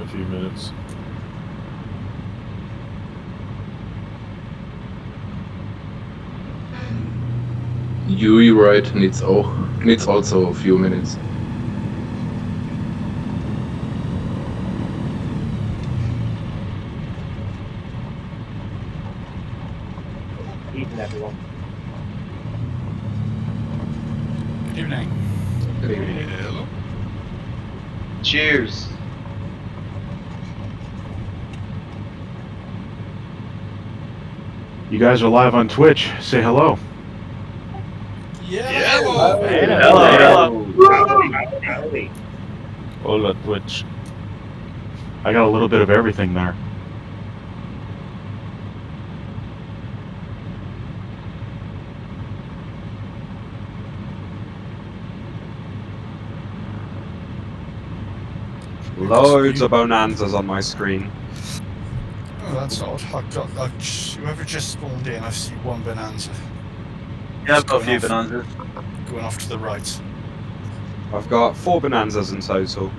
a few minutes. Yui right needs also a few minutes. Evening, everyone. Good evening. Good evening. Hello. Cheers. You guys are live on Twitch. Say hello. Yeah. Hello. Howdy. Hola, Twitch. I got a little bit of everything there. Loads of bonanzas on my screen. Oh, that's odd. Whoever just spawned in, I see one bonanza. Yeah, I've got a Going few off- bonanzas. Going off to the right. I've got 4 bonanzas in total.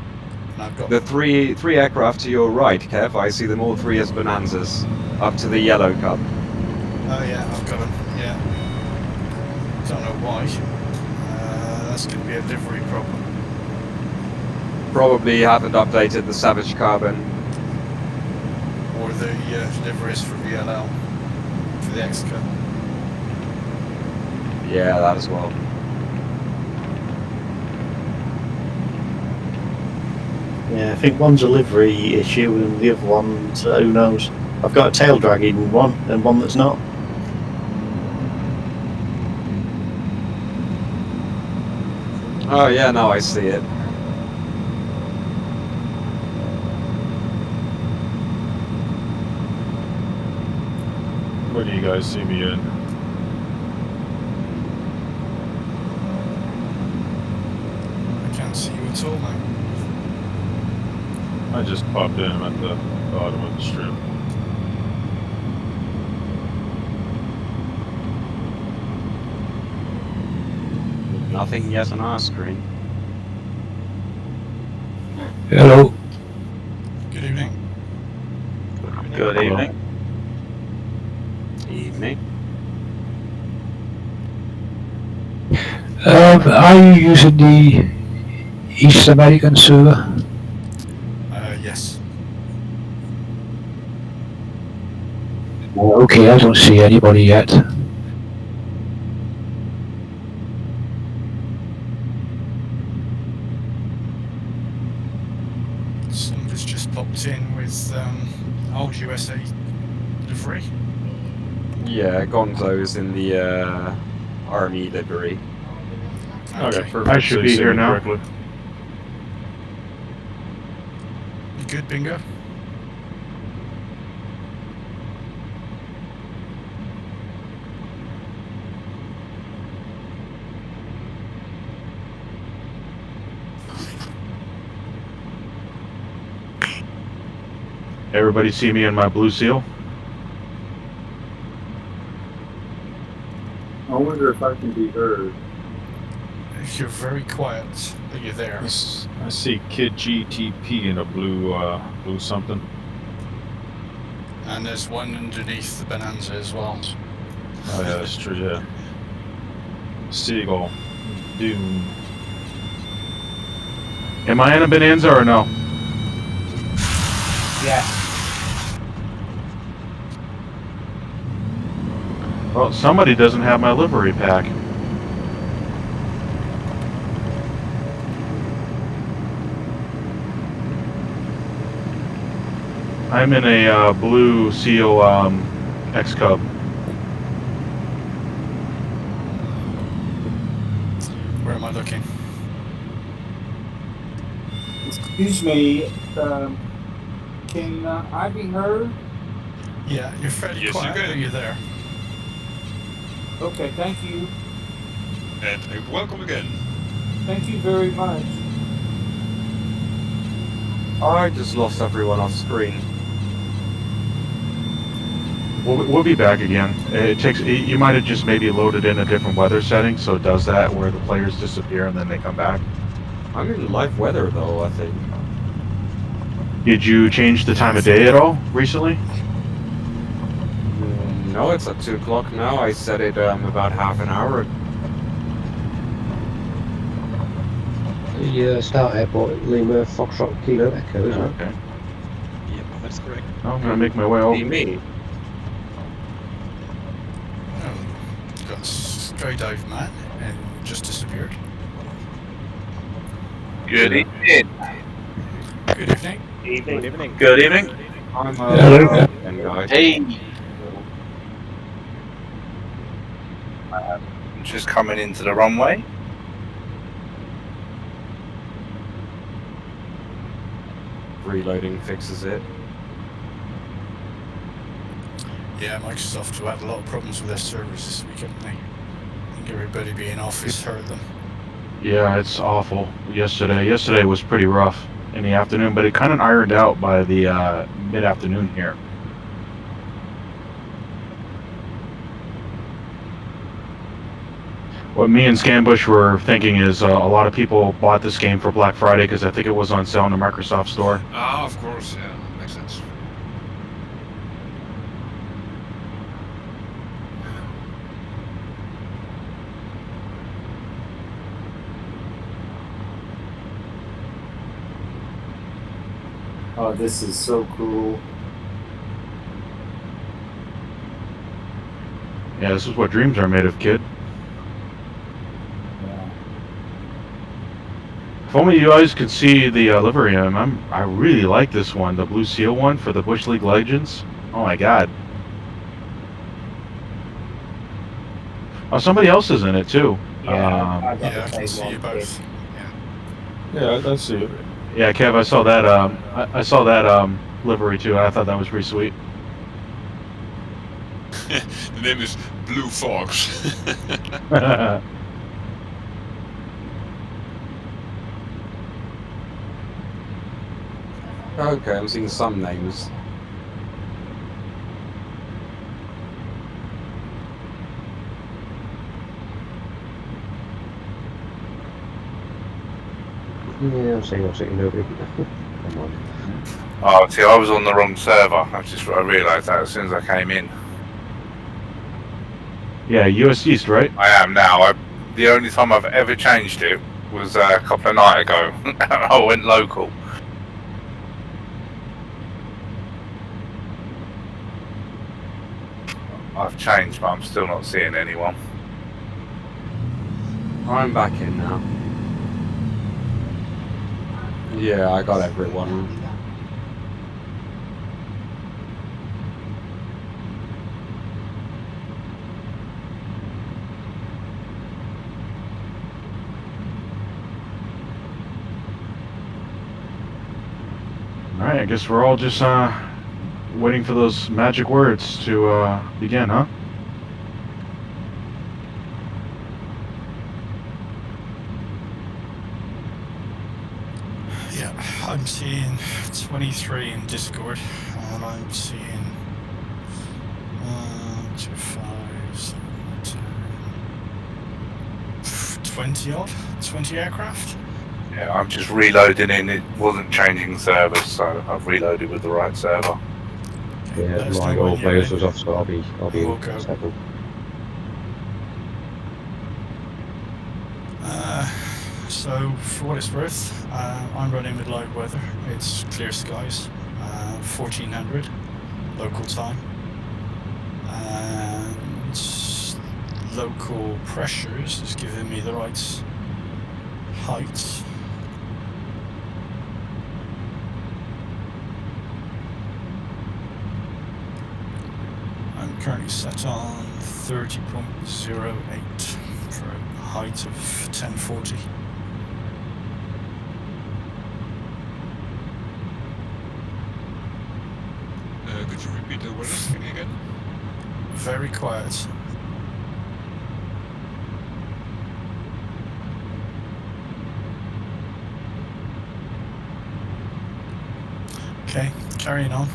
And I've got The three aircraft to your right, Kev, I see them all 3 as bonanzas. Up to the yellow cup. Oh yeah, I've got them. Yeah. Don't know why. That's going to be a livery problem. Probably haven't updated the Savage Carbon. Or the liveries for BLL. For the X-Cup. Yeah, that as well. Yeah, I think one's a livery issue and the other one's, who knows. I've got a tail dragging one and one that's not. Oh yeah, now I see it. Where do you guys see me in? I can't see you at all now. I just popped in at the bottom of the strip. Nothing yet on our screen. Hello. Good evening. Good evening. Evening. Are you using the East American server? Yes. Okay, I don't see anybody yet. Somebody's just popped in with old USA livery. Yeah, Gonzo's in the army livery. Okay, perfect. I should So you be see here me now. correctly. You good, Bingo? Everybody see me in my blue seal? I wonder if I can be heard. You're very quiet. Are you there? I see Kid GTP in a blue something. And there's one underneath the Bonanza as well. Oh yeah, that's true, yeah. Seagull. Doom. Am I in a Bonanza or no? Yes. Well, somebody doesn't have my livery pack. I'm in a blue seal X-Cub. Where am I looking? Excuse me, can I be heard? Yeah, you're fairly Yes, you quiet. can. Are you there? Okay, thank you. And welcome again. Thank you very much. I just lost everyone off screen. We'll be back again. It takes. You might have just maybe loaded in a different weather setting, so it does that where the players disappear and then they come back. I'm in live weather though, I think. Did you change the time of day at all recently? No, it's at 2 o'clock now. I set it about half an hour. The start airport, Lima, Foxtrot, Kilo Echo, isn't it? Okay. Yep, that's correct. I'm gonna make my way over. Me. Oh, got a skydive man and just disappeared. Good evening. Good evening. Good evening. Good evening. I'm Hello. and guys. Hey. I'm just coming into the runway. Reloading fixes it. Yeah, Microsoft have had a lot of problems with their servers this week, haven't they? I think everybody being off has hurt them. Yeah, it's awful. Yesterday was pretty rough in the afternoon, but it kind of ironed out by the mid-afternoon here. What me and Scambush were thinking is a lot of people bought this game for Black Friday because I think it was on sale in the Microsoft Store. Ah, of course, yeah, makes sense. Oh, this is so cool. Yeah, this is what dreams are made of, kid. Yeah. If only you guys could see the livery. I really like this one, the Blue Seal one for the Bush League Legends. Oh my god. Oh, somebody else is in it too. Yeah, I can see you both. Yeah, I see it. Yeah, Kev, I saw that. I saw that livery too. I thought that was pretty sweet. The name is Blue Fox. Okay, I'm seeing some names. Yeah, I'm seeing nobody. Come on. Oh, see, I was on the wrong server. I realised that as soon as I came in. Yeah, US East, right? I am now. The only time I've ever changed it was a couple of nights ago. I went local. I've changed, but I'm still not seeing anyone. I'm back in now. Yeah, I got everyone. Alright, I guess we're all just waiting for those magic words to begin, huh? Yeah, I'm seeing 23 in Discord, and I'm seeing 1, 2, 5, 7, 10, 20 odd, 20 aircraft. Yeah, I'm just reloading in. It wasn't changing servers, so I've reloaded with the right server. Yeah, Let us my know when old you're players in. was off, so I'll be We'll in go. a second. So, for what it's worth, I'm running with light weather. It's clear skies, 1400 local time, and local pressures is giving me the right height. I'm currently set on 30.08 for a height of 1040. Could you repeat the weather thing again? Very quiet. Okay, carrying on.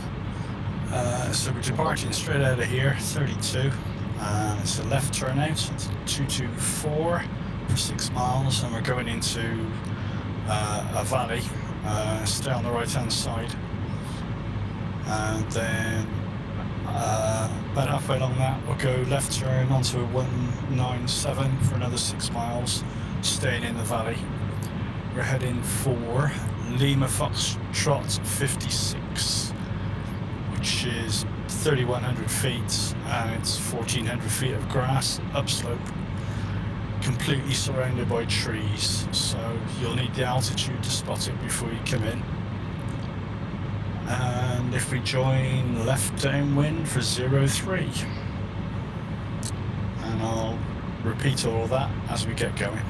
So we're departing straight out of here, 32. It's a left turnout, it's 224 for 6 miles, and we're going into a valley. Stay on the right hand side. and then about halfway along that we'll go left turn onto a 197 for another 6 miles, staying in the valley. We're heading for Lima Foxtrot 56, which is 3,100 feet, and it's 1,400 feet of grass, upslope, completely surrounded by trees, so you'll need the altitude to spot it before you come in. And if we join left downwind for 03, and I'll repeat all that as we get going.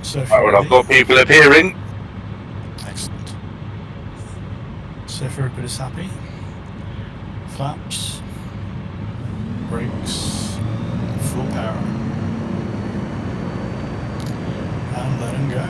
So if Right, well, I've got people appearing. Excellent. So if everybody's happy, flaps, brakes, full power, and let him go.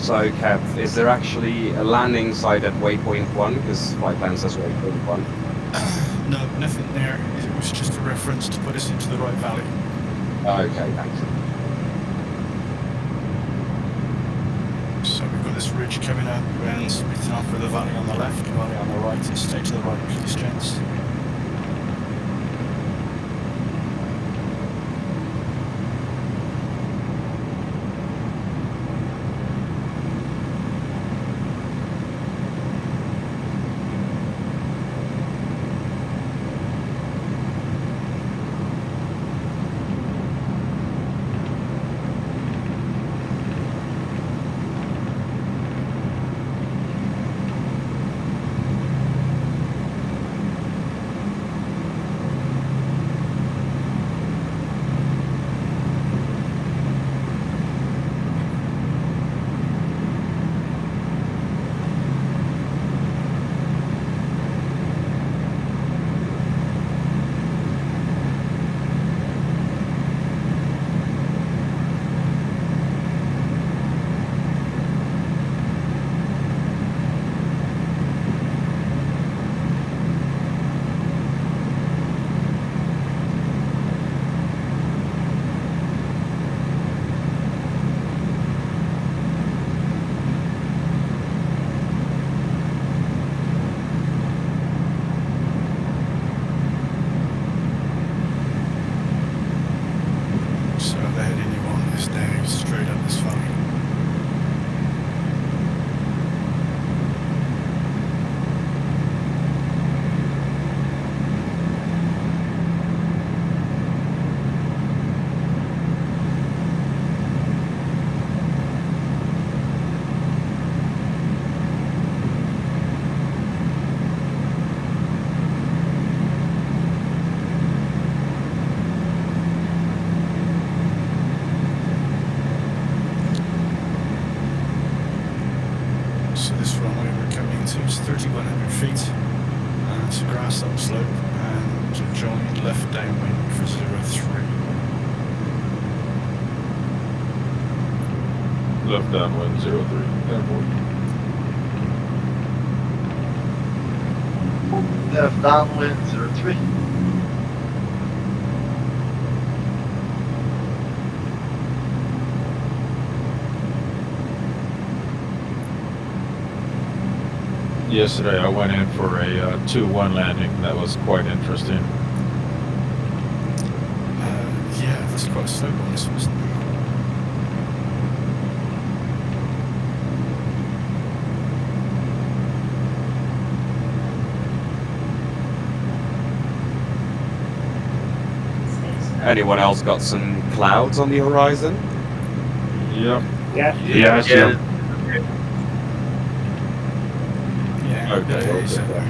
So, Kev, is there actually a landing site at waypoint 1? Because Flight Plan says waypoint 1. No, nothing there. It was just a reference to put us into the right valley. Okay, thanks. So we've got this ridge coming up and splitting off with the valley on the left, valley on the right, and stay to the right, please, gents. 3,100 feet. It's a grass upslope and join left downwind for 03. Left downwind 03. Airport. Left downwind 03. Yesterday I went in for a 2-1 landing. That was quite interesting. Yeah, that's quite a slope on this one, isn't it? Anyone else got some clouds on the horizon? Yep. Yeah, I see 'em. Yeah, Okay, yeah, okay. he's there.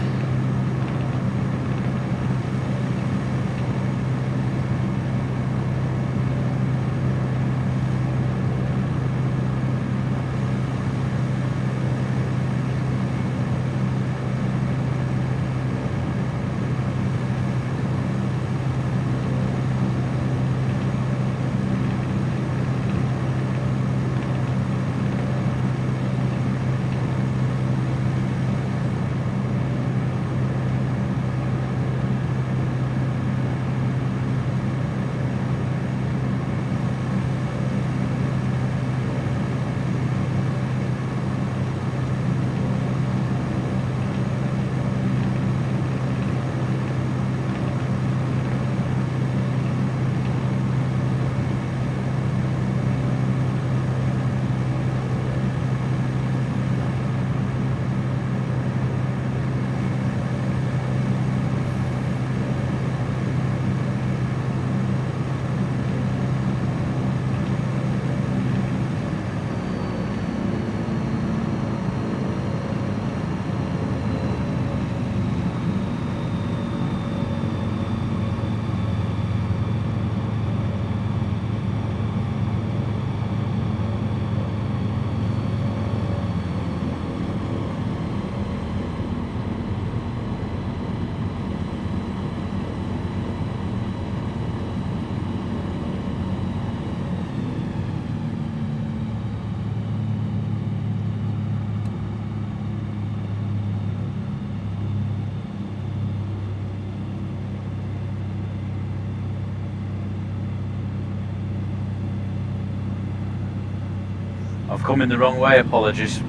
I've come in the wrong way, apologies.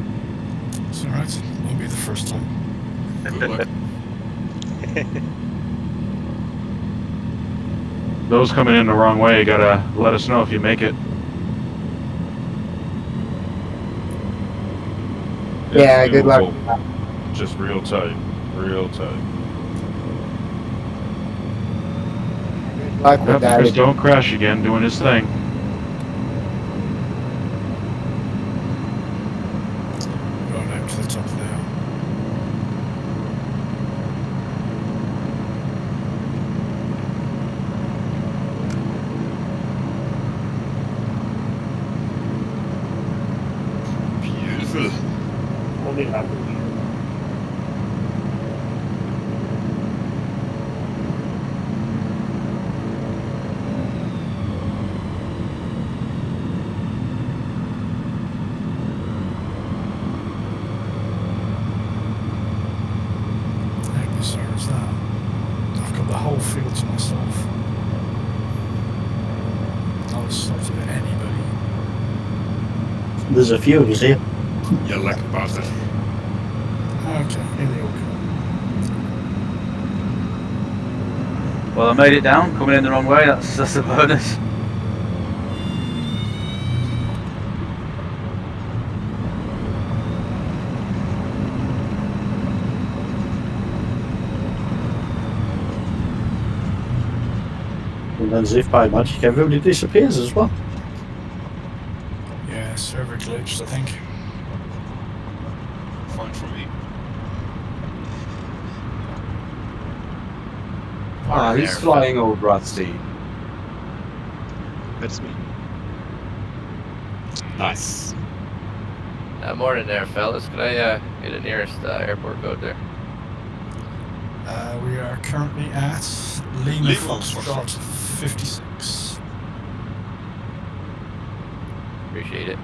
It's alright, won't be the first time. Good luck. Those coming in the wrong way, you gotta let us know if you make it. Yeah, good luck. doable. Just real tight. Real tight. Good luck with Yep, that. Chris, don't crash again, doing his thing. Going out to the top of the hill. Beautiful. Only happens. How bizarre is that? I've got the whole field to myself. Not a sight of anybody. There's a few of us here. You lucky bastard. Okay, here they all come. Well, I made it down, coming in the wrong way, that's a bonus. And then as if by magic everybody disappears as well. Yeah, server glitched, I think. Fine for me. Ah, he's flying old Rusty. That's me. Nice. Morning there, fellas. Could I get the nearest airport code there? We are currently at Lima Foxtrot 56. Appreciate it.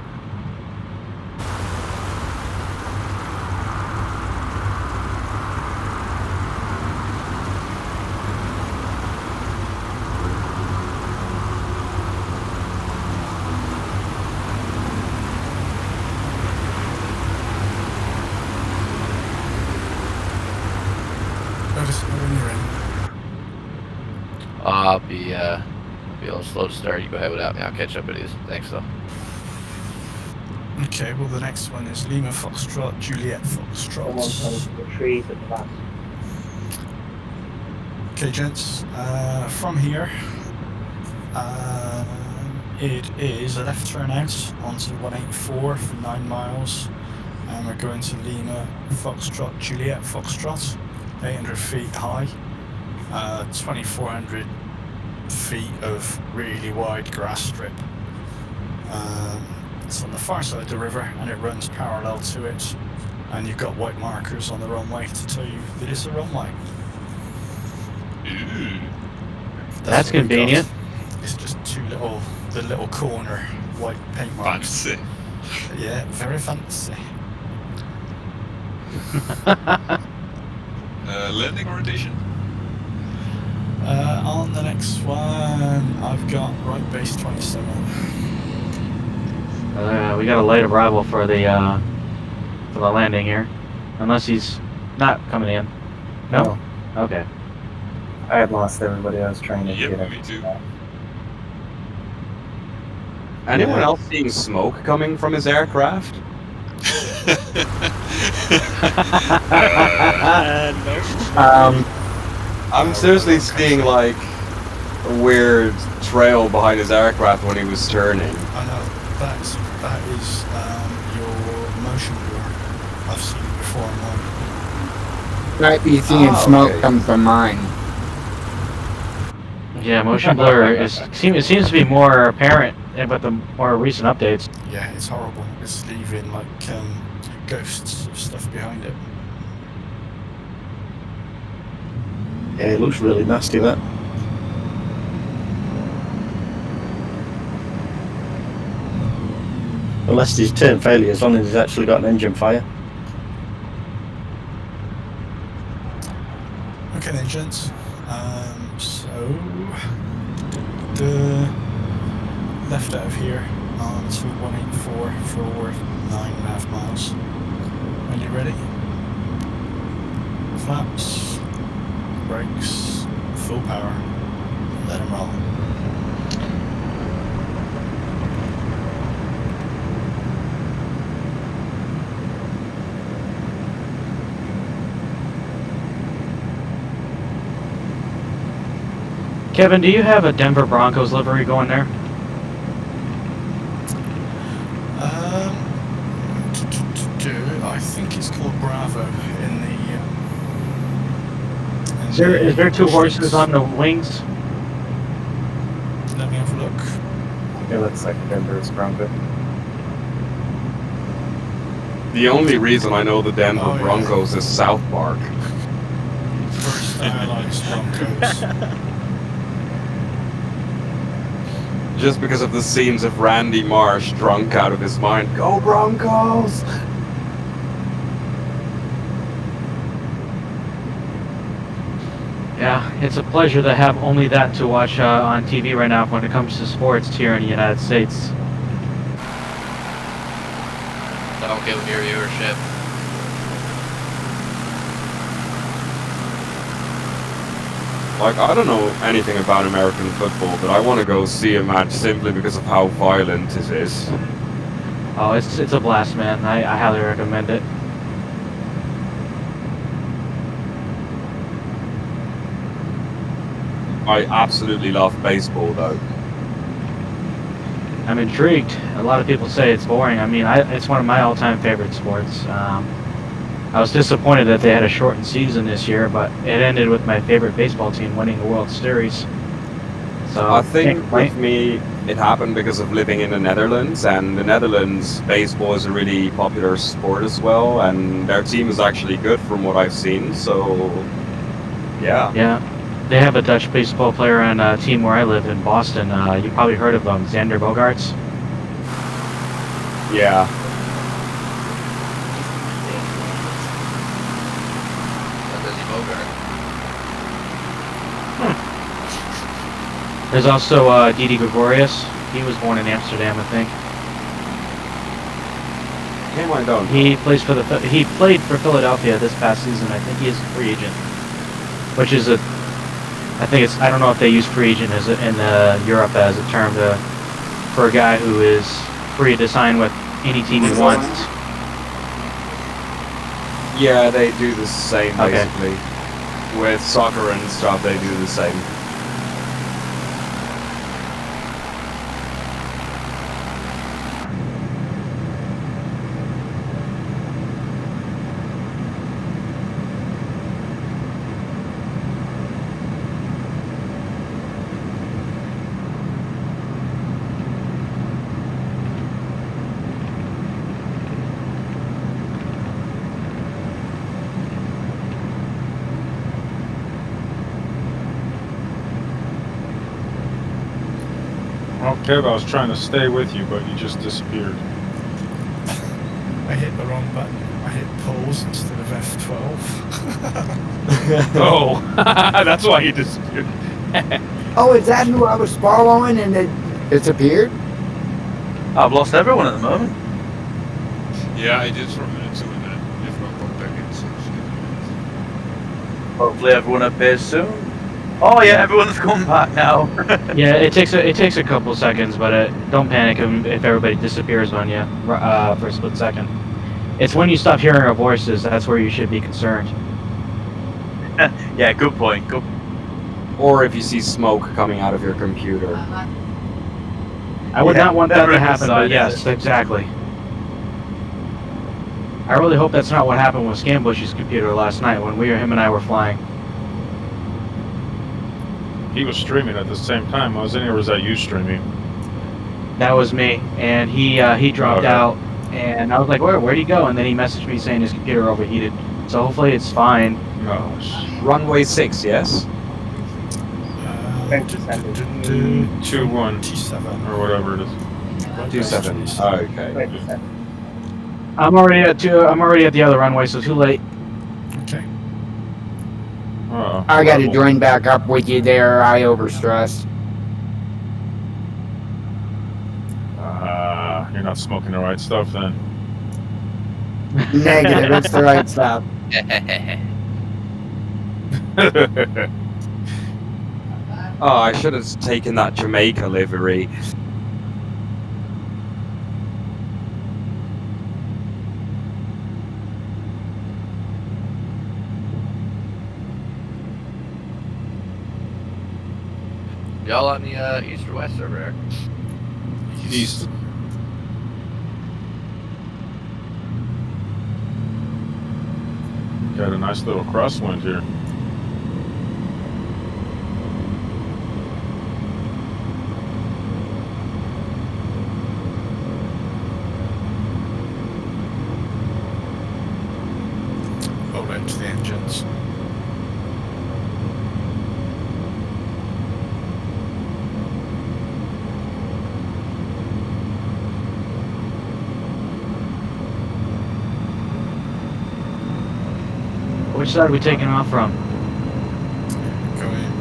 I'll be a little slow to start. You go ahead without me. I'll catch up with you. Thanks, though. Okay, well, the next one is Lima Foxtrot, Juliet Foxtrot. The trees at the back. Okay, gents, from here, it is a left turn out onto 184 for 9 miles, and we're going to Lima Foxtrot, Juliet Foxtrot, 800 feet high, 2,400 feet of really wide grass strip. It's on the far side of the river, and it runs parallel to it, and you've got white markers on the runway to tell you that it's a runway. That's convenient. It's just the little corner white paint marks. Fancy. Yeah, very fancy. Landing orientation? On the next one, I've got right base 27. We got a late arrival for the landing here, unless he's not coming in. No. Okay. I had lost everybody I was trying to get. Me too. Anyone else seeing smoke coming from his aircraft? No. I'm seriously seeing like a weird trail behind his aircraft when he was turning. I know, that is your motion blur. I've seen it before in mine. Might be seeing smoke come from mine. Yeah, motion blur it seems to be more apparent with the more recent updates. Yeah, it's horrible. It's leaving like ghosts of stuff behind it. Yeah, it looks really nasty, that. Unless he's turn failure, as long as he's actually got an engine fire. Okay then, gents. So left out of here onto 184 for 9.5 miles. When you're ready, flaps, brakes, full power, let him roll. Kevin, do you have a Denver Broncos livery going there? I think it's called Bravo in the. Is there two horses on the wings? Let me have a look. It looks like Denver's Bronco. The only reason I know the Denver Broncos is South Park. Very stylized Broncos. Just because of the scenes of Randy Marsh drunk out of his mind. Go Broncos! Yeah, it's a pleasure to have only that to watch on TV right now when it comes to sports here in the United States. Don't give them your viewership. Like, I don't know anything about American football, but I want to go see a match simply because of how violent it is. Oh, it's a blast, man. I highly recommend it. I absolutely love baseball, though. I'm intrigued. A lot of people say it's boring. I mean, it's one of my all-time favorite sports. I was disappointed that they had a shortened season this year, but it ended with my favorite baseball team winning the World Series. So I think with me, it happened because of living in the Netherlands, and the Netherlands baseball is a really popular sport as well, and their team is actually good from what I've seen. So, yeah. Yeah. They have a Dutch baseball player on a team where I live in Boston. You probably heard of him, Xander Bogaerts. Yeah. There's also Didi Gregorius. He was born in Amsterdam, I think. Came on down. He played for Philadelphia this past season. I think he is a free agent, which is I don't know if they use free agent in Europe as a term for a guy who is free to sign with any team he wants. Yeah, they do the same Okay. basically. With soccer and stuff, they do the same. Well, Kev, I was trying to stay with you, but you just disappeared. I hit the wrong button. I hit pause instead of F12. Oh, that's why you disappeared. Oh, is that who I was following and it disappeared? I've lost everyone at the moment. Yeah, I did for a minute too, and then everyone got back in. So Hopefully everyone appears soon. Oh yeah, everyone's come back now. Yeah, it takes a couple seconds, but don't panic if everybody disappears on you for a split second. It's when you stop hearing our voices that's where you should be concerned. Yeah, good point. Good. Or if you see smoke coming out of your computer. I would not want that never to a good happen, sign, but yes, is it? exactly. I really hope that's not what happened with Scambush's computer last night when him and I were flying. He was streaming at the same time, wasn't he? Or was that you streaming? That was me, and he dropped Okay. out, and I was like, where'd he go? And then he messaged me saying his computer overheated. So hopefully it's fine. No. Runway 6, yes? 2-1 T7 or whatever it is. 27. Okay. I'm already at the other runway, so too late. Okay. I got to join back up with you there. I overstressed. You're not smoking the right stuff then. Negative. It's the right stuff. Oh, I should have taken that Jamaica livery. Y'all on the east or west over there? East. Got a nice little crosswind here. Roll out to the engines. Which side are we taking off from? Going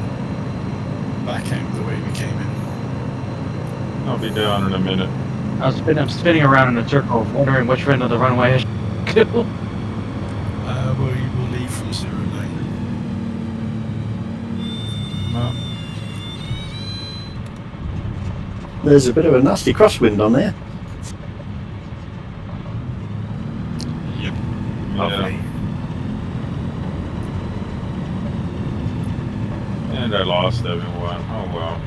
back out the way we came in. I'll be down in a minute. I'm spinning around in a circle, wondering which end of the runway I should go. Well, you will leave from 09. There's a bit of a nasty crosswind on there. Yep. Yeah. And I lost everyone. Oh well.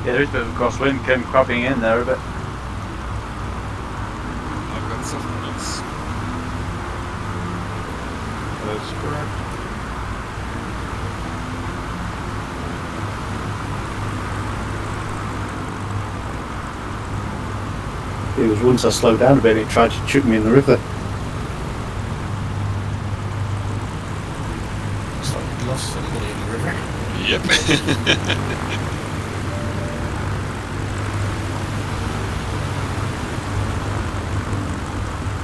Yeah, there's a bit of a crosswind came cropping in there a bit. I've got 7 minutes. That's correct. It was once I slowed down a bit, it tried to chuck me in the river. Looks like we lost somebody in the river. Yep.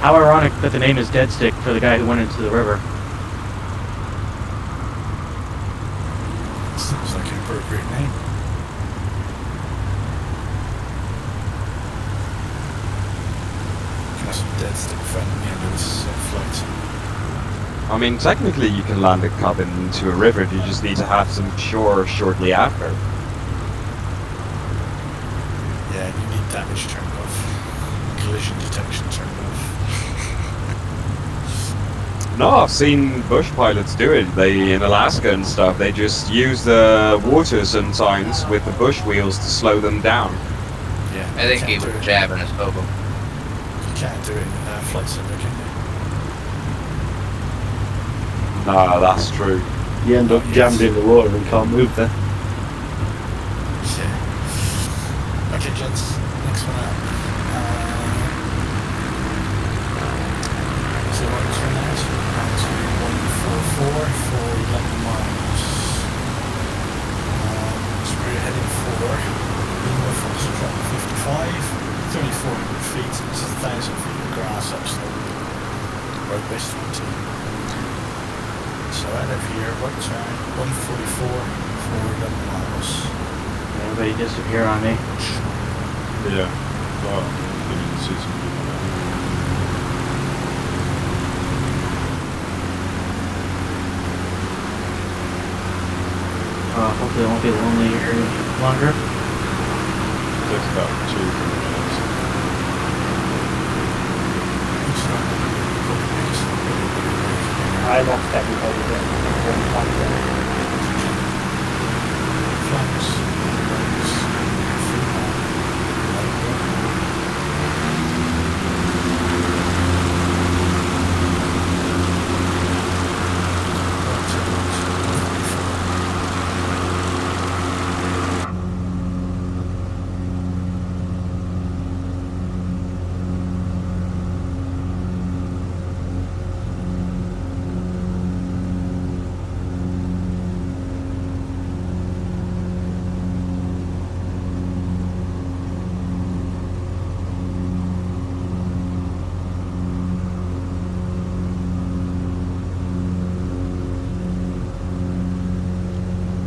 How ironic that the name is Dead Stick for the guy who went into the river. Seems like an appropriate name. Got some Dead Stick friend at the end of this flight. I mean, technically you can land a cabin into a river, you just need to have some shore shortly after. Yeah, you need damage turned off. Collision detection turned off. No, I've seen bush pilots do it. They, in Alaska and stuff, they just use the water sometimes with the bush wheels to slow them down. Yeah. I think he was jabbing his hobo. You can't do it in flight simulator, can you? Nah, that's true. You end up jammed in the water and can't move then. Yeah. Okay, gents. Next one up. So what is turn out? Round to 144 for 11 miles. So we're heading for Lima Foxtrot 55, 3,400 feet. This is 1,000 feet of grass actually. Road base 20. So out of here, right turn, 144 for 11 miles. Everybody disappear on me. Yeah. Well, we didn't see some people now. Hopefully it won't be lonely here longer. Takes about 2 or 3 minutes. I lost technical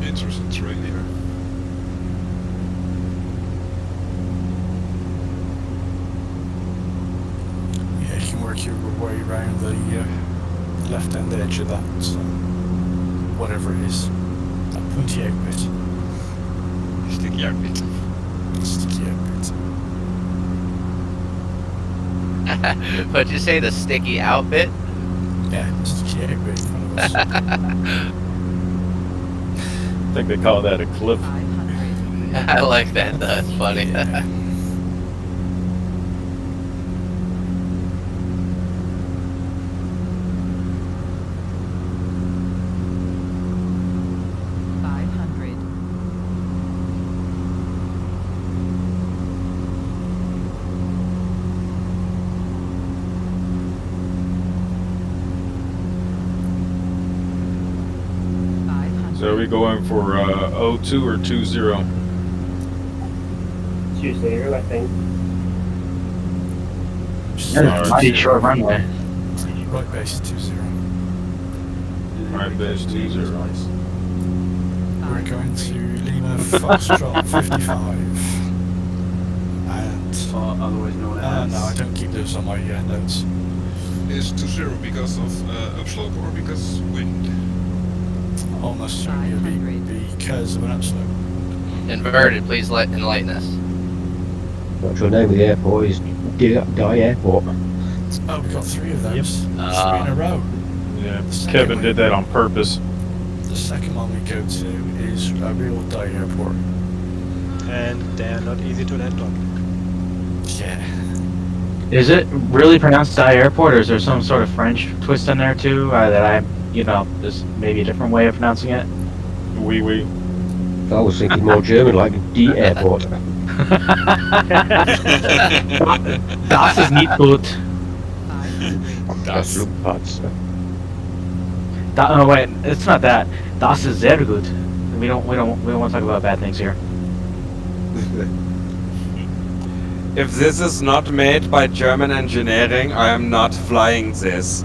Interesting terrain here. Yeah, you can work your way around the left-hand edge of that, whatever it is, that pointy out bit. Sticky out bit. Sticky out bit. What'd you say, the sticky out bit? Yeah, sticky out bit in front of us. I think they call that a cliff. I like that, that's funny. Yeah. So are we going for 02 or 20? 20, I think. Mighty short runway. Right base 20. Right base 20. We're going to Lima Foxtrot 55. And Otherwise known as. no, I don't keep those on my notes. Is 20 because of upslope or because wind? Almost certainly it'll be because of an upslope. Inverted, please enlighten us. What's your name of the airport? Is Die Airport. Oh, we've got 3 of those. 3 in a row. Yeah, Kevin did that on purpose. The second one we go to is a real die airport. and they're not easy to land on. Yeah. Is it really pronounced Die Airport, or is there some sort of French twist in there too? There's maybe a different way of pronouncing it. Oui. I was thinking more German, like die Airport. Das ist nicht gut. Das Flugplatz. Oh wait, it's not that. Das ist sehr gut. We don't want to talk about bad things here. If this is not made by German engineering, I am not flying this.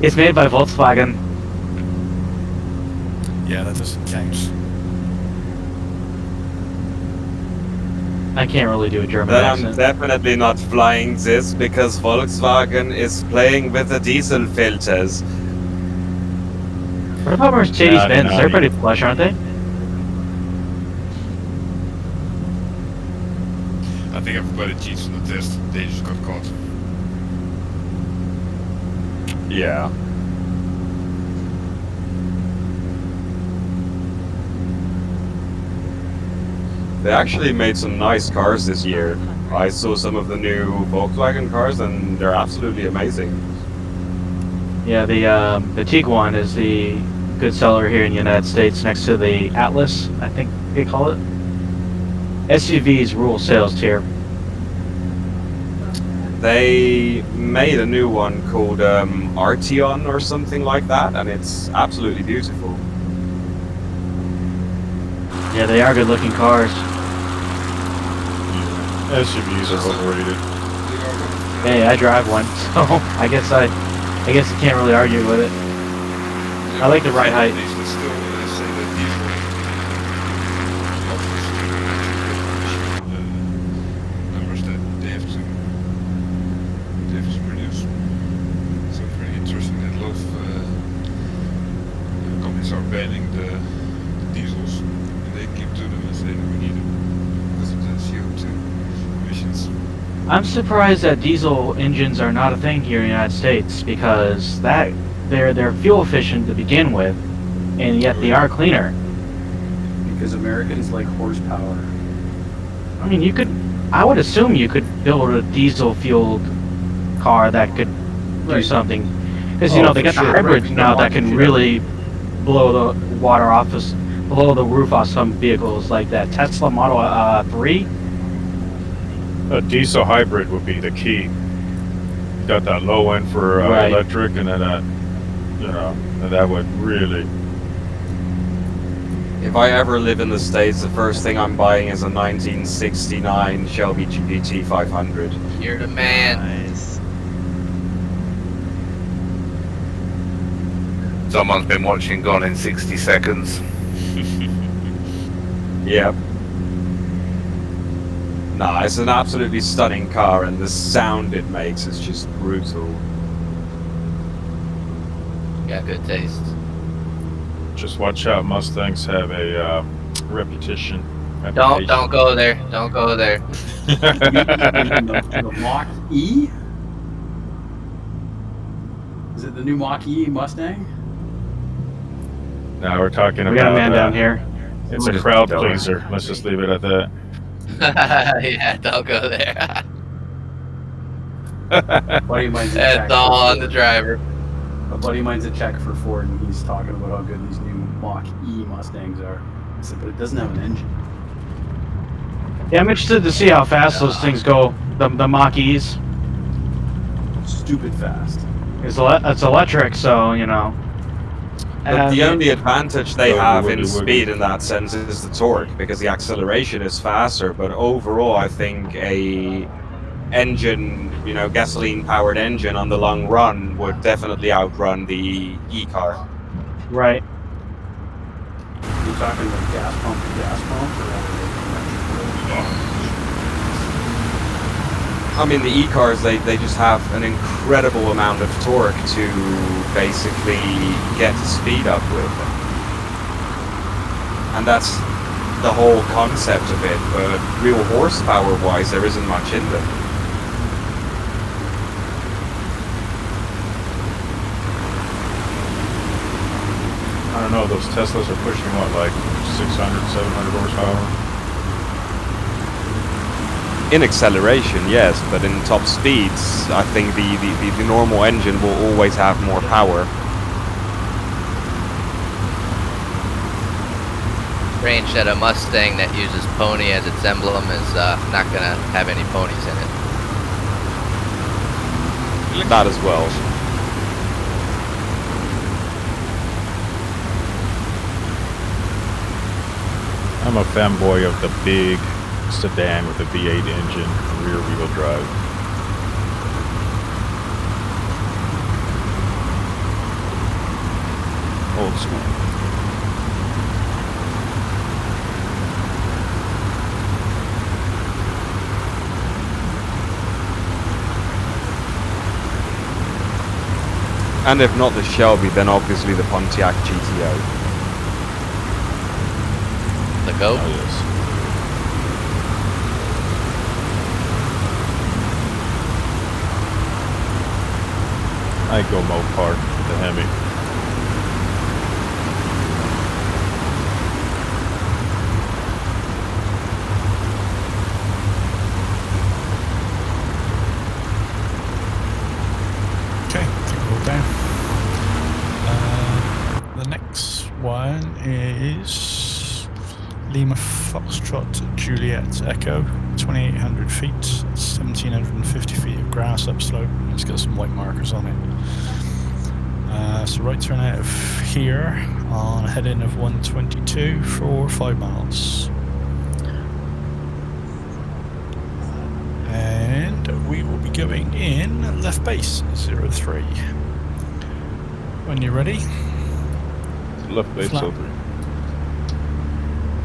It's made by Volkswagen. Yeah, that doesn't count. I can't really do a German Then accent. I'm definitely not flying this because Volkswagen is playing with the diesel filters. What about Mercedes-Benz? They're pretty plush, aren't they? I think everybody cheats on the test. They just got caught. Yeah. They actually made some nice cars this year. I saw some of the new Volkswagen cars and they're absolutely amazing. Yeah, the Tiguan is the good seller here in the United States next to the Atlas, I think they call it. SUVs rule sales tier. They made a new one called Arteon or something like that, and it's absolutely beautiful. Yeah, they are good looking cars. SUVs are overrated. Hey, I drive one, so I guess you can't really argue with it. I like the ride height. Numbers that they have to produce. So it's very interesting that a lot of companies are banning the diesels, and they keep to them and say that we need them because of the CO2 emissions. I'm surprised that diesel engines are not a thing here in the United States because they're fuel efficient to begin with, and yet they are cleaner. Because Americans like horsepower. I mean, I would assume you could build a diesel fueled car that could do something. Because, they got the hybrids now that can really blow the water off, blow the roof off some vehicles, like that Tesla Model 3. A diesel hybrid would be the key. Got that low end for electric, and then that would really. If I ever live in the States, the first thing I'm buying is a 1969 Shelby GT 500. You're the man. Nice. Someone's been watching Gone in 60 Seconds. Yep. Nah, it's an absolutely stunning car, and the sound it makes is just brutal. Got good taste. Just watch out, Mustangs have a reputation. Don't go there. Don't go there. the Mach-E? Is it the new Mach-E Mustang? Now we're talking We about. got a man down here. It's a crowd pleaser. Let's just leave it at that. Yeah, don't go there. Buddy of mine's a That's check all for on the driver. A buddy of mine's a check for Ford, and he's talking about how good these new Mach-E Mustangs are. I said, but it doesn't have an engine. Yeah, I'm interested to see how fast those things go. The Mach-E's. Stupid fast. It's electric, so But the only advantage they have in woody. speed in that sense is the torque, because the acceleration is faster, but overall I think a engine, gasoline-powered engine on the long run would definitely outrun the e-car. Right. You're talking like gas pump to gas pump, or I mean, the e-cars, they just have an incredible amount of torque to basically get the speed up with. And that's the whole concept of it, but real horsepower-wise, there isn't much in them. I don't know. know those Teslas are pushing what, like 600, 700 horsepower? In acceleration, yes, but in top speeds, I think the normal engine will always have more power. Range that a Mustang that uses pony as its emblem is not gonna have any ponies in it. That as well. I'm a fanboy of the big sedan with a V8 engine, rear-wheel drive. Old school. And if not the Shelby, then obviously the Pontiac GTO. The GOAT? Oh, yes. I go Mopar, the Hemi. Okay, keep it all down. The next one is Lima Foxtrot Juliet Echo, 2,800 feet, 1,750 feet of grass upslope. It's got some white markers on it. So right turn out of here on a head-in of 122 for 5 miles. And we will be going in left base 03. When you're ready. Left base Flap. 03.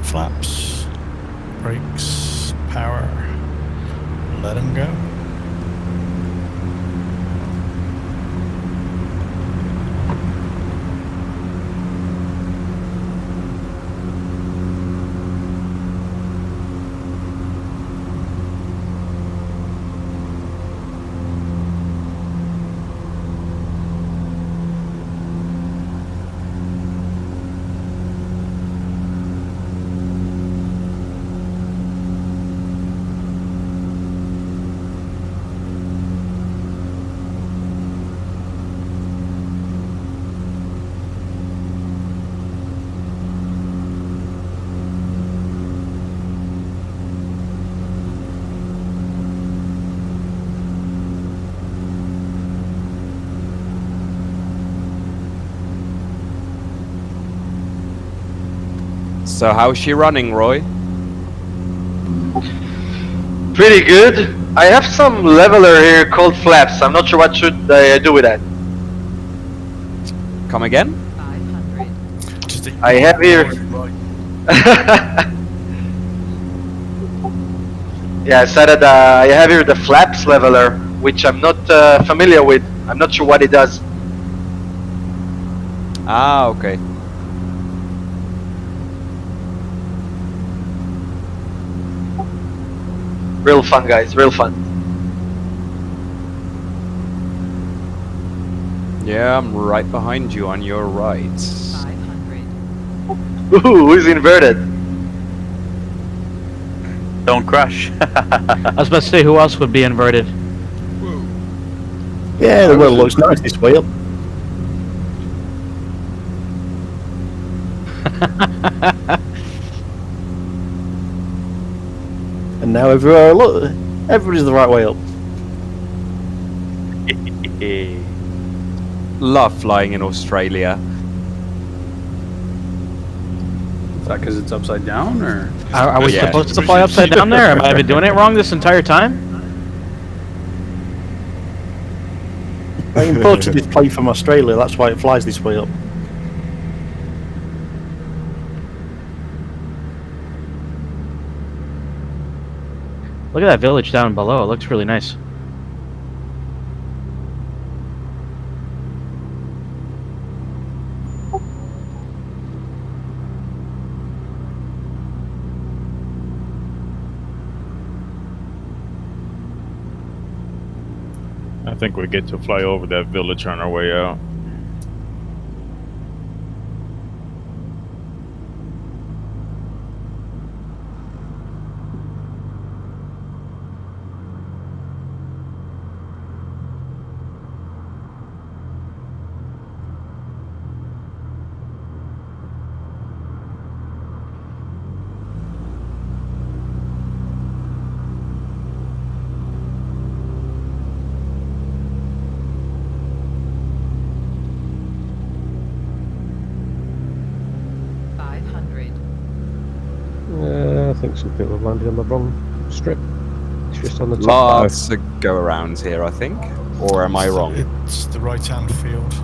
Flaps, brakes, power, let them go. So how's she running, Roy? Pretty good. I have some leveler here called flaps. I'm not sure what should I do with that. Come again? I have here. Yeah, I said that I have here the flaps leveler, which I'm not familiar with. I'm not sure what it does. Ah, okay. Real fun, guys. Real fun. Yeah, I'm right behind you on your right. Ooh, who's inverted? Don't crash. I was about to say, who else would be inverted? Yeah, the world looks nice this wheel. And now everywhere I look, everybody's the right way up. Love flying in Australia. Is that because it's upside down, or? Are we Yeah. supposed to fly upside down there? Am I been doing it wrong this entire time? I imported this plane from Australia, that's why it flies this way up. Look at that village down below. It looks really nice. I think we get to fly over that village on our way out. think some people have landed on the wrong strip. It's just on the top. Lots of go-arounds here, I think. Or am I wrong? It's the right-hand field.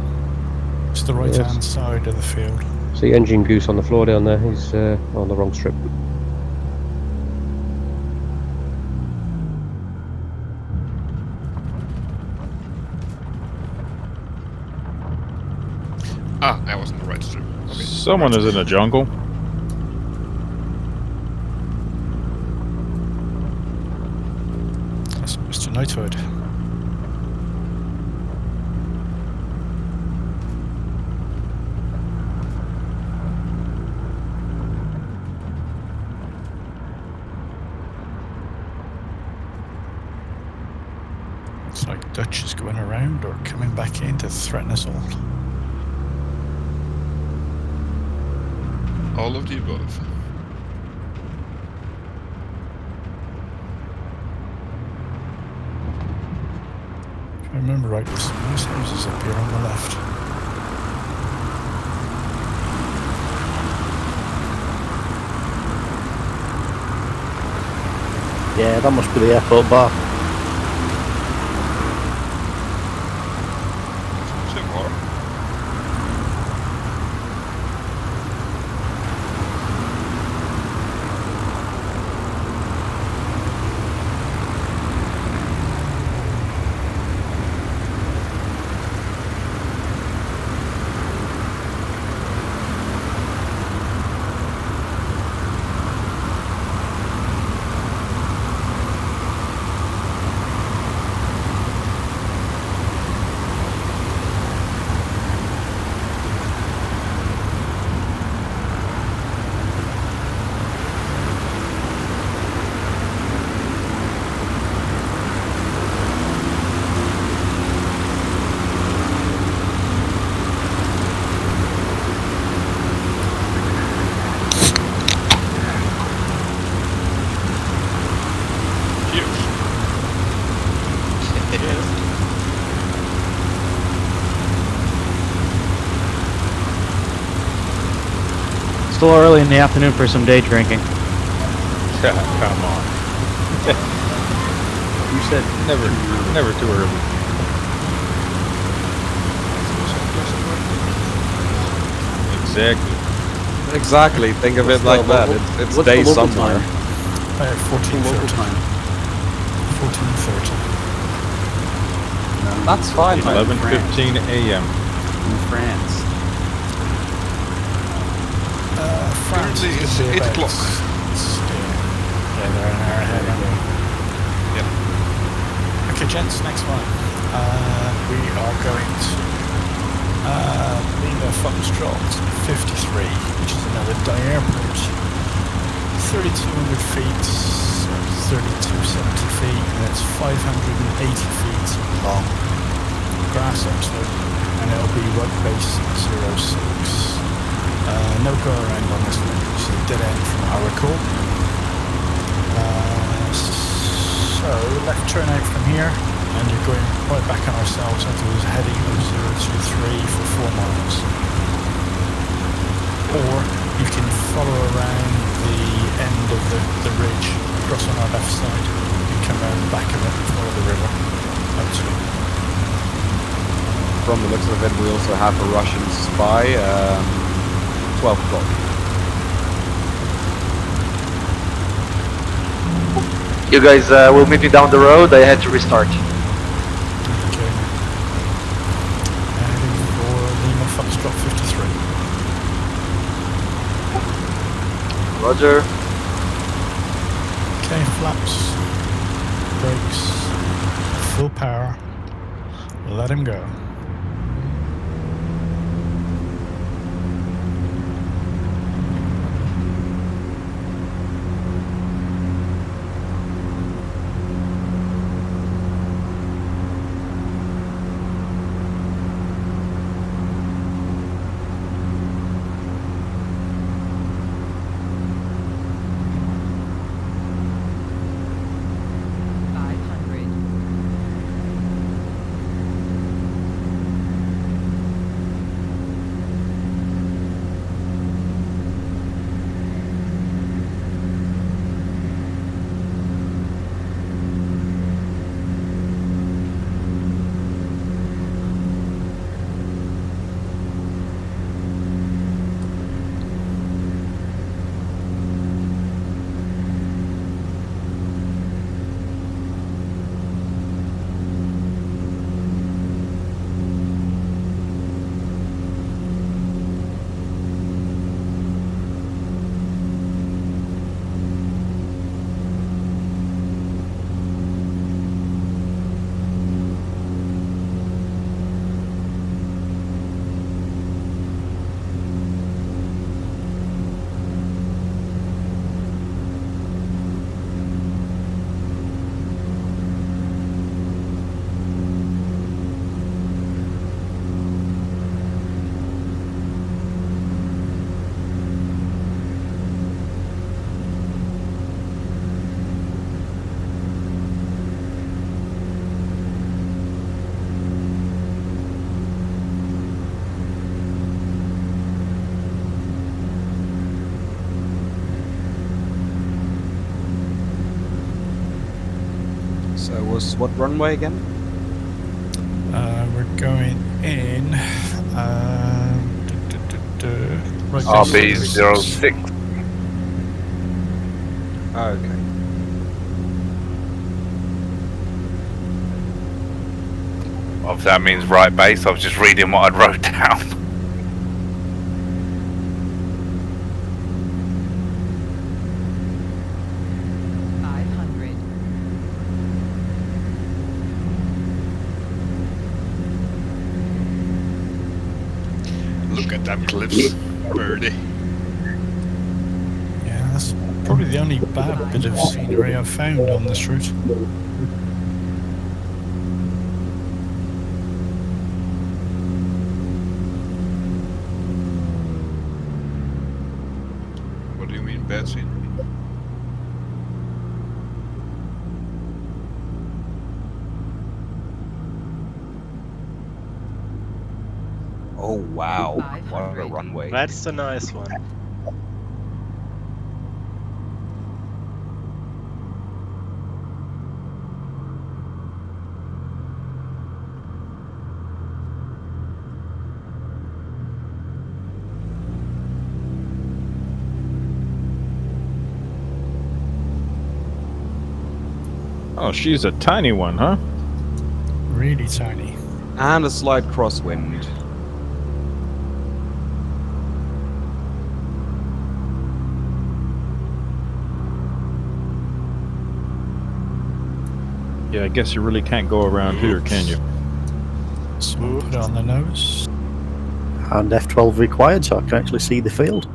It's the right-hand side of the field. See Engine Goose on the floor down there. He's on the wrong strip. Ah, I was on the right strip. Okay. Someone is in a jungle. That's Mr. Knighthood. It's like Dutch is going around or coming back in to threaten us all. All of the above. If I remember right, there's some nice houses up here on the left. Yeah, that must be the airport bar. So far. Still early in the afternoon for some day drinking. Come on. You said Never too early. Exactly. Exactly. Think of it like that. It's what's day the local somewhere. time? 14:30. 14:30. That's fine, man. 11:15 a.m. In France. France Currently is it's gonna be 8 about- o'clock. Yeah, they're an hour ahead, aren't they? Yep. Okay, gents, next one. We are going to Lima Foxtrot 53, which is another airport. 3,200 feet, or 3,270 feet, and it's 580 feet long. Grass slope, and it'll be rug base 06. No go around on this one, it's a dead end from our recall. So left turn out from here, and you're going right back on ourselves onto this heading of 023 for 4 miles. Or you can follow around the end of the ridge, across on our left side, and come around the back of it and follow the river out to it. From the looks of it, we also have a Russian spy. 12 o'clock. You guys will meet me down the road. I had to restart. Okay. Heading for Lima Foxtrot 53. Roger. Okay, flaps, brakes, full power. Let him go. was what runway again? We're going in. Right RB06. Okay. Obviously that means right base. I was just reading what I'd wrote down. Look at them cliffs, birdie. Yeah, that's probably the only bad bit of scenery I've found on this route. What do you mean bad scenery? Oh wow, what a runway. That's the nice one. Oh, she's a tiny one, huh? Really tiny. And a slight crosswind. Yeah, I guess you really can't go around here, can you? So we'll put it on the nose. And F12 required, so I can actually see the field.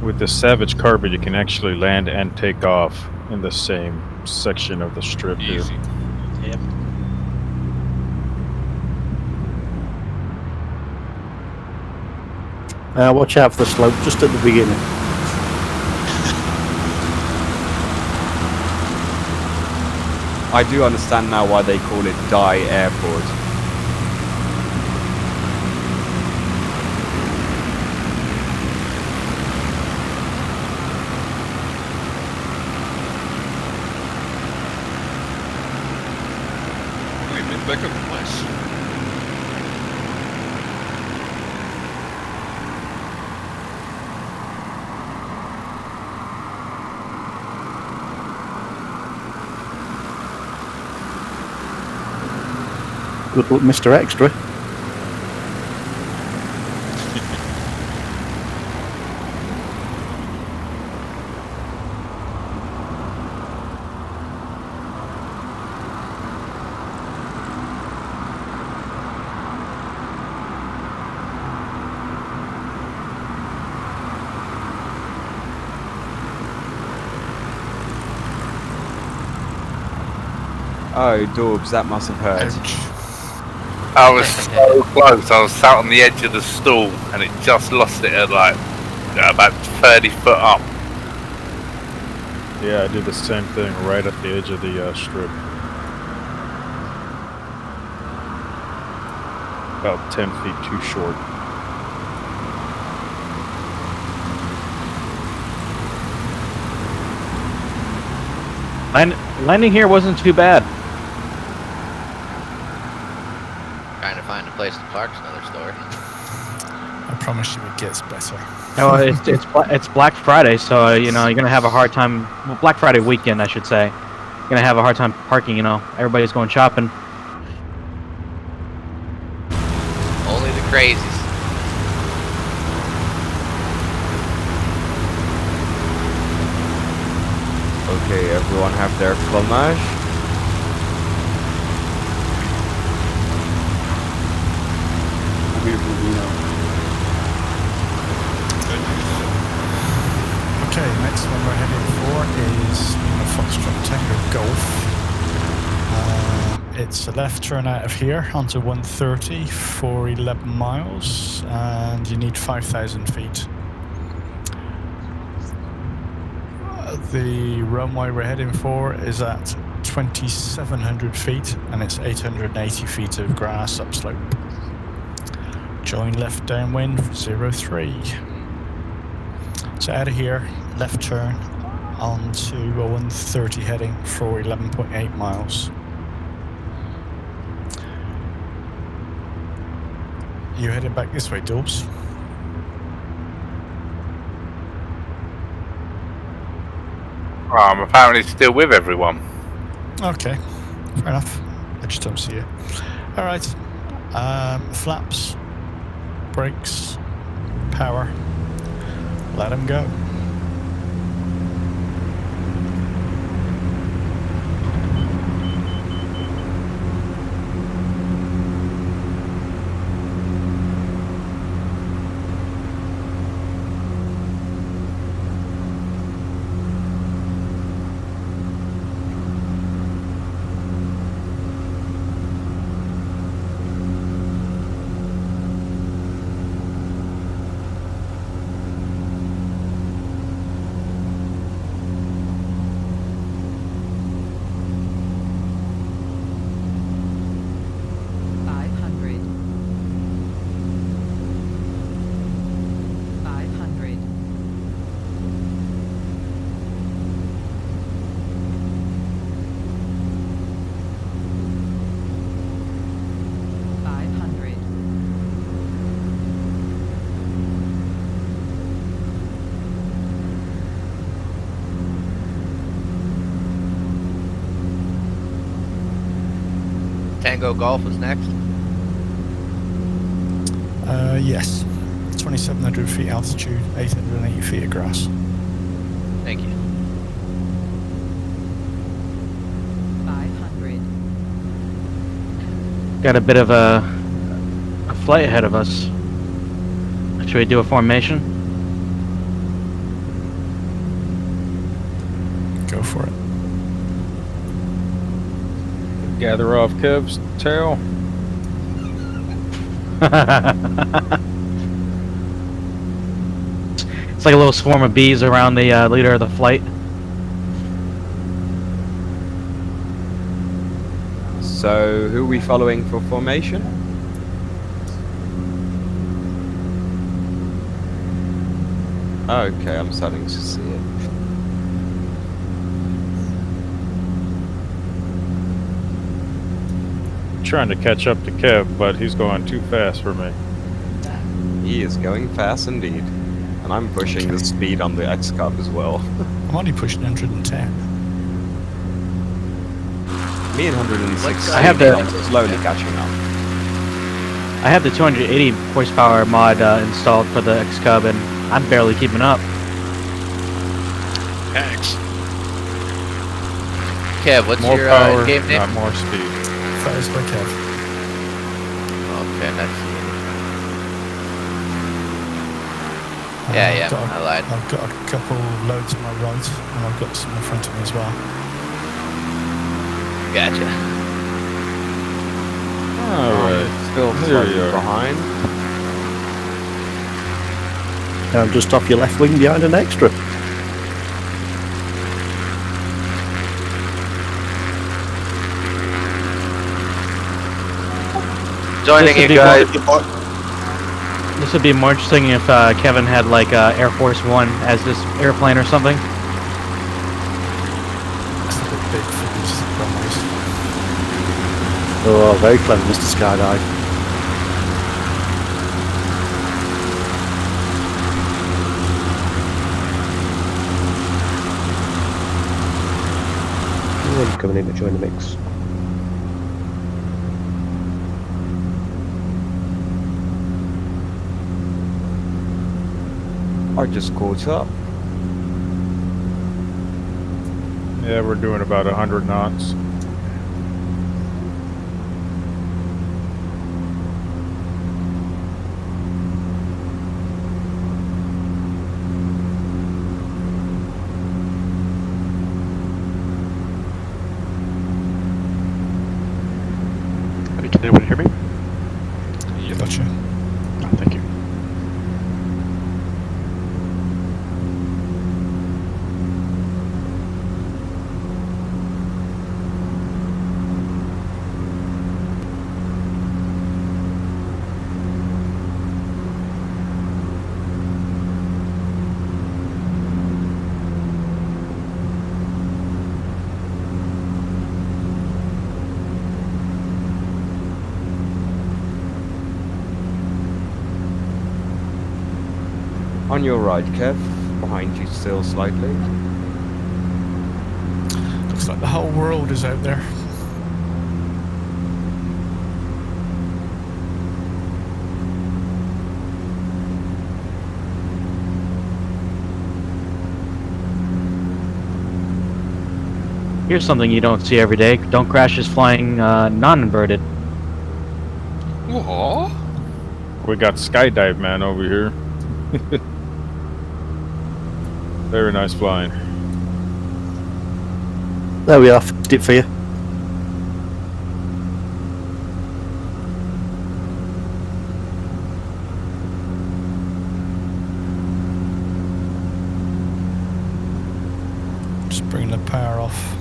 With the Savage Carpet, you can actually land and take off in the same section of the strip here. Easy. Yep. Watch out for the slope just at the beginning. I do understand now why they call it Die Airport. We've been back up, nice. Good luck, Mr. Extra. Oh, Dorbs, that must have hurt. I was so close. I was sat on the edge of the stool and it just lost it at like about 30 foot up. Yeah, I did the same thing right at the edge of the strip. About 10 feet too short. Landing here wasn't too bad. Trying to find a place to park's another story. I promise you it gets better. No, it's Black Friday, so you know you're gonna have a hard time. Well, Black Friday weekend, I should say. You're gonna have a hard time parking. You know, everybody's going shopping. Only the crazies. Okay, everyone have their fromage. Okay, next one we're heading for is Foxtrot Tango Golf. It's a left turn out of here onto 130 for 11 miles, and you need 5,000 feet. The runway we're heading for is at 2,700 feet, and it's 880 feet of grass upslope. Join left downwind 03. So out of here, left turn onto 0130 heading for 11.8 miles. You're heading back this way, Dubs. I'm apparently still with everyone. Okay, fair enough. I just don't see you. All right. Flaps, brakes, power. Let them go. Tango Golf is next. Yes. 2,700 feet altitude, 880 feet of grass. Thank you. 500. Got a bit of a flight ahead of us. Should we do a formation? Go for it. Gather off Kev's tail. It's like a little swarm of bees around the leader of the flight. So, who are we following for formation? Okay, I'm starting to see it. Trying to catch up to Kev, but he's going too fast for me. He is going fast indeed. And I'm pushing the speed on the X-Cub as well. I'm only pushing 110. Me and 106. I have the slowly catching up. I have the 280 horsepower mod installed for the X-Cub, and I'm barely keeping up. X. Kev, what's More your power, game name? not more speed. Fires by Kev. Okay, that's. Yeah, I lied. I've got a couple loads on my right, and I've got some in front of me as well. Gotcha. Alright, Still here slightly you are. behind. I'm just off your left wing behind an extra. Joining you guys. This would be more interesting if Kevin had like Air Force One as this airplane or something. That's a bit big for this runways. Oh, very clever, Mr. Skydive. Anyone coming in to join the mix? I just caught up. Yeah, we're doing about 100 knots. Can anyone hear me? Gotcha. Oh, thank you. On your right, Kev. Behind you still slightly. Looks like the whole world is out there. Here's something you don't see every day. Don't crash is flying non-inverted. What? We got Skydive Man over here. Very nice flying. There we are. Fixed it for you. Just bring the power off.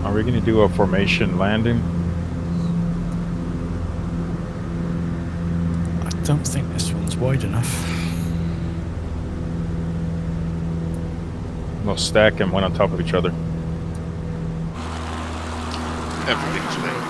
Are we going to do a formation landing? I don't think this one's wide enough. We'll stack them one on top of each other. Everything's landing.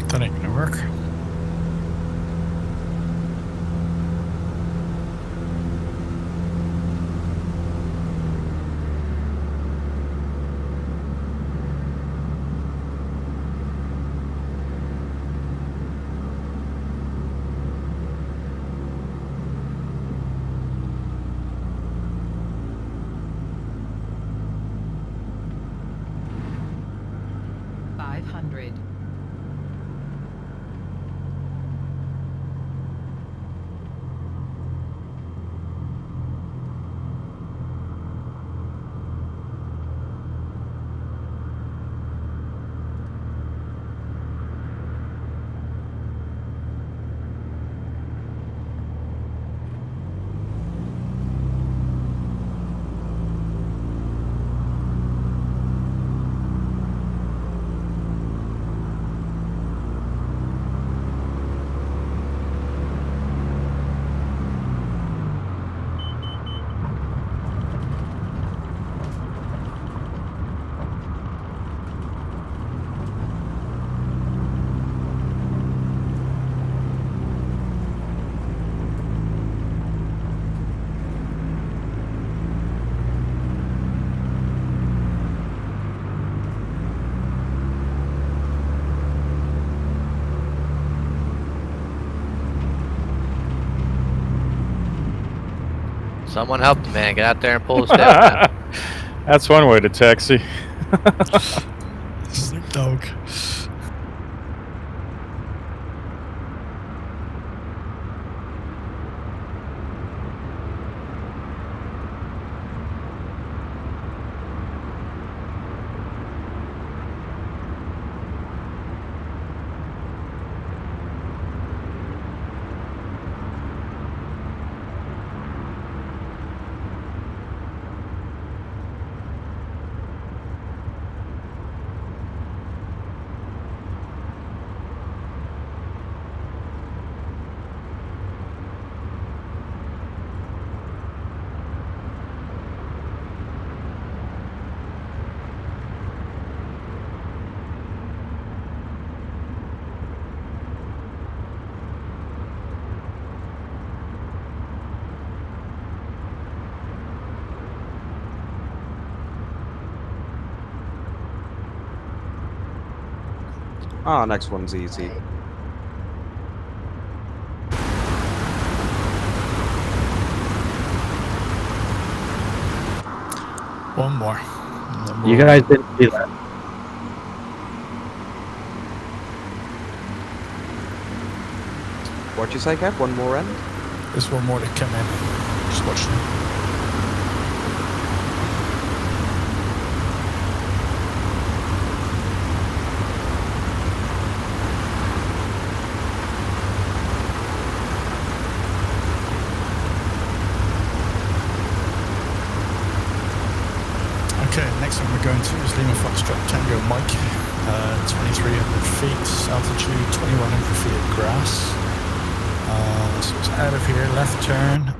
That ain't gonna work. Someone help the man. Get out there and pull us down, man. That's one way to taxi. Snoop Dogg. Ah, next one's easy. One more. You guys didn't see that. What'd you say, Kev? One more end? There's one more to come in. Just watching it. Okay, next one we're going to is Lima Foxtrot Tango Mike, 2,300 feet, altitude 2,100 feet of grass. So it's out of here, left turn,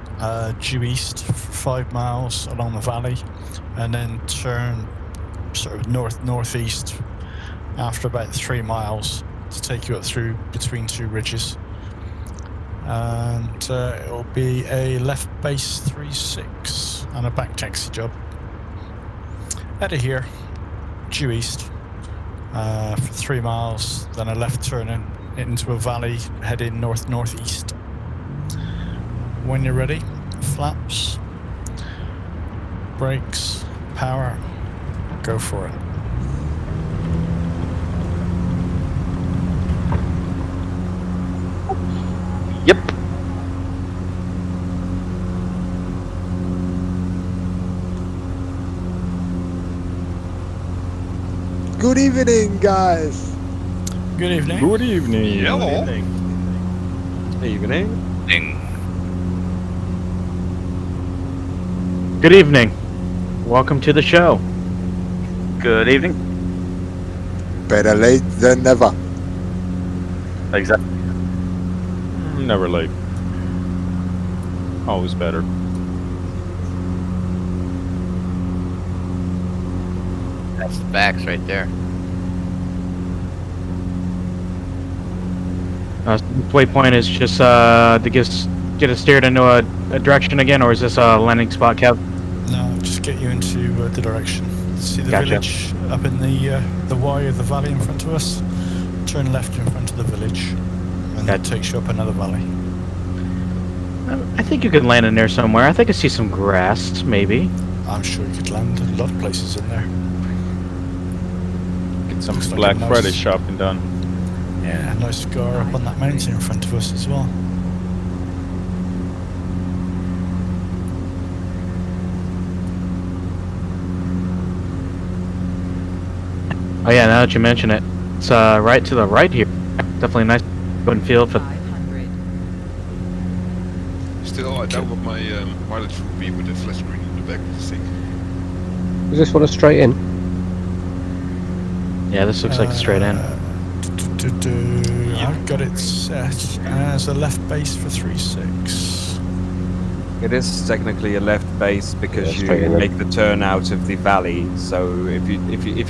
due east for 5 miles along the valley, and then turn sort of northeast after about 3 miles to take you up through between 2 ridges. And it'll be a left base 3-6 and a back taxi job. Out of here, due east for 3 miles, then a left turn into a valley heading northeast. When you're ready, flaps, brakes, power, go for it. Yep. Good evening, guys. Good evening. Good evening. Hello. Evening. Good evening. Welcome to the show. Good evening. Better late than never. Exactly. Never late. Always better. That's the facts right there. Waypoint is just to get us steered into a direction again, or is this a landing spot, Kev? No, just get you into the direction. See the Gotcha. village up in the Y of the valley in front of us? Turn left in front of the village, and that takes you up another valley. I think you could land in there somewhere. I think I see some grass, maybe. I'm sure you could land a lot of places in there. Get some Looks like Black a nice- Friday shopping done. Yeah, nice cigar up on that mountain in front of us as well. Oh yeah, now that you mention it, it's right to the right here. Definitely a nice open field for. Still, I doubt what my mileage would be with the flat screen in the back of the thing. Is this one a straight in? Yeah, this looks like a straight in. I've got it set as a left base for 3-6. It is technically a left base because Yeah, straight you in. make the turn out of the valley. So if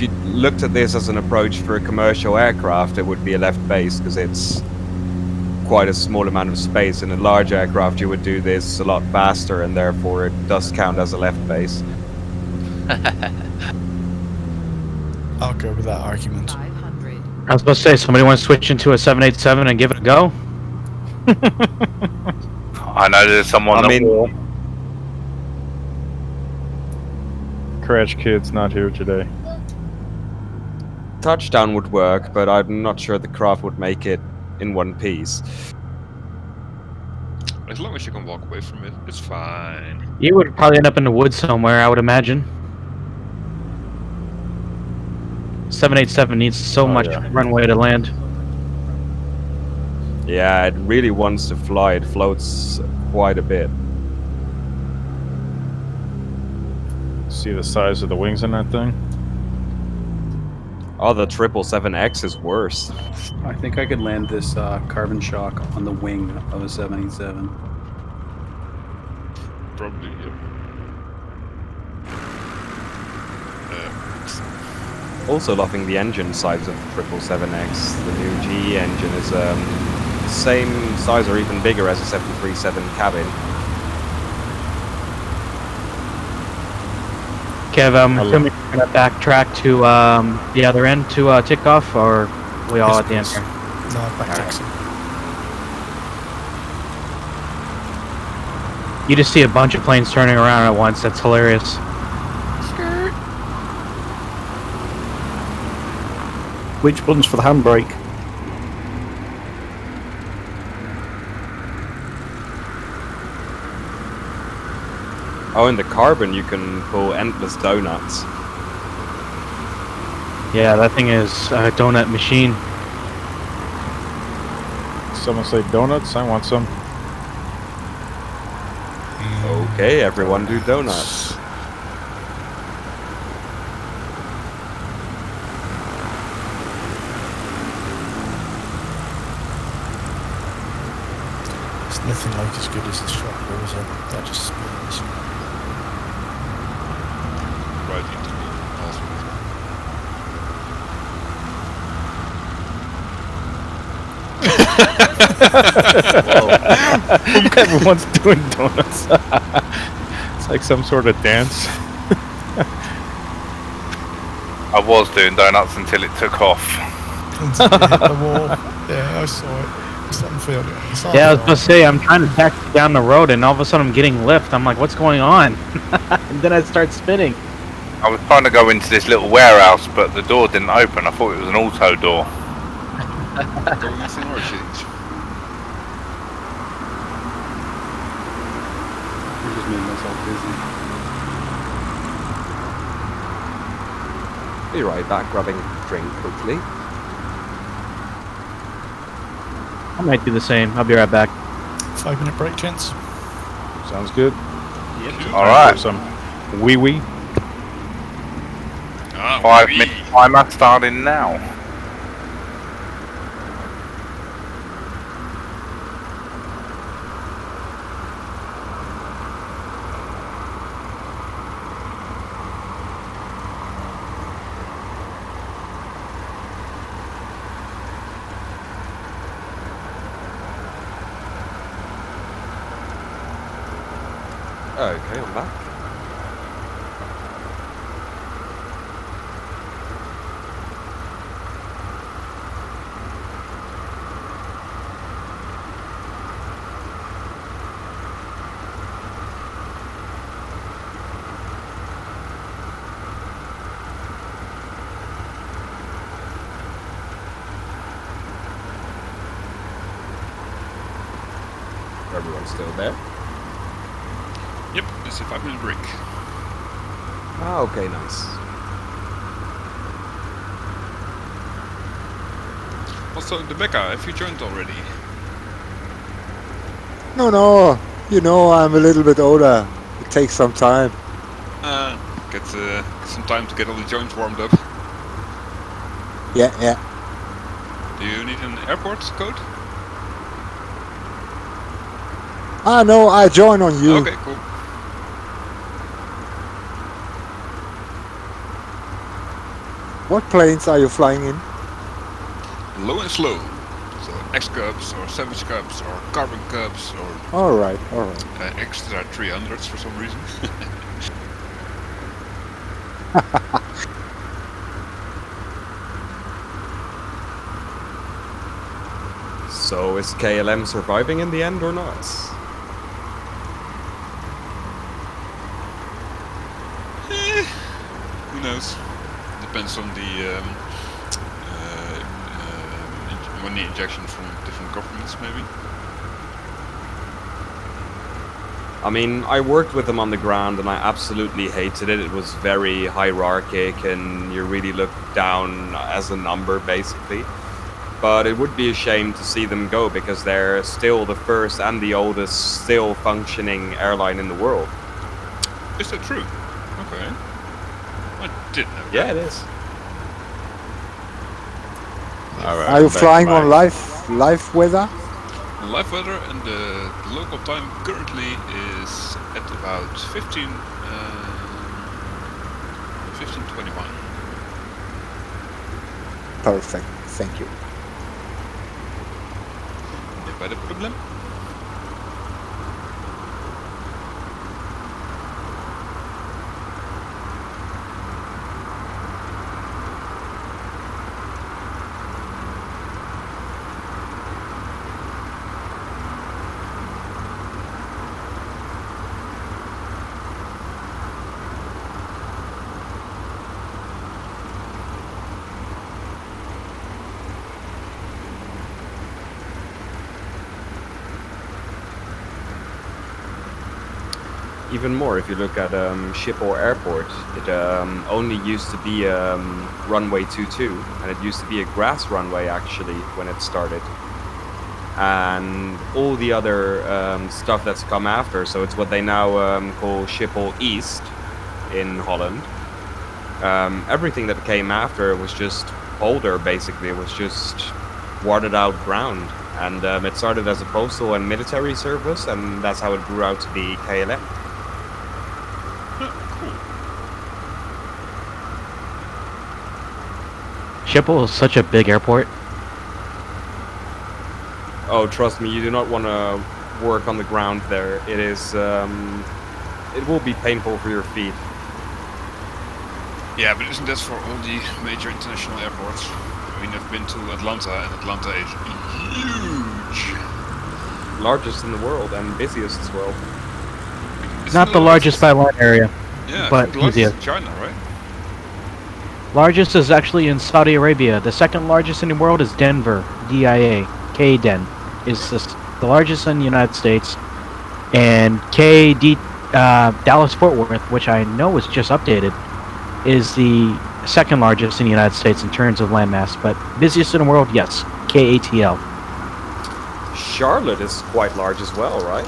you looked at this as an approach for a commercial aircraft, it would be a left base because it's quite a small amount of space. In a large aircraft, you would do this a lot faster, and therefore it does count as a left base. I'll go with that argument. I was supposed to say, somebody want to switch into a 787 and give it a go? I know there's someone that will. Crash Kid's not here today. Touchdown would work, but I'm not sure the craft would make it in one piece. As long as you can walk away from it, it's fine. You would probably end up in the woods somewhere, I would imagine. 787 needs so much runway to land. Yeah, it really wants to fly. It floats quite a bit. See the size of the wings on that thing? Oh, the 777X is worse. I think I could land this carbon shock on the wing of a 787. Probably, yeah. Also loving the engine size of the 777X. The new GE engine is the same size or even bigger as a 737 cabin. Kev, I'm assuming you're going to backtrack to the other end to tick off, or we all at the end here? No, back taxi. You just see a bunch of planes turning around at once. That's hilarious. Which one's for the handbrake? Oh, in the carbon you can pull endless donuts. Yeah, that thing is a donut machine. Someone say donuts? I want some. Okay, everyone do donuts. It's nothing like as good as the shop goes in. That just spins. Right into the password. Everyone's doing donuts. It's like some sort of dance. I was doing donuts until it took off. Until it hit the wall. Yeah, I saw it. It's unfair. It's Yeah, I was gonna say, I'm trying to taxi down the road, and all of a sudden I'm getting lift. I'm like, what's going on? And then I start spinning. I was trying to go into this little warehouse, but the door didn't open. I thought it was an auto door. Going with an orange change. I just made myself busy. Be right back, grabbing a drink quickly. I might do the same. I'll be right back. 5-minute break, gents. Sounds good. Yep. All right. Some wee wee. 5 minute timer starting now. Okay, I'm back. Everyone's still there? Yep, it's a 5-minute break. Ah, okay, nice. Also, Rebecca, have you joined already? No, you know I'm a little bit older. It takes some time. Get some time to get all the joints warmed up. Yeah. Do you need an airport code? Ah, no, I join on you. Okay, cool. What planes are you flying in? Low and slow. So X Cubs or Savage Cubs or Carbon Cubs or Alright. extra 300s for some reason. So is KLM surviving in the end or not? Who knows? Depends on the money injection from different governments, maybe. I mean, I worked with them on the ground and I absolutely hated it. It was very hierarchic and you really looked down as a number, basically. But it would be a shame to see them go because they're still the first and the oldest still functioning airline in the world. Is that true? Okay. I didn't know. Yeah, it is. All right, Are you flying on live weather? Live weather and the local time currently is at about 15:21. Perfect, thank you. Pas de problème. even more. If you look at Schiphol Airport, it only used to be runway 22, and it used to be a grass runway actually when it started. And all the other stuff that's come after, so it's what they now call Schiphol East in Holland. Everything that came after was just older, basically. It was just watered out ground. And it started as a postal and military service, and that's how it grew out to be KLM. Schiphol is such a big airport. Oh, trust me, you do not want to work on the ground there. It is, it will be painful for your feet. Yeah, but isn't that for all the major international airports? I mean, I've been to Atlanta, and Atlanta is huge. Largest in the world and busiest as well. Not the largest by land area, Yeah, but the largest busiest. in China, right? Largest is actually in Saudi Arabia. The second largest in the world is Denver, DIA. K-Den is the largest in the United States. And Dallas Fort Worth, which I know was just updated, is the second largest in the United States in terms of landmass. But busiest in the world, yes, KATL. Charlotte is quite large as well, right?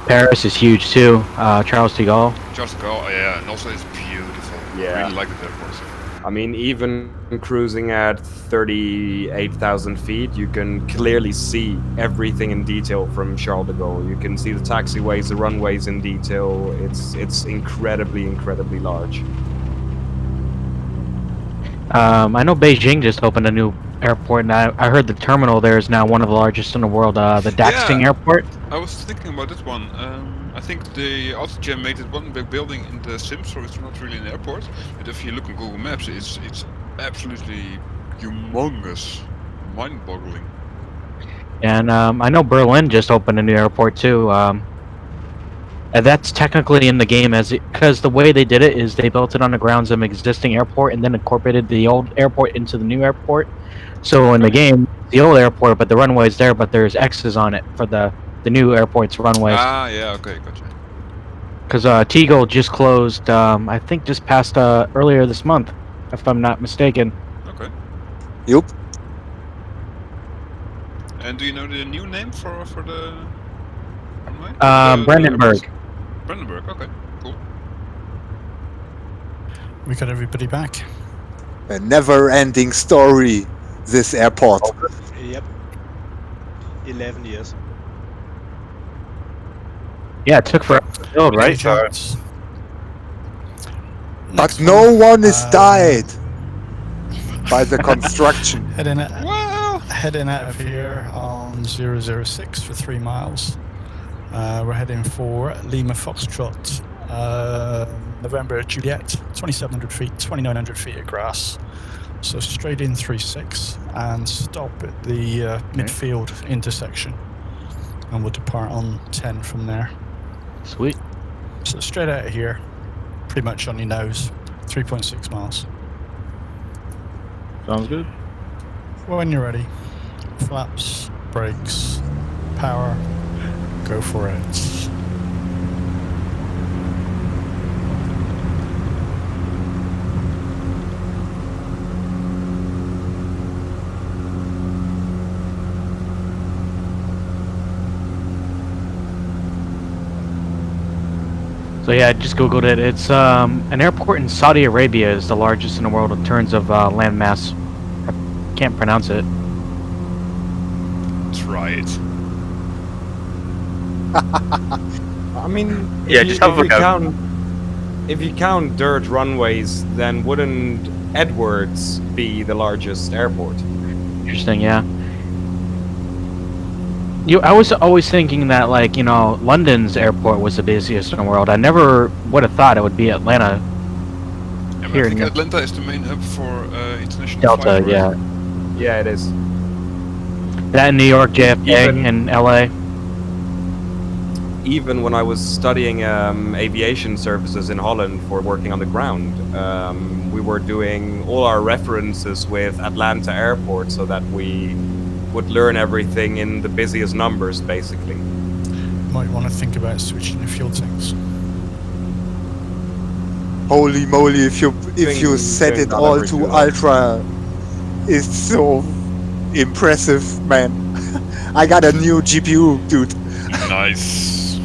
Paris is huge too. Charles de Gaulle. Charles de Gaulle, yeah, and also it's beautiful. Yeah. I really like the airport. I mean, even cruising at 38,000 feet, you can clearly see everything in detail from Charles de Gaulle. You can see the taxiways, the runways in detail. It's incredibly, incredibly large. I know Beijing just opened a new airport, and I heard the terminal there is now one of the largest in the world, the Daxing Airport. I was thinking about this one. I think they also generated one big building in the Sims, so it's not really an airport. But if you look on Google Maps, it's absolutely humongous, mind-boggling. And I know Berlin just opened a new airport too. And that's technically in the game because the way they did it is they built it on the grounds of an existing airport and then incorporated the old airport into the new airport. So in the game, the old airport, but the runway's there, but there's X's on it for the new airport's runways. Ah, yeah, okay, gotcha. Because Tegel just closed, I think just passed earlier this month, if I'm not mistaken. Okay. Yup. And do you know the new name for the runway? Brandenburg. Brandenburg, okay, cool. We got everybody back. A never-ending story, this airport. Yep. 11 years. Yeah, it took forever to build, right? But no one is died by the construction. Heading out of here on 006 for 3 miles. We're heading for Lima Foxtrot, November Juliet, 2,700 feet, 2,900 feet of grass. So straight in 36 and stop at the midfield intersection. And we'll depart on 10 from there. Sweet. So straight out of here, pretty much on your nose, 3.6 miles. Sounds good. When you're ready, flaps, brakes, power, go for it. So yeah, I just googled it. It's an airport in Saudi Arabia is the largest in the world in terms of land mass. I can't pronounce it. Try it. I mean, Yeah, if just you, have a if you go. count, if you count dirt runways, then wouldn't Edwards be the largest airport? Interesting, yeah. I was always thinking that, like, London's airport was the busiest in the world. I never would have thought it would be Atlanta. Yeah, Here I think in Atlanta is the main hub for international Delta, flight, right? yeah. Yeah, it is. That in New York, JFK, and LA. Even when I was studying aviation services in Holland for working on the ground, we were doing all our references with Atlanta Airport so that we would learn everything in the busiest numbers, basically. might want to think about switching the fuel tanks. Holy moly! If you Doing set it that all every to too long. ultra, it's so impressive, man. I got a new GPU, dude. Nice.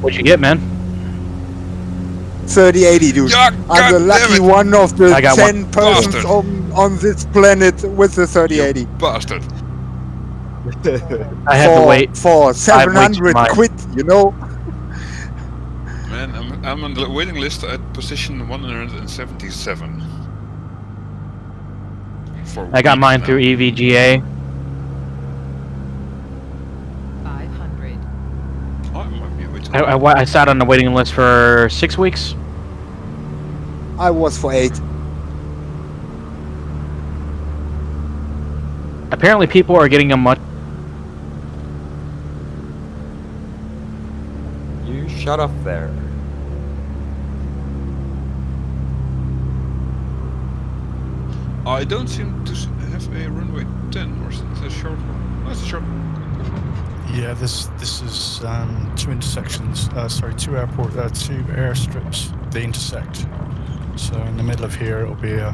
What'd you get, man? 3080, dude. Yeah, I'm the God lucky damn it. one of the I got 10 persons Bastard. on this planet with the 3080. Bastard. I had to wait. For I have way too 700 much. quid, you know? Man, I'm on the waiting list at position 177. For I got weeks mine now. through E EVGA. 500. Oh, it might be a bit too I sat on the waiting list for 6 weeks. I was for 8. Apparently, people are getting a much. You shut up there. I don't seem to have a runway 10, or is it a short one? Oh, it's a short one. Yeah, this is 2 intersections. Sorry, 2 2 airstrips. They intersect. So in the middle of here, it'll be a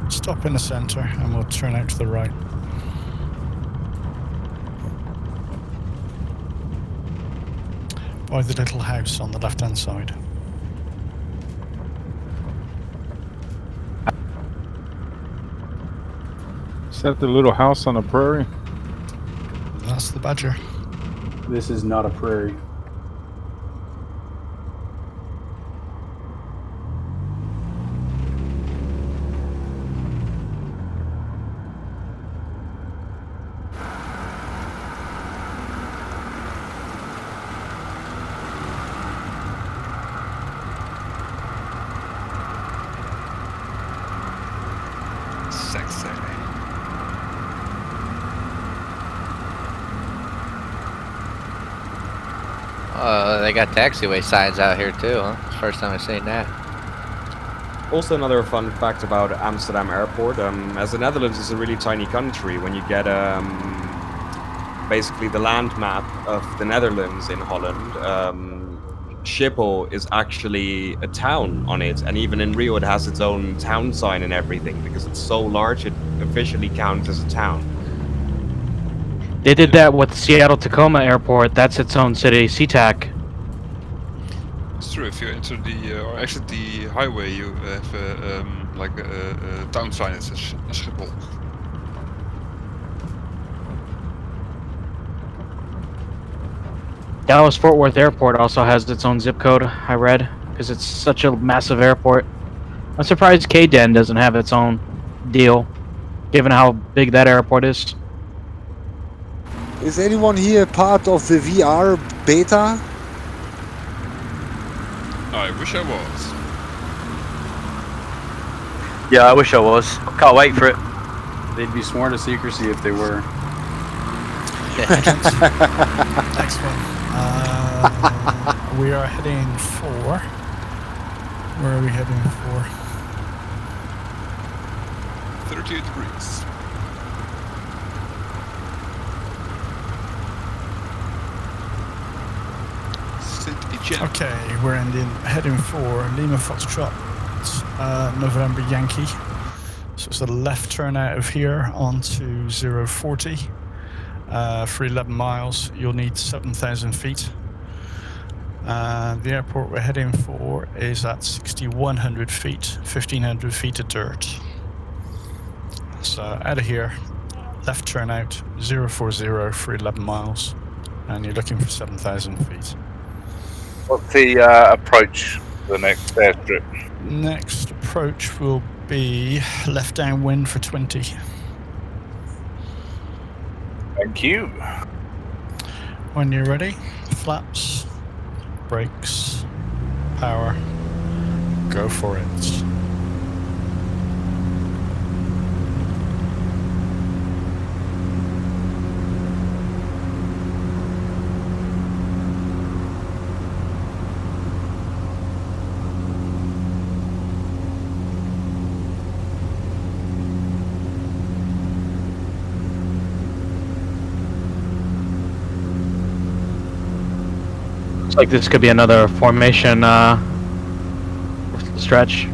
stop in the center, and we'll turn out to the right. By the little house on the left-hand side. Is that the little house on the prairie? That's the Badger. This is not a prairie. Sexy. They got taxiway signs out here too, huh? First time I've seen that. Also, another fun fact about Amsterdam Airport, as the Netherlands is a really tiny country, when you get basically the land map of the Netherlands in Holland, Schiphol is actually a town on it, and even in Rio it has its own town sign and everything, because it's so large it officially counts as a town. They did that with Seattle Tacoma Airport. That's its own city, SeaTac. It's true, if you enter the, or exit the highway, you have like a town sign that says Schiphol. Dallas Fort Worth Airport also has its own zip code, I read, because it's such a massive airport. I'm surprised K-Den doesn't have its own deal, given how big that airport is. Is anyone here part of the VR beta? I wish I was. Yeah, I wish I was. Can't wait for it. They'd be sworn to secrecy if they were. Next one. We are heading for. Where are we heading for? 38 degrees. Okay, we're heading for Lima Foxtrot, November Yankee. So it's a left turn out of here onto 040. For 11 miles, you'll need 7,000 feet. The airport we're heading for is at 6,100 feet, 1,500 feet of dirt. So out of here, left turn out 040 for 11 miles, and you're looking for 7,000 feet. What's the approach to the next airstrip? Next approach will be left downwind for 20. Thank you. When you're ready, flaps, brakes, power, go for it. Looks like this could be another formation stretch.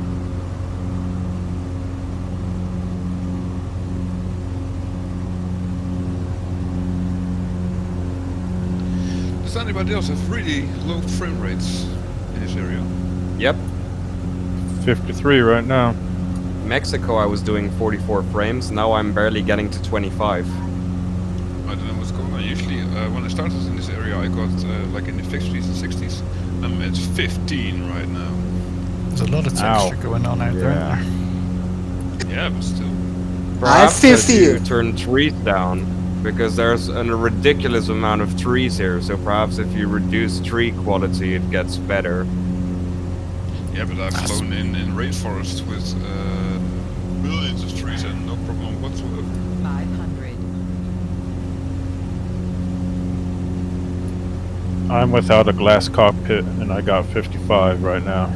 Does anybody else have really low frame rates in this area? Yep. 53 right now. Mexico, I was doing 44 frames. Now I'm barely getting to 25. I don't know what's going on. Usually, when I started in this area, I got like in the 50s and 60s. I'm at 15 right now. There's a lot of texture going on out there, isn't there? Yeah, but still. Perhaps if you turn trees down, because there's a ridiculous amount of trees here, so perhaps if you reduce tree quality, it gets better. Yeah, but I've flown in rainforest with millions of trees and no problem whatsoever. 500. I'm without a glass cockpit, and I got 55 right now.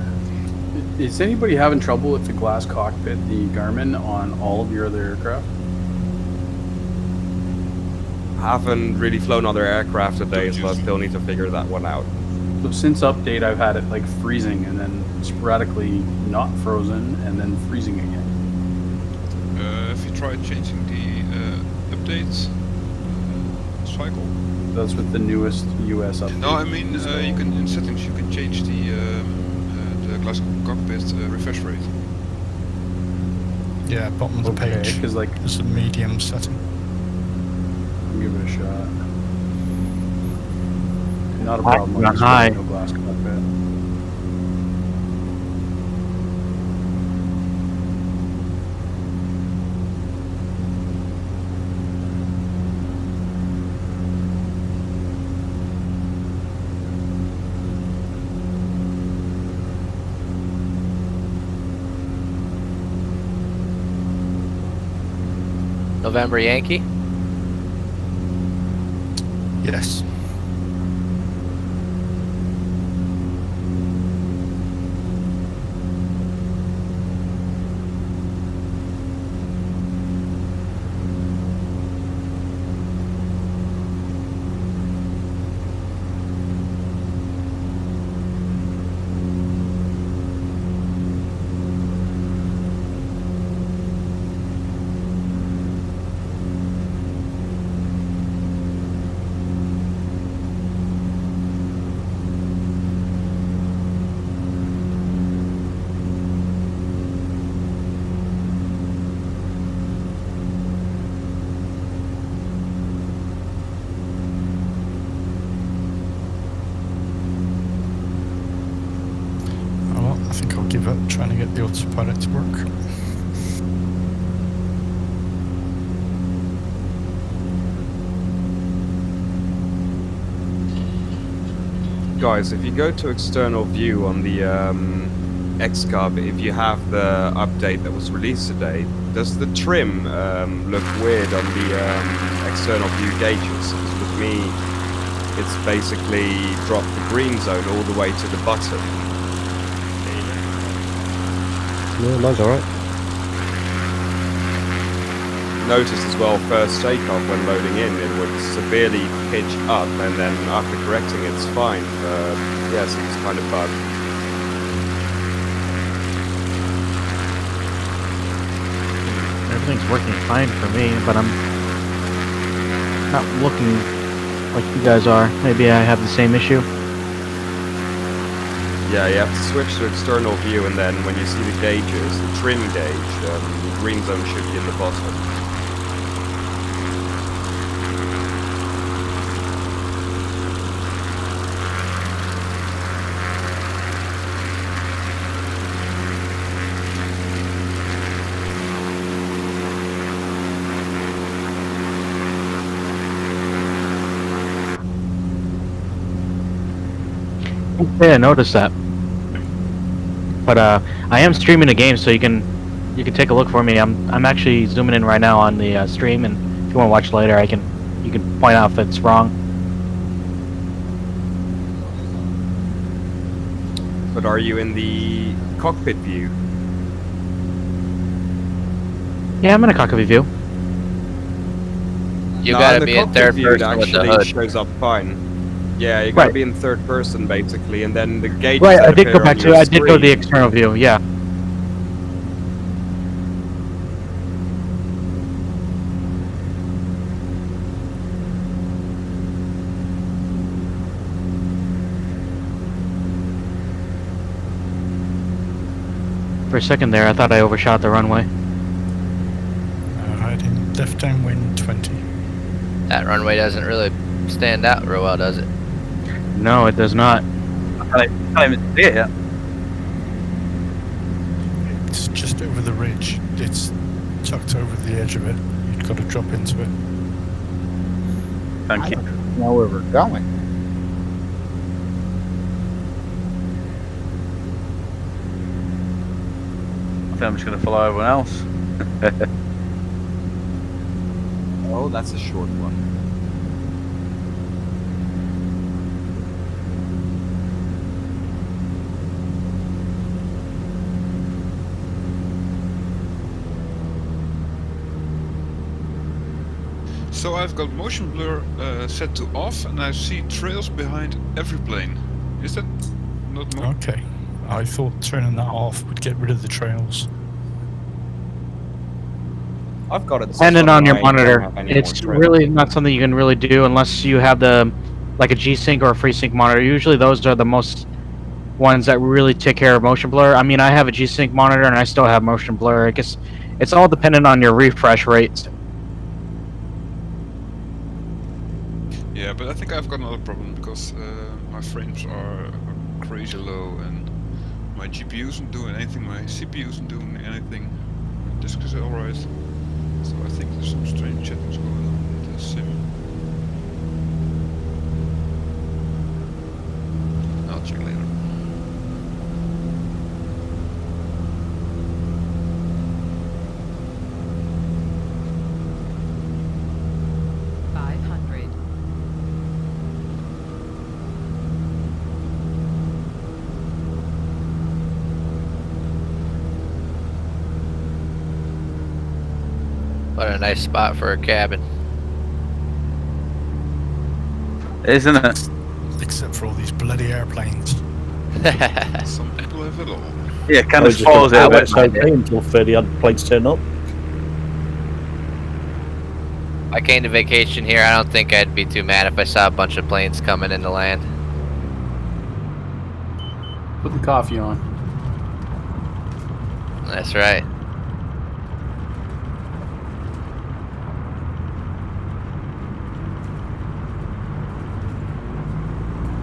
Is anybody having trouble with the glass cockpit, the Garmin, on all of your other aircraft? Haven't really flown other aircraft today, so I still need to figure that one out. So since update, I've had it like freezing and then sporadically not frozen and then freezing again. Have you tried changing the updates cycle? That's with the newest US update. No, I mean you can in settings you can change the glass cockpit refresh rate. Yeah, bottom of the page. Because like it's a medium setting. Give it a shot. Not a problem. Not high. No glass cockpit. November Yankee? Yes. I think I'll give up trying to get the autopilot to work. Guys, if you go to external view on the X-Cub, if you have the update that was released today, does the trim look weird on the external view gauges? Because with me, it's basically dropped the green zone all the way to the bottom. No, mine's alright. Noticed as well, first takeoff when loading in, it would severely pitch up, and then after correcting it's fine. Yes, it's kind of bad. Everything's working fine for me, but I'm not looking like you guys are. Maybe I have the same issue. Yeah, you have to switch to external view, and then when you see the gauges, the trim gauge, the green zone should be in the bottom. Yeah, I noticed that. But I am streaming a game, so you can take a look for me. I'm actually zooming in right now on the stream, and if you want to watch later, you can point out if it's wrong. But are you in the cockpit view? Yeah, I'm in a cockpit view. You gotta be in third person with the actually hood. shows up fine. Yeah, you gotta Right. be in third person basically, and then the gauges Right, that I did appear go back on to. your I did go to the screen- external view. Yeah. For a second there, I thought I overshot the runway. Heading left downwind 20. That runway doesn't really stand out real well, does it? No, it does not. I can't even see it yet. It's just over the ridge. It's tucked over the edge of it. You've got to drop into it. Thank you. Know where we're going. I think I'm just going to follow everyone else. Oh, that's a short one. So I've got motion blur set to off, and I see trails behind every plane. Is that not more? Okay. I thought turning that off would get rid of the trails. I've got it. Depending on your monitor, Any more it's trails. really not something you can really do unless you have like a G-Sync or a FreeSync monitor. Usually those are the most ones that really take care of motion blur. I mean, I have a G-Sync monitor and I still have motion blur. I guess it's all dependent on your refresh rates. Yeah, but I think I've got another problem because my frames are crazy low and my GPU isn't doing anything, my CPU isn't doing anything. My disk is alright. So I think there's some strange settings going on with the sim. I'll check later. What a nice spot for a cabin. Isn't it? Except for all these bloody airplanes. Some people have it all. Yeah, kind I of was just spoils it a gonna bit. outside play until 30 odd planes turn up. I came to vacation here. I don't think I'd be too mad if I saw a bunch of planes coming into land. Put the coffee on. That's right.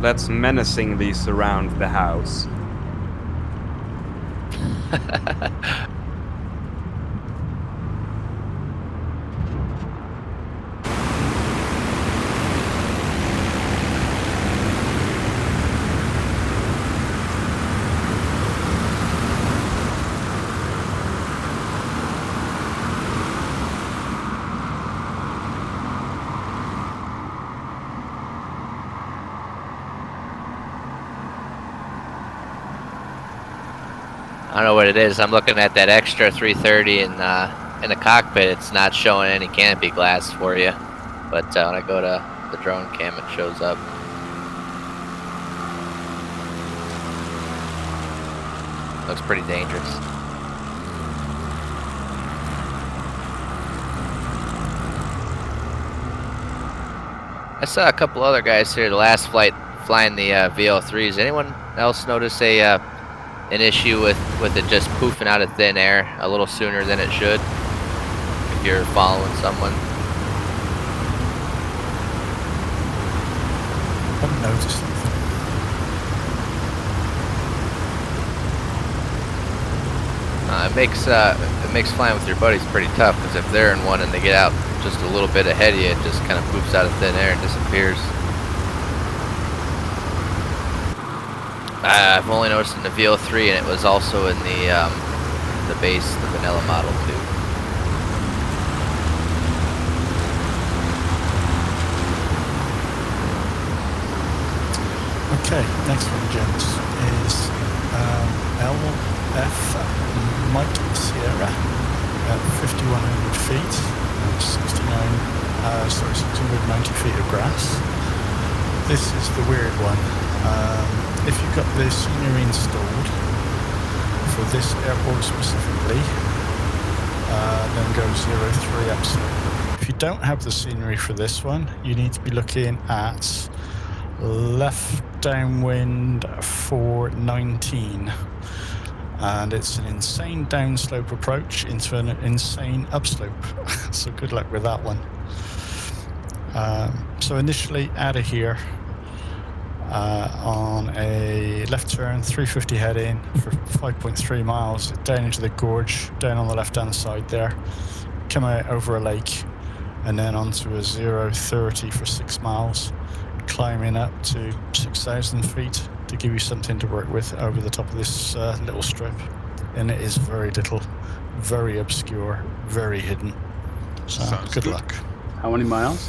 Let's menacingly surround the house. I don't know what it is. I'm looking at that extra 330 in the cockpit. It's not showing any canopy glass for you, but when I go to the drone cam, it shows up. Looks pretty dangerous. I saw a couple other guys here the last flight flying the VL3s. Anyone else notice an issue with it just poofing out of thin air a little sooner than it should if you're following someone? I haven't noticed anything. It makes flying with your buddies pretty tough, because if they're in one and they get out just a little bit ahead of you, it just kind of poofs out of thin air and disappears. I've only noticed in the VL3, and it was also in the base, the vanilla model too. Okay, next one, gents, is LF Mike Sierra at 5,100 feet, 690 feet of grass. this is the weird one. If you've got the scenery installed for this airport specifically, then go 03 upslope. If you don't have the scenery for this one, you need to be looking at left downwind for 19. And it's an insane downslope approach into an insane upslope. So good luck with that one. So initially out of here on a left turn, 350 heading for 5.3 miles, down into the gorge, down on the left-hand side there, come out over a lake, and then onto a 030 for 6 miles, climbing up to 6,000 feet to give you something to work with over the top of this little strip. And it is very little, very obscure, very hidden. So good luck. How many miles?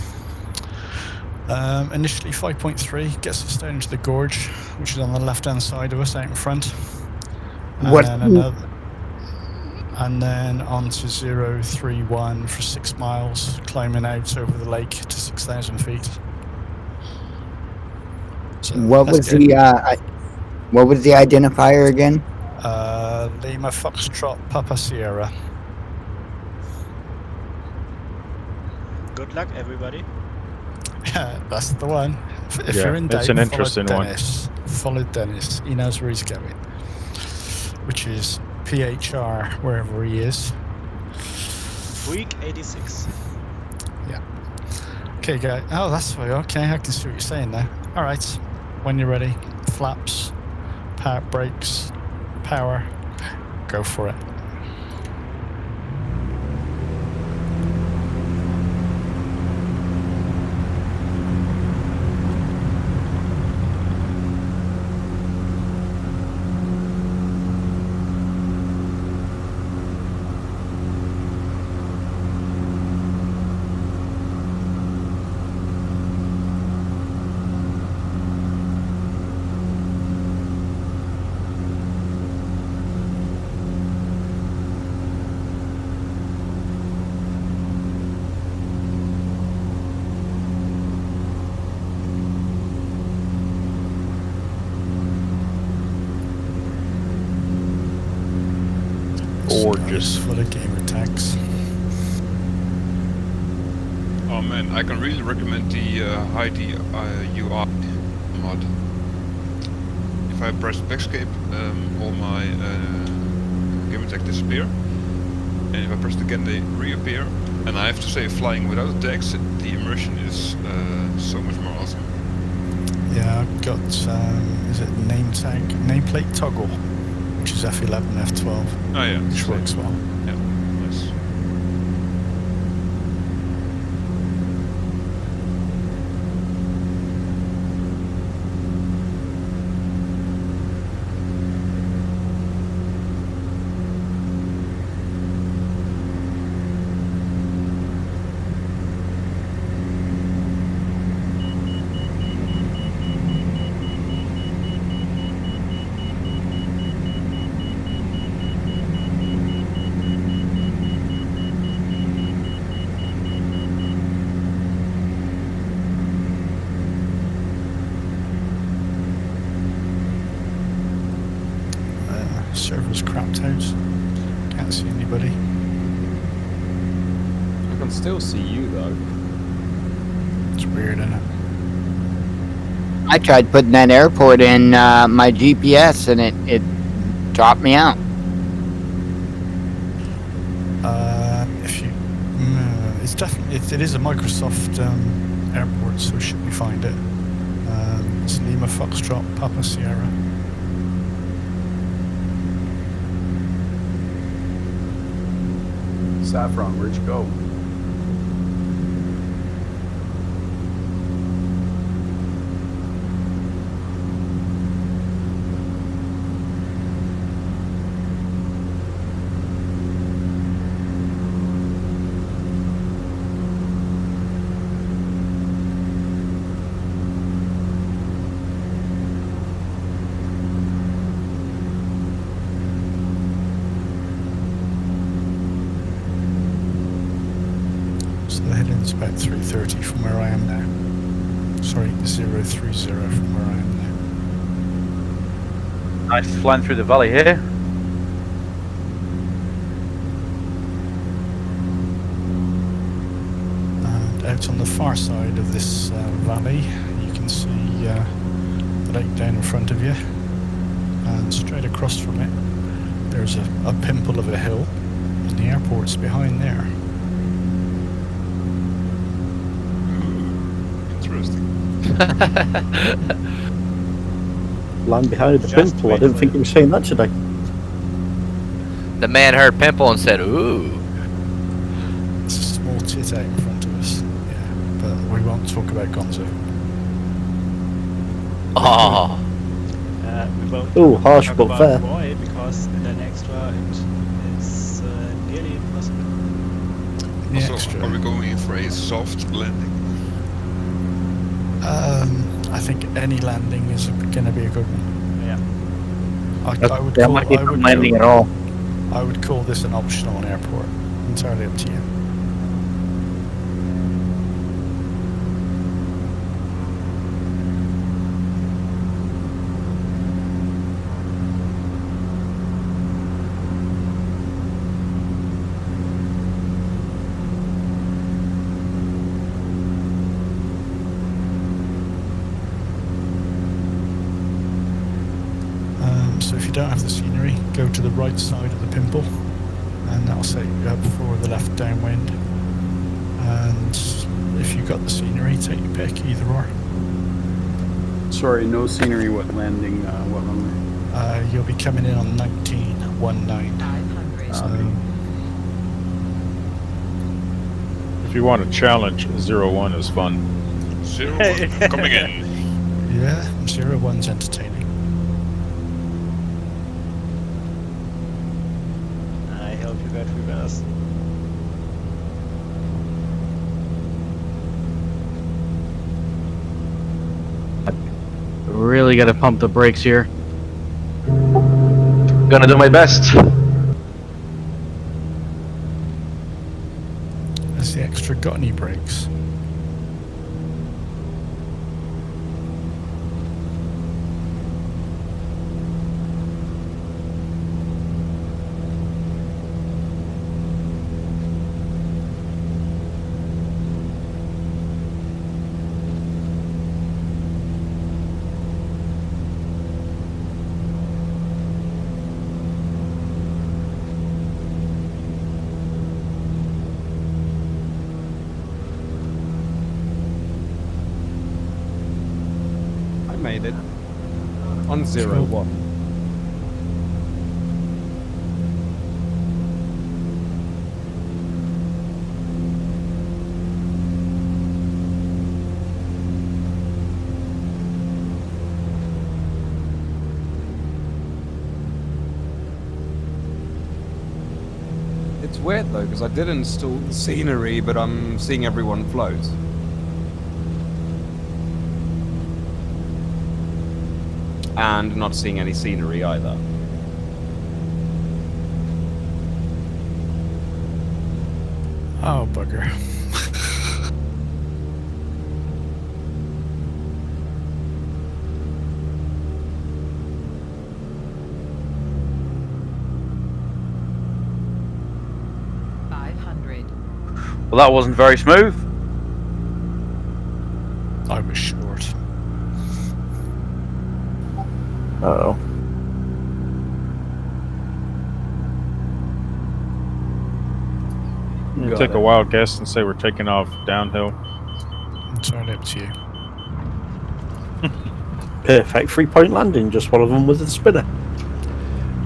Initially 5.3 gets us down into the gorge, which is on the left-hand side of us out in front. And What? then another, and then on to 031 for 6 miles, climbing out over the lake to 6,000 feet. So What was the identifier again? Lima Foxtrot Papa Sierra. Good luck, everybody. That's the one. If Yeah, you're in doubt, it's an interesting follow one. Dennis. Follow Dennis. He knows where he's going, which is PHR, wherever he is. Week 86. Yeah. Okay, guy. Oh, that's why. Okay, I can see what you're saying now. All right. When you're ready, flaps, power brakes, power. Go for it. Gorgeous. Full of gamer tags. Oh man, I can really recommend the Heidi UI mod. If I press backscape, all my gamer tag disappear, and if I press it again, they reappear. And I have to say, flying without the tags, the immersion is so much more awesome. Yeah, I've got, is it nameplate toggle, which is F11, F12. Oh yeah, which works well. Yeah, nice. Server's crapped out. Can't see anybody. I can still see you though. It's weird, isn't it? I tried putting that airport in my GPS and it dropped me out. If you, it's definitely it is a Microsoft airport, so should we find it? It's Lima Foxtrot Papa Sierra. Saffron, where'd you go? So the heading's about 3:30 from where I am now. Sorry, 030 from where I am now. Nice flying through the valley here. And out on the far side of this valley, you can see the lake down in front of you. And straight across from it, there's a pimple of a hill, and the airport's behind there. Interesting. Land behind the Just pimple. I wait didn't for think it. you were saying that today. The man heard pimple and said, "Ooh." It's a small tit out in front of us. Yeah, but we won't talk about Gonzo. Oh. We won't Ooh, harsh talk but about fair. Roy because in an extra it's nearly impossible. The Also, extra. are we going in for a soft landing? I think any landing is going to be a good one. Yeah. I would That call, might be I would landing call- at all. I would call this an optional airport. Entirely up to you. So if you don't have the scenery, go to the right side of the pimple, and that'll set you up for the left downwind. And if you've got the scenery, take your pick, either or. Sorry, no scenery. What landing? What runway? You'll be coming in on 1919. 500. So If you want to challenge, 01 is fun. 01 coming in. yeah, 01's entertaining. I hope you got reverse. Really got to pump the brakes here. Gonna do my best. Has the extra got any brakes? I made it. On 01. It's weird though, because I did install the scenery, but I'm seeing everyone float. And not seeing any scenery either. Oh, bugger. Well, that wasn't very smooth. I was short. Uh-oh. You take a wild guess and say we're taking off downhill. Entirely up to you. Perfect 3-point landing, just one of them with the spinner.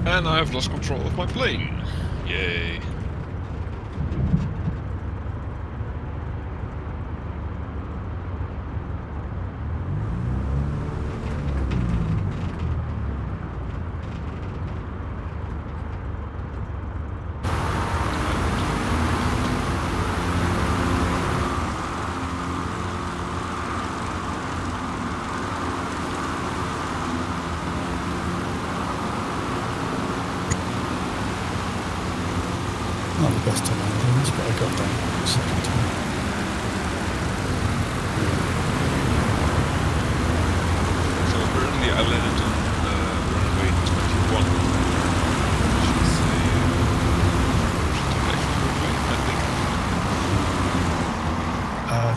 And I've lost control of my plane. Yay. Not the best of landings, but I got down the second time.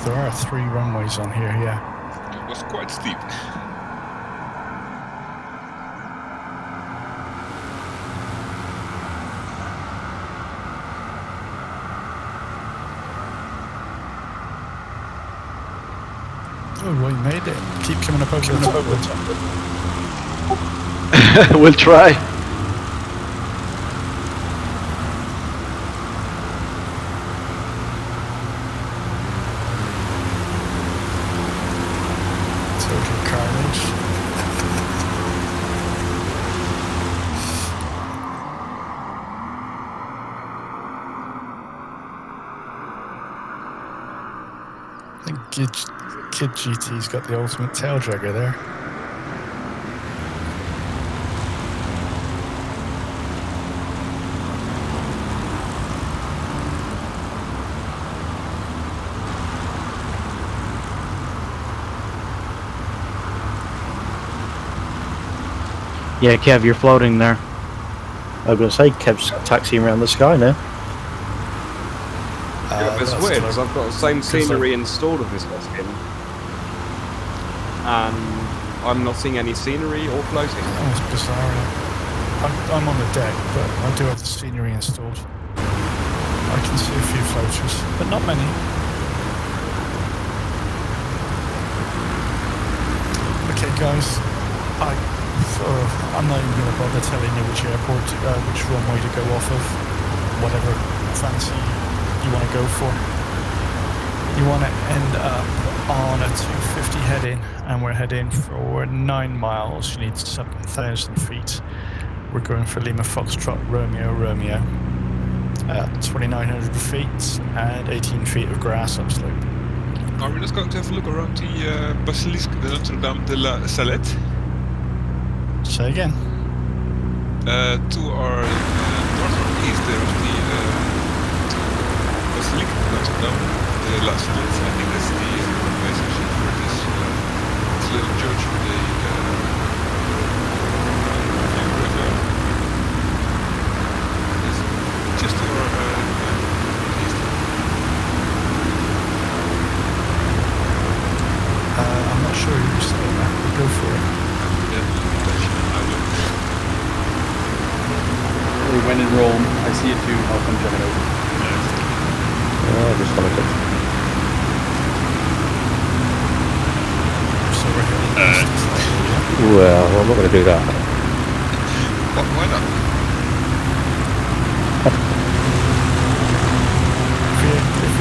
there are 3 runways on here, yeah. It was quite steep. Oh, we made it. Keep coming up over the top. We'll try. Total carnage. I think Kid GT's got the ultimate tail dragger there. Yeah, Kev, you're floating there. I was going to say, Kev's taxiing around the sky now. It's weird because I've got the same scenery installed of this skin, and I'm not seeing any scenery or floating. Oh, it's bizarre. I'm on the deck, but I do have the scenery installed. I can see a few floaters, but not many. Okay, guys, I'm not even going to bother telling you which airport, which runway to go off of, whatever fancy you want to go for. You want to end up on a 250 heading, and we're heading for 9 miles. You need 7,000 feet. We're going for Lima Foxtrot Romeo Romeo at 2,900 feet and 18 feet of grass upslope. Are we just going to have a look around the Basilisk de Notre-Dame de la Salette? Say again. To our north or east there is the Basilique de Notre-Dame de la Salette. I think that's the base for this little church with the river. It's just to our east. I'm not sure you're saying that, but go for it. When in Rome, I see it too. I'll come check it out. I just wanted to. Well, I'm not going to do that. Why not?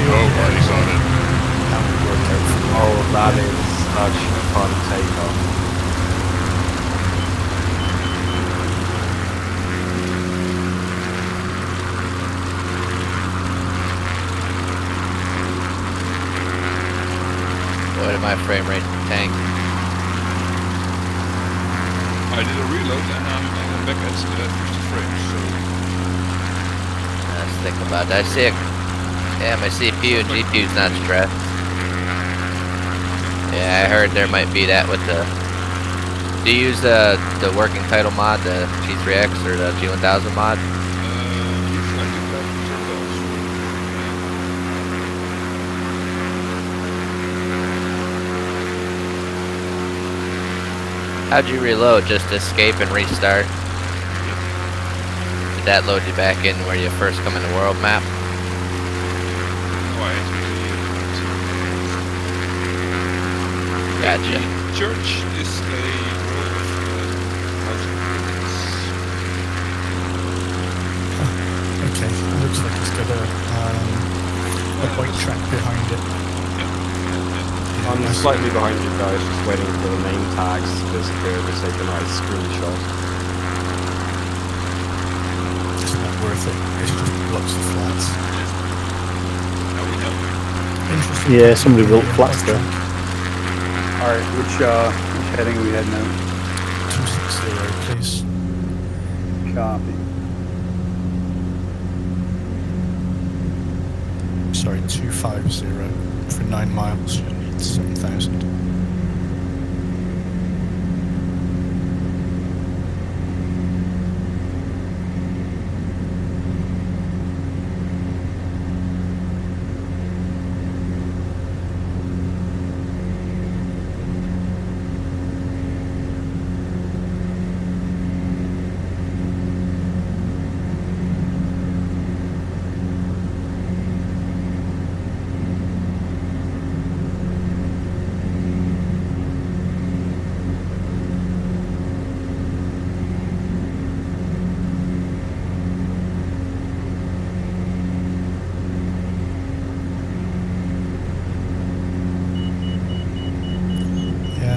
Nobody's on it. Oh, that is such a fun takeoff. Boy, did my frame rate tank. I did a reload and I'm back at 50 frames, so... Let's think about that. I see it. Yeah, my CPU and GPU's not stressed. Yeah, I heard there might be that with the... Do you use the working title mod, the G3X or the G1000 mod? How'd you reload? Just escape and restart? Did that load you back in where you first come in the world map? Gotcha. The church is a row of housing buildings. Okay, it looks like it's got a white track behind it. I'm slightly behind you guys, just waiting for the name tags to disappear to take a nice screenshot. It's not worth it. It's just blocks of flats. Interesting. Yeah, somebody built flats there. Alright, which heading are we heading out? 260, please. Copy. Sorry, 250 for 9 miles. You need 7,000.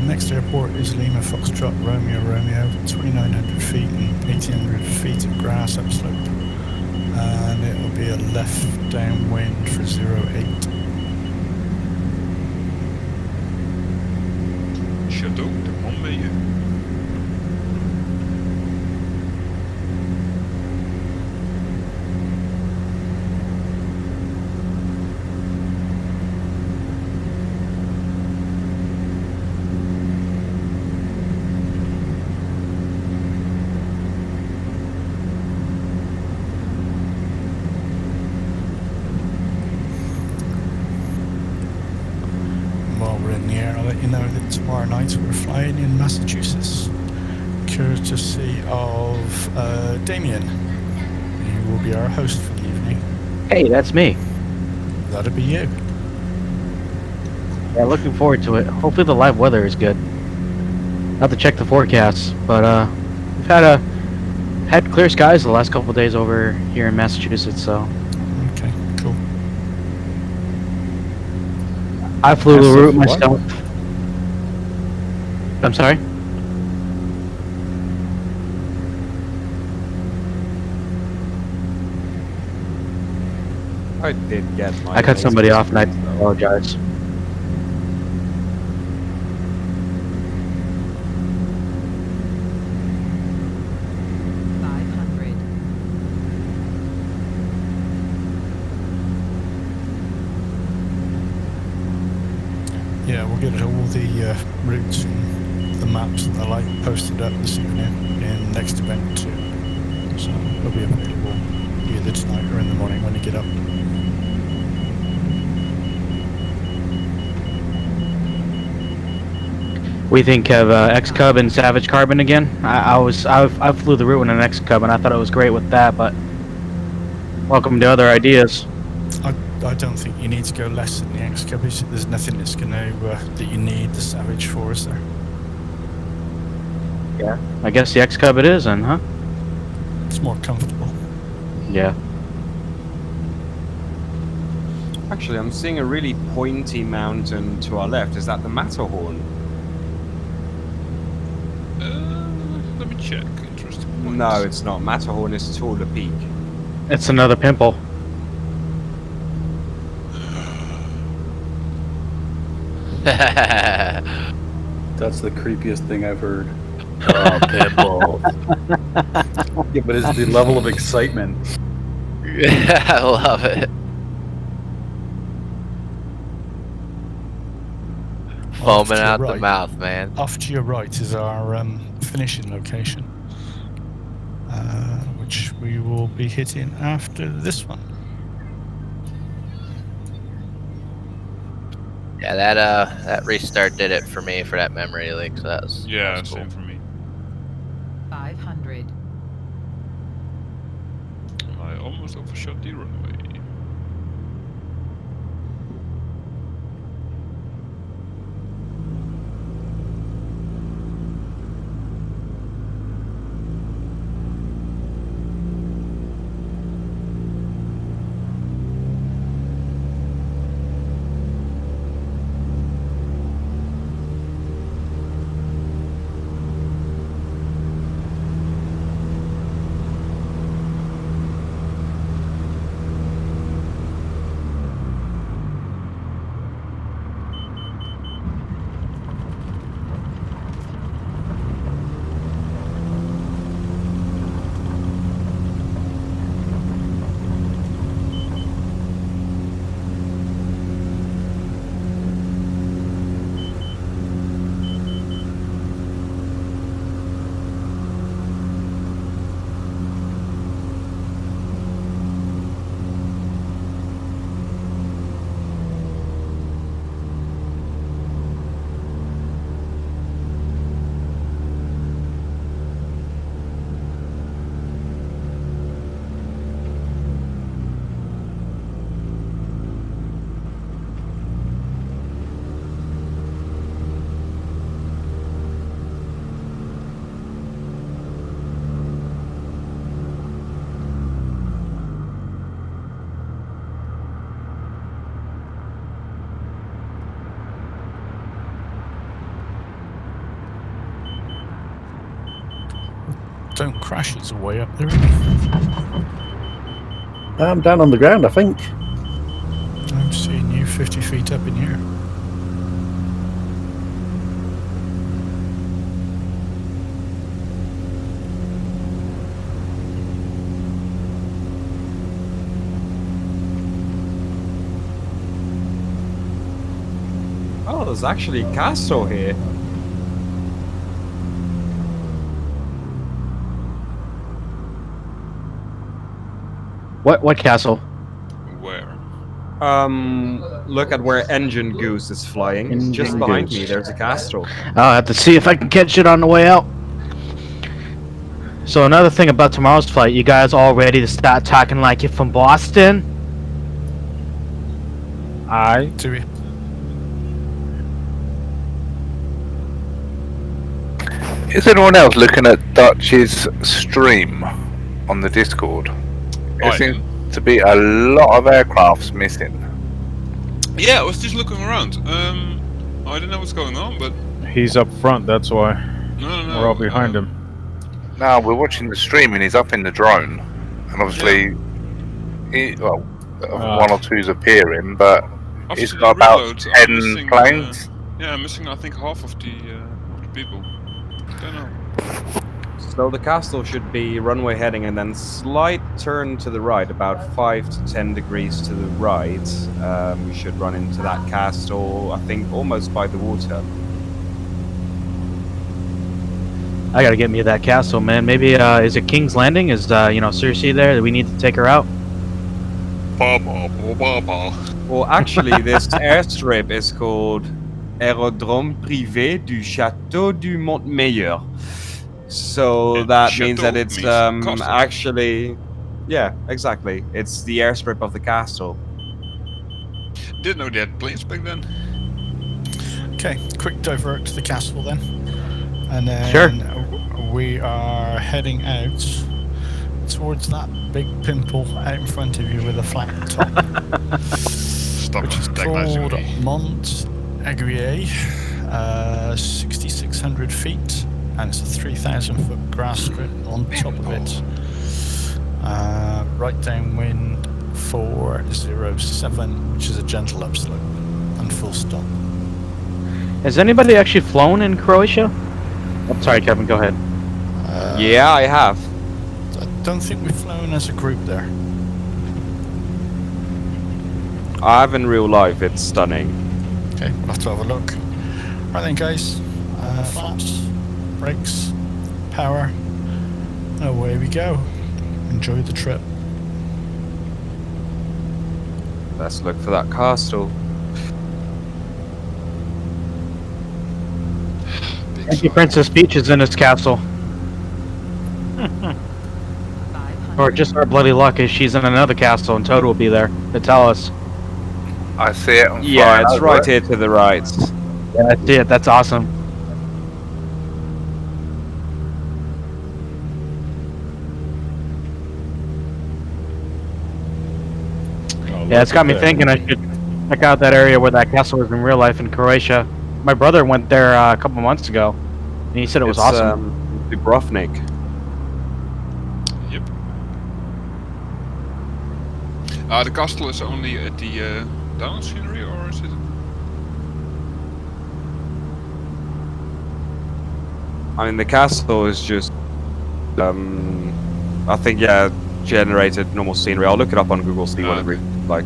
Next airport is Lima Foxtrot Romeo Romeo, 2,900 feet and 1,800 feet of grass upslope. And it'll be a left downwind for 08. Chateau de Montmeilleur. While we're in the air, I'll let you know that tomorrow night we're flying in Massachusetts, courtesy of Damien. He will be our host for the evening. Hey, that's me. That'll be you. Yeah, looking forward to it. Hopefully the live weather is good. Not to check the forecast, but we've had clear skies the last couple of days over here in Massachusetts, so. Okay, cool. I flew the Massif route what? myself. I'm sorry? I did get my. I cut somebody laser off and I screen, though. apologize. Yeah, we'll get all the routes and the maps and the like posted up this evening in next event too. So they'll be available either tonight or in the morning when you get up. We think of X-Cub and Savage Carbon again. I flew the route in an X-Cub and I thought it was great with that, but welcome to other ideas. I don't think you need to go less than the X-Cub. There's nothing that's going to that you need the Savage for, is there? Yeah. I guess the X-Cub it is, then, huh? It's more comfortable. Yeah. Actually, I'm seeing a really pointy mountain to our left. Is that the Matterhorn? Let me check. Interesting point. No, it's not. Matterhorn is taller peak. It's another pimple. That's the creepiest thing I've heard. Oh, pimple. Yeah, but it's the level of excitement. Yeah, I love it. Foaming out the mouth, man. Off to your right is our finishing location, which we will be hitting after this one. Yeah, that restart did it for me for that memory leak. So that was Yeah, cool. same for me. 500. I almost overshot the runway. Don't crash, it's way up there. I'm down on the ground, I think. I'm seeing you 50 feet up in here. Oh, there's actually a castle here. What castle? Where? Look at where Engine Goose is flying. Engine Just behind Goose. me, there's a castle. I'll have to see if I can catch it on the way out. So another thing about tomorrow's flight, you guys all ready to start talking like you're from Boston? Aye. Do we? Is anyone else looking at Dutch's stream on the Discord? There seems to be a lot of aircrafts missing. Yeah, I was just looking around. I don't know what's going on, but He's up front, that's why. no. We're all behind him. No, we're watching the stream and he's up in the drone. And obviously, one or two's appearing, but he's After got the about reload, I'm 10 missing, planes. yeah, I'm missing I think half of the people. Don't know. So the castle should be runway heading and then slight turn to the right, about 5 to 10 degrees to the right. We should run into that castle, I think, almost by the water. I gotta get me to that castle, man. Maybe, is it King's Landing? Is, Cersei there? Do we need to take her out? Well, actually, this airstrip is called Aérodrome Privé du Château du Montmeilleur. So that means that it's actually, yeah, exactly. It's the airstrip of the castle. Didn't know they had planes back then. Okay, quick divert to the castle then. And then Sure. we are heading out towards that big pimple out in front of you with a flat top. Which is called Mont Aiguille, 6,600 feet, and it's a 3,000 foot grass strip on top of it. Right downwind 407, which is a gentle upslope, and full stop. Has anybody actually flown in Croatia? I'm sorry, Kevin, go ahead. Yeah, I have. I don't think we've flown as a group there. I have in real life, it's stunning. Okay, we'll have to have a look. Right then, guys. Flaps, brakes, power, and away we go. Enjoy the trip. Let's look for that castle. Thank you, Princess Peach is in his castle. Or just our bloody luck is she's in another castle and Toad will be there to tell us. I see it. I'm Yeah, flying it's over right it. here to the right. Yeah, I see it. That's awesome. Yeah, it's got me thinking I should check out that area where that castle is in real life in Croatia. My brother went there a couple months ago, and he said it was awesome. Dubrovnik. Yep. The castle is only at the down scenery, or is it? I mean, the castle is just, I think, yeah, generated normal scenery. I'll look it up on Google, see what it looks like.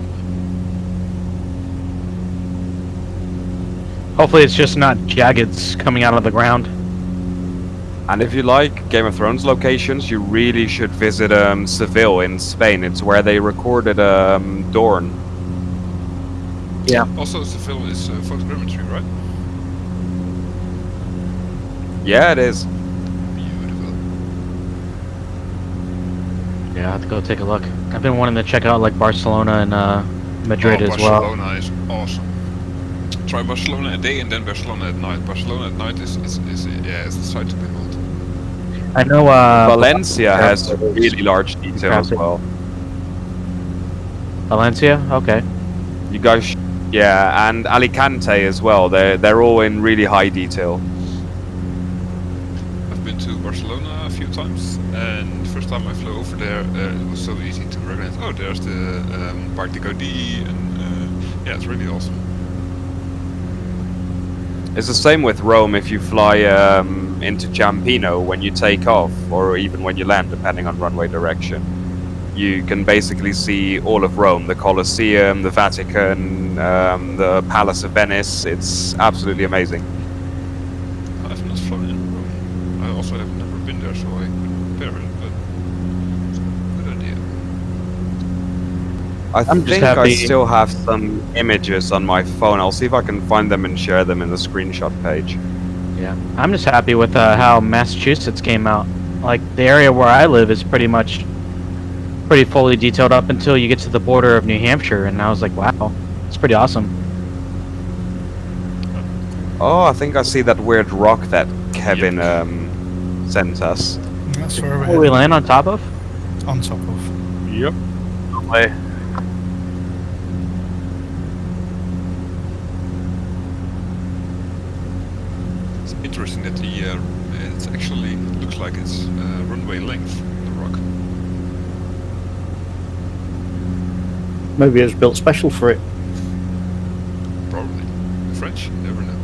Hopefully it's just not jaggeds coming out of the ground. And if you like Game of Thrones locations, you really should visit Seville in Spain. It's where they recorded Dorne. Yeah. Also, Seville is photogrammetry, right? Yeah, it is. Yeah, I have to go take a look. I've been wanting to check out like Barcelona and Madrid as well. Barcelona is awesome. Try Barcelona at day and then Barcelona at night. Barcelona at night is the sight to behold. I know Valencia has really large detail as well. Valencia? Okay. You guys, yeah, and Alicante as well. They're all in really high detail. I've been been to Barcelona a few times, and the first time I flew over there, it was so easy to recognize. Oh, there's the Parc de Gaudi, and yeah, it's really awesome. It's the same with Rome. If you fly into Ciampino, when you take off, or even when you land, depending on runway direction, you can basically see all of Rome: the Colosseum, the Vatican, the Palace of Venice. It's absolutely amazing. I've not flown in Rome. I also have never been there, so I couldn't compare it. But it's a good idea. I think I still have some images on my phone. I'll see if I can find them and share them in the screenshot page. Yeah, I'm just happy with how Massachusetts came out. Like, the area where I live is pretty fully detailed up until you get to the border of New Hampshire, and I was like, wow, it's pretty awesome. Oh, I think I see that weird rock that Kevin sent us. That's where Where we land on top of? On top of. Yep. Way. It's interesting that it actually looks like it's runway length, the rock. Maybe it was built special for it. Probably. The French, you never know.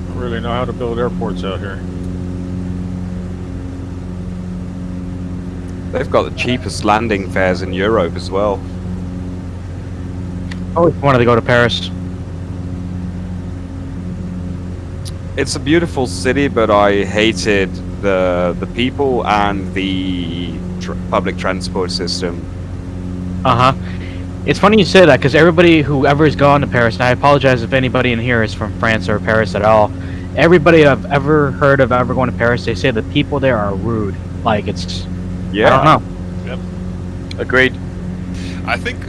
Don't really know how to build airports out here. They've got the cheapest landing fares in Europe as well. I always wanted to go to Paris. It's a beautiful city, but I hated the people and the public transport system. It's funny you say that, because everybody who ever has gone to Paris, and I apologize if anybody in here is from France or Paris at all, everybody I've ever heard of ever going to Paris, they say the people there are rude. Like, it's... Yeah. I don't know. Yep. Agreed. I think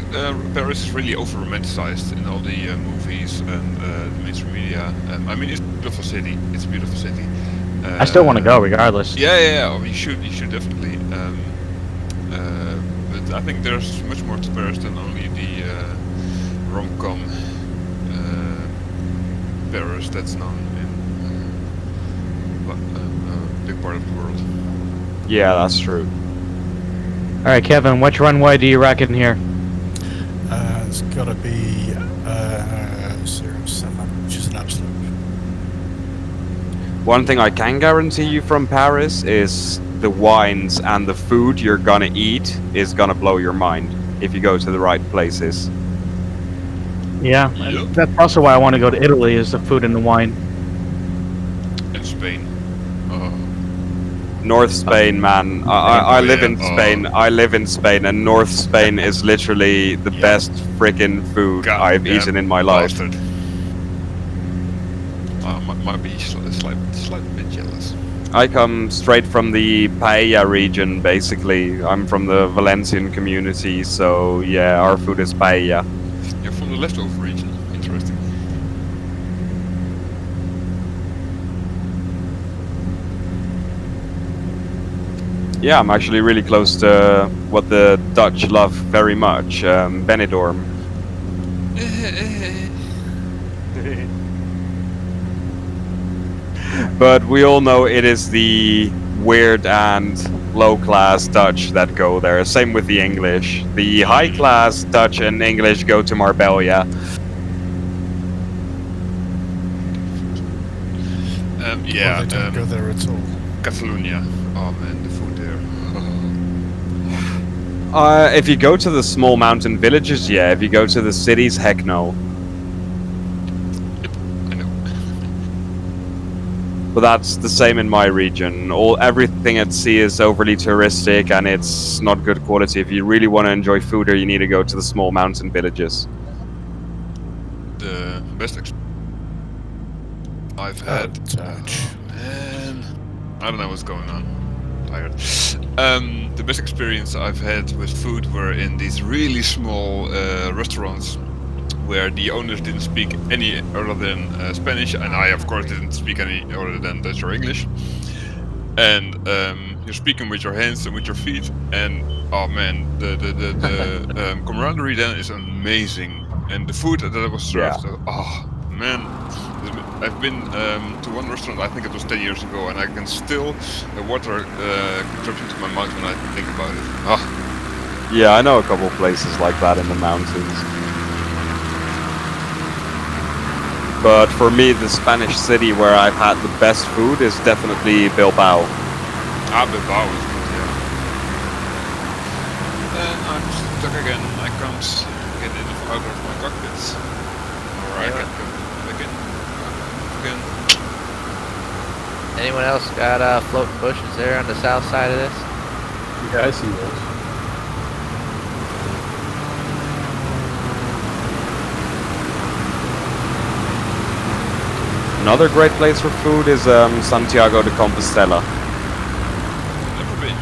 Paris is really over-romanticized in all the movies and the mainstream media. I mean, it's a beautiful city. It's a beautiful city. I still want to go, regardless. Yeah. Oh, you should definitely. But I think there's much more to Paris than only the rom-com Paris that's known in a big part of the world. Yeah, that's true. All right, Kevin, which runway do you reckon here? It's got to be 07, which is an absolute. One thing I can guarantee you from Paris is the wines and the food you're gonna eat is gonna blow your mind if you go to the right places. Yeah, Yep. that's also why I want to go to Italy, is the food and the wine. And Spain. North Spain, man. I live in Spain. I live in Spain, and North Spain is literally the best freaking food I've eaten in my life. Bastard. Might be slight bit jealous. I come straight from the paella region, basically. I'm from the Valencian community, so yeah, our food is paella. You're from the leftover region. Interesting. Yeah, I'm actually really close to what the Dutch love very much, Benidorm. But we all know it is the weird and low-class Dutch that go there. Same with the English. The high-class Dutch and English go to Marbella. Yeah. They don't go there at all. Catalonia. Oh man, the food there. If you go to the small mountain villages, yeah. If you go to the cities, heck no. But that's the same in my region. Everything at sea is overly touristic and it's not good quality. If you really want to enjoy food, you need to go to the small mountain villages. The best I've had. Man, I don't know what's going on. Tired. The best experience I've had with food were in these really small restaurants, where the owners didn't speak any other than Spanish, and I of course didn't speak any other than Dutch or English. And you're speaking with your hands and with your feet, and oh man, the camaraderie then is amazing, and the food that was served, oh man, I've been to one restaurant, I think it was 10 years ago, and I can still, the water drips into my mouth when I think about it. Oh. Yeah, I know a couple places like that in the mountains. But for me, the Spanish city where I've had the best food is definitely Bilbao. Bilbao is good, yeah. And I'm stuck again. I can't get in or out of my cockpits. Or I can go back in. Again. Anyone else got floating bushes there on the south side of this? Yeah, I see those. Another great place for food is Santiago de Compostela. Never been.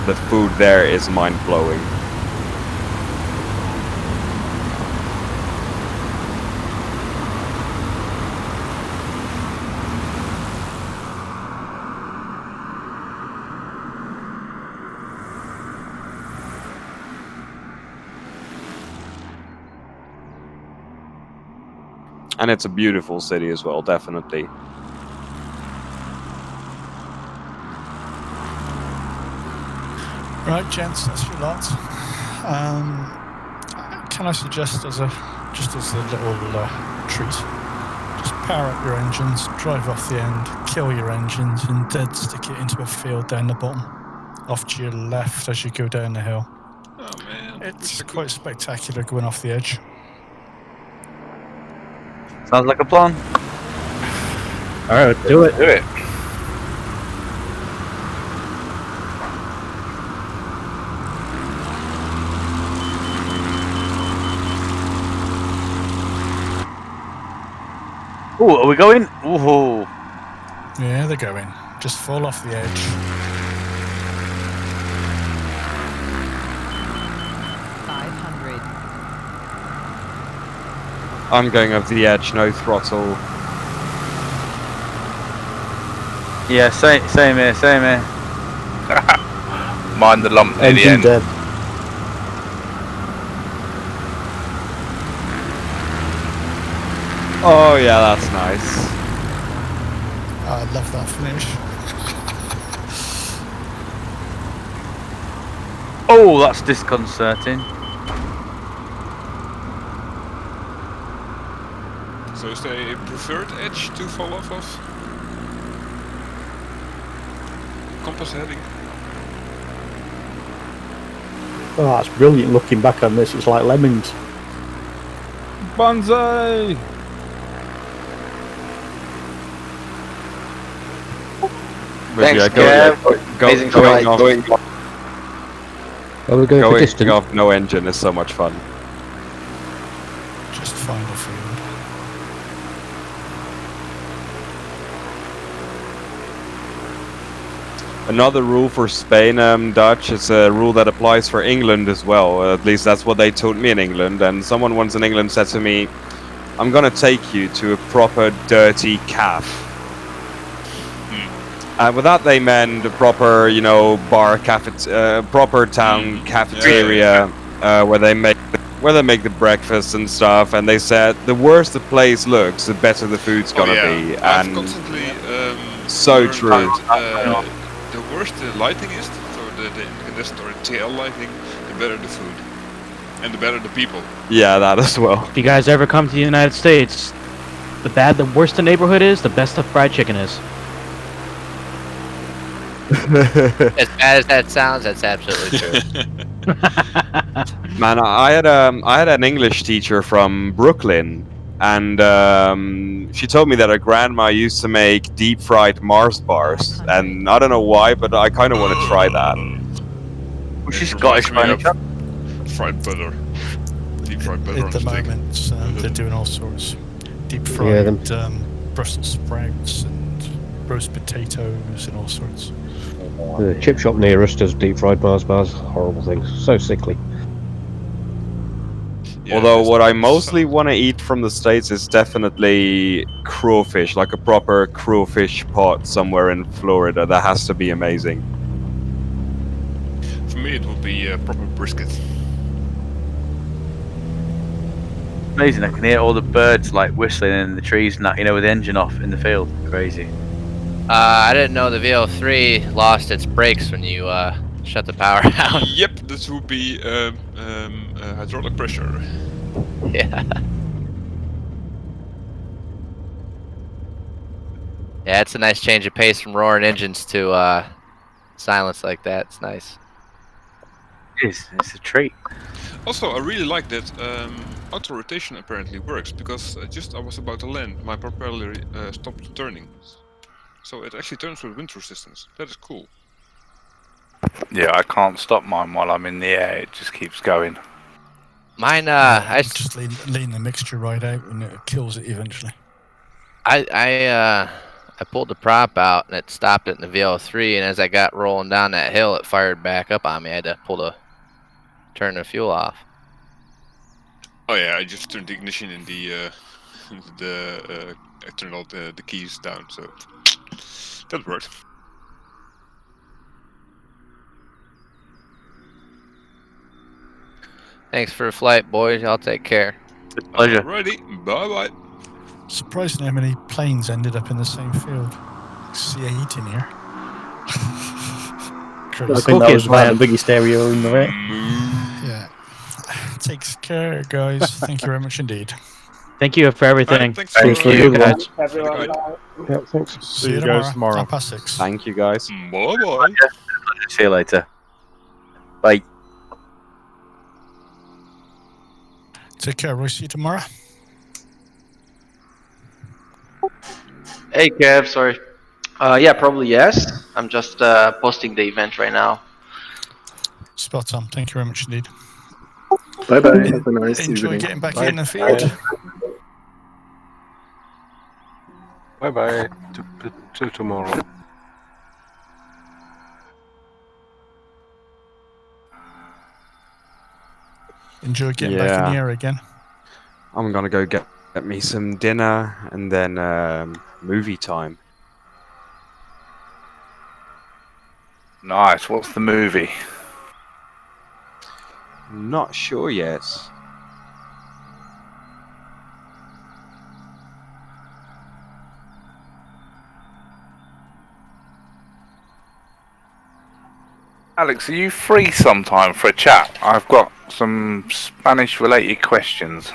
The food there is mind-blowing. And it's a beautiful city as well, definitely. Right, gents, that's your lot. Can I suggest just as a little treat, just power up your engines, drive off the end, kill your engines, and dead stick it into a field down the bottom, off to your left as you go down the hill. Oh man, it's quite spectacular going off the edge. Sounds like a plan. Alright, do it. Do it. Ooh, are we going? Ooh. Yeah, they're going. Just fall off the edge. I'm going over the edge, no throttle. Yeah, same here, same here. Mind the lump near the Engine end. dead. Oh yeah, that's nice. I love that finish. Oh, that's disconcerting. So is there a preferred edge to fall off of? Compass heading. Oh, that's brilliant looking back on this. It's like lemmings. Bonsai! Thanks, yeah, Kev. Amazing flight. Well, we're going for distance. Off no engine is so much fun. Just find a field. Another rule for Spain, Dutch, it's a rule that applies for England as well. At least that's what they told me in England. And someone once in England said to me, I'm gonna take you to a proper dirty calf. With that they meant a proper, you know, bar, proper town cafeteria where they make the breakfast and stuff. And they said the worse the place looks, the better the food's gonna be. I've And constantly so learned true. that, the worse the lighting is, so the incandescent or tail lighting, the better the food. And the better the people. Yeah, that as well. If you guys ever come to the United States, the worse the neighborhood is, the best the fried chicken is. As bad as that sounds, that's absolutely true. Man, I had an English teacher from Brooklyn, and she told me that her grandma used to make deep fried Mars bars, and I don't know why, but I kind of want to try that. Well, she's Scottish, man. Fried butter. Deep fried butter At on the stick. moment, they're doing all sorts. Deep Yeah, fried Brussels sprouts and roast potatoes and all sorts. The chip shop near us does deep fried Mars bars. Horrible things. So sickly. Although what I mostly want to eat from the States is definitely crawfish, like a proper crawfish pot somewhere in Florida. That has to be amazing. For me, it would be proper brisket. Amazing. I can hear all the birds like whistling in the trees and that, with the engine off in the field. Crazy. I didn't know the VL3 lost its brakes when you shut the power out. Yep, this would be hydraulic pressure. Yeah. Yeah, it's a nice change of pace from roaring engines to silence like that. It's nice. It's a treat. Also, I really like that auto rotation apparently works, because just I was about to land, my propeller stopped turning. So it actually turns with wind resistance. That is cool. Yeah, I can't stop mine while I'm in the air. It just keeps going. Mine, I just lean the mixture right out and it kills it eventually. I pulled the prop out and it stopped it in the VL3, and as I got rolling down that hill, it fired back up on me. I had to turn the fuel off. Oh yeah, I just turned the ignition in the I turned all the keys down, so that worked. Thanks for the flight, boys. Y'all take care. Pleasure. Alrighty, bye bye. Surprisingly, how many planes ended up in the same field. C8 in here. I think that was about the biggest area in the way. Yeah. Takes care, guys. Thank you very much indeed. Thank you for everything. Thanks Thank for you, guys. Everyone. Yeah, thanks. See you guys tomorrow. 6:30. Thank you, guys. Bye bye. See you later. Bye. Take care. We'll see you tomorrow. Hey Kev, sorry. Yeah, probably yes. I'm just posting the event right now. Spot on. Thank you very much indeed. Bye bye. Have a nice Enjoy evening. getting back Bye. in the field. Bye bye. Till tomorrow. Enjoy getting back in the air again. I'm gonna go get me some dinner and then movie time. Nice. What's the movie? Not sure yet. Alex, are you free sometime for a chat? I've got some Spanish-related questions.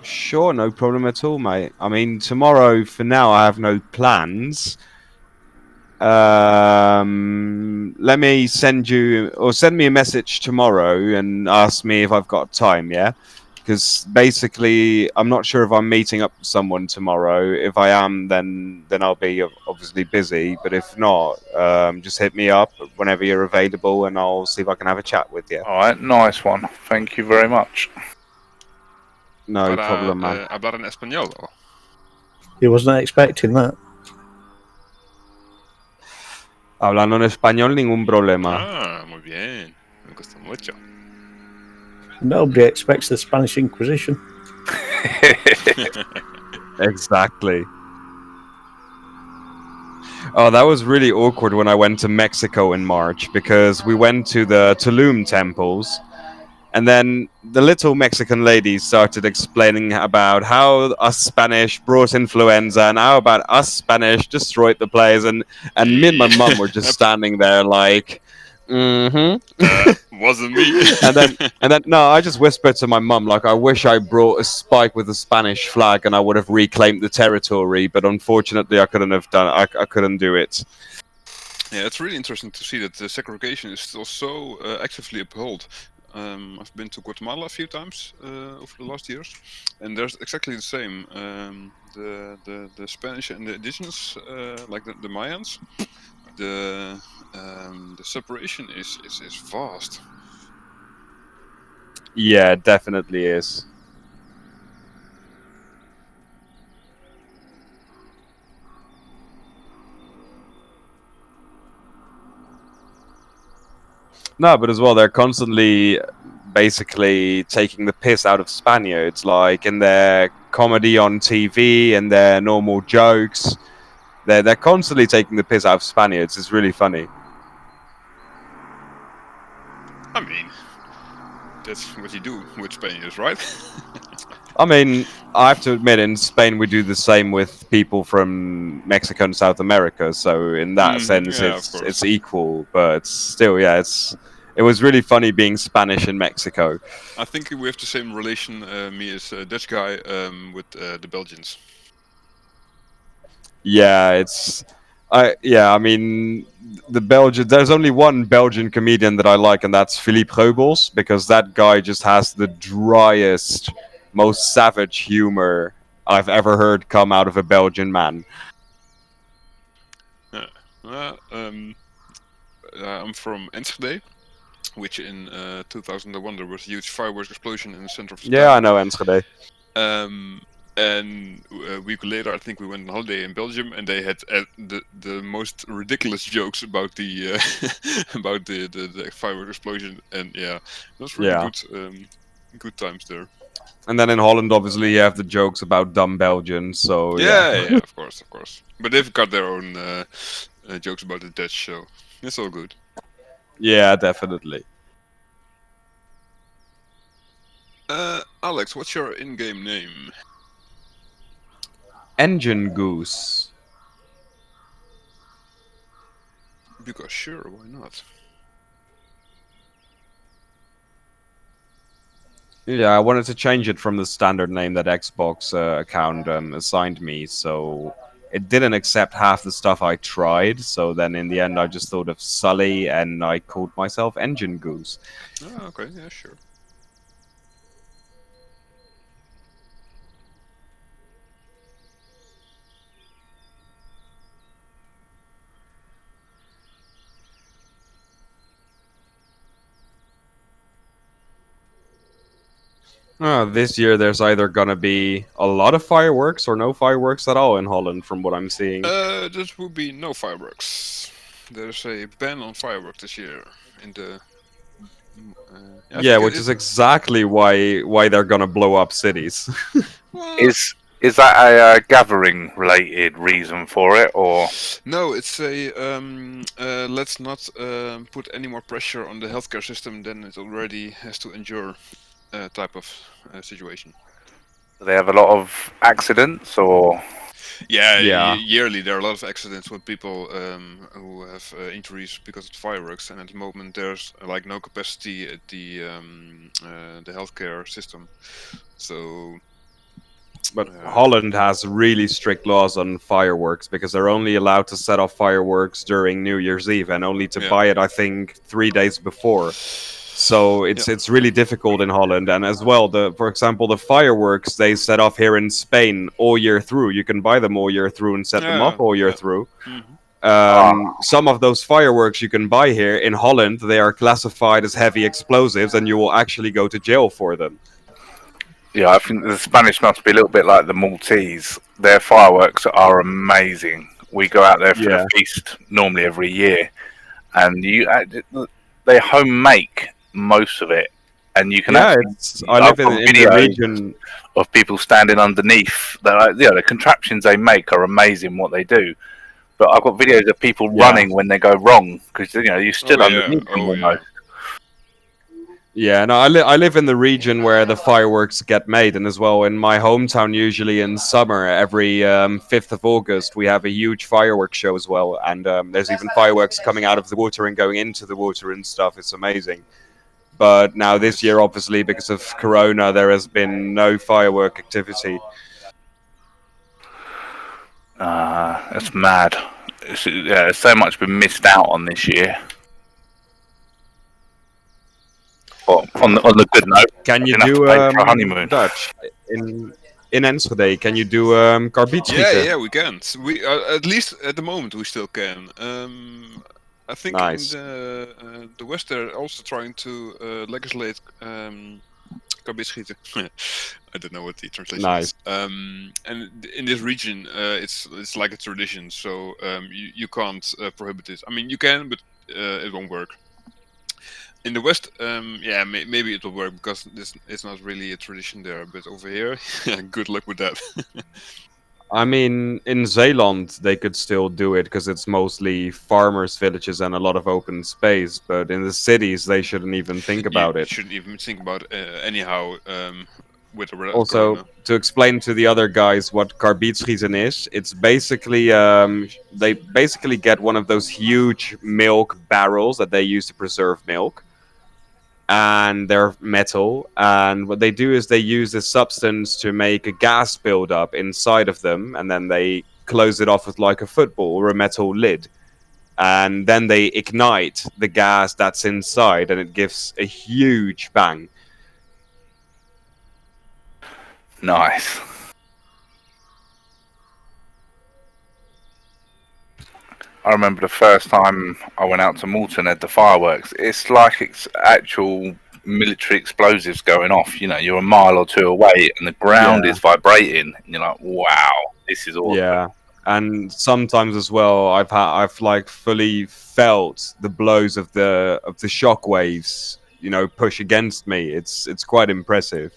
Sure, no problem at all, mate. I mean, tomorrow, for now, I have no plans. Let me send me a message tomorrow and ask me if I've got time, yeah? Because basically, I'm not sure if I'm meeting up with someone tomorrow. If I am, then I'll be obviously busy. But if not, just hit me up whenever you're available, and I'll see if I can have a chat with you. All right, nice one. Thank you very much. No problem, man. Hablar en español. He wasn't expecting that. Hablando en español, ningún problema. Ah, muy bien. Me gusta mucho. Nobody expects the Spanish Inquisition. Exactly. Oh, that was really awkward when I went to Mexico in March, because we went to the Tulum temples, and then the little Mexican lady started explaining about how us Spanish brought influenza and how about us Spanish destroyed the place, and me and my mum were just standing there like, wasn't me. and then no, I just whispered to my mum like, I wish I brought a spike with a Spanish flag and I would have reclaimed the territory, but unfortunately I couldn't have done. I couldn't do it. Yeah, it's really interesting to see that the segregation is still so actively upheld. I've been to Guatemala a few times over the last years, and there's exactly the same. The Spanish and the indigenous, like the Mayans, the separation is vast. Yeah, it definitely is. No, but as well, they're constantly basically taking the piss out of Spaniards, like in their comedy on TV and their normal jokes. They're constantly taking the piss out of Spaniards. It's really funny. I mean, That's what you do with Spaniards, right? I mean, I have to admit, in Spain we do the same with people from Mexico and South America. So in that sense, Yeah, of it's course. equal. But still, yeah, it was really funny being Spanish in Mexico. I think we have the same relation, me as a Dutch guy, with the Belgians. Yeah, I mean, the Belgian. There's only one Belgian comedian that I like, and that's Philippe Reubels, because that guy just has the driest, most savage humor I've ever heard come out of a Belgian man. Yeah. I'm from Enschede, which in 2001 there was a huge fireworks explosion in the center of the Yeah, town. I know Enschede. And a week later, I think we went on holiday in Belgium, and they had the most ridiculous jokes about the about the fireworks explosion, and yeah, it was really Yeah. good. Good times there. And then in Holland, obviously, you have the jokes about dumb Belgians. So Yeah, of course. But they've got their own jokes about the Dutch, so it's all good. Yeah, definitely. Alex, what's your in-game name? Engine Goose. Because sure, why not? Yeah, I wanted to change it from the standard name that Xbox account assigned me, so it didn't accept half the stuff I tried. So then in the end, I just thought of Sully, and I called myself Engine Goose. Oh, okay, yeah, sure. This year, there's either gonna be a lot of fireworks or no fireworks at all in Holland, from what I'm seeing. This would be no fireworks. There's a ban on fireworks this year in the. Yeah, which is exactly why they're gonna blow up cities. Is that a gathering related reason for it, or? No, it's a let's not put any more pressure on the healthcare system than it already has to endure type of situation. Do they have a lot of accidents, or? Yeah, Yeah. yearly there are a lot of accidents with people who have injuries because of the fireworks, and at the moment there's like no capacity at the healthcare system. So. But Holland has really strict laws on fireworks because they're only allowed to set off fireworks during New Year's Eve and only to buy it, I think, 3 days before. So it's really difficult in Holland. And as well, for example, the fireworks they set off here in Spain all year through. You can buy them all year through and set them off all year through. Some of those fireworks you can buy here in Holland, they are classified as heavy explosives, and you will actually go to jail for them. Yeah, I think the Spanish must be a little bit like the Maltese. Their fireworks are amazing. We go out there for the feast normally every year, and they home make most of it, and you can actually. I live in the region of people standing underneath. The contraptions they make are amazing. What they do, but I've got videos of people running when they go wrong because you stood underneath them almost. Yeah, no, I live in the region where the fireworks get made, and as well in my hometown, usually in summer, every 5th of August, we have a huge fireworks show as well, and there's even fireworks coming out of the water and going into the water and stuff. It's amazing. But now this year, obviously, because of Corona, there has been no firework activity. That's mad. So much been missed out on this year. Well, on the good note, can you do for a honeymoon? Dutch in Enschede? Can you do karbiet Yeah, we can. So we at least at the moment we still can. I think in the West they're also trying to legislate karbiet schieten. I don't know what the translation is. And in this region, it's like a tradition, so you can't prohibit it. I mean, you can, but it won't work. In the West, maybe it will work because it's not really a tradition there. But over here, good luck with that. I mean, in Zeeland they could still do it because it's mostly farmers' villages and a lot of open space. But in the cities, they shouldn't even think about You it. shouldn't even think about anyhow with or without Also, Corona. to explain to the other guys what karbiedschieten is, it's basically they basically get one of those huge milk barrels that they use to preserve milk, and they're metal. And what they do is they use this substance to make a gas buildup inside of them, and then they close it off with like a football or a metal lid. And then they ignite the gas that's inside, and it gives a huge bang. Nice. I remember the first time I went out to Malton at the fireworks. It's like it's actual military explosives going off. You know, you're a mile or two away, and the ground Yeah. is vibrating. And you're like, "Wow, this is awesome." Yeah, and sometimes as well, I've like fully felt the blows of the shock waves, you know, push against me. It's quite impressive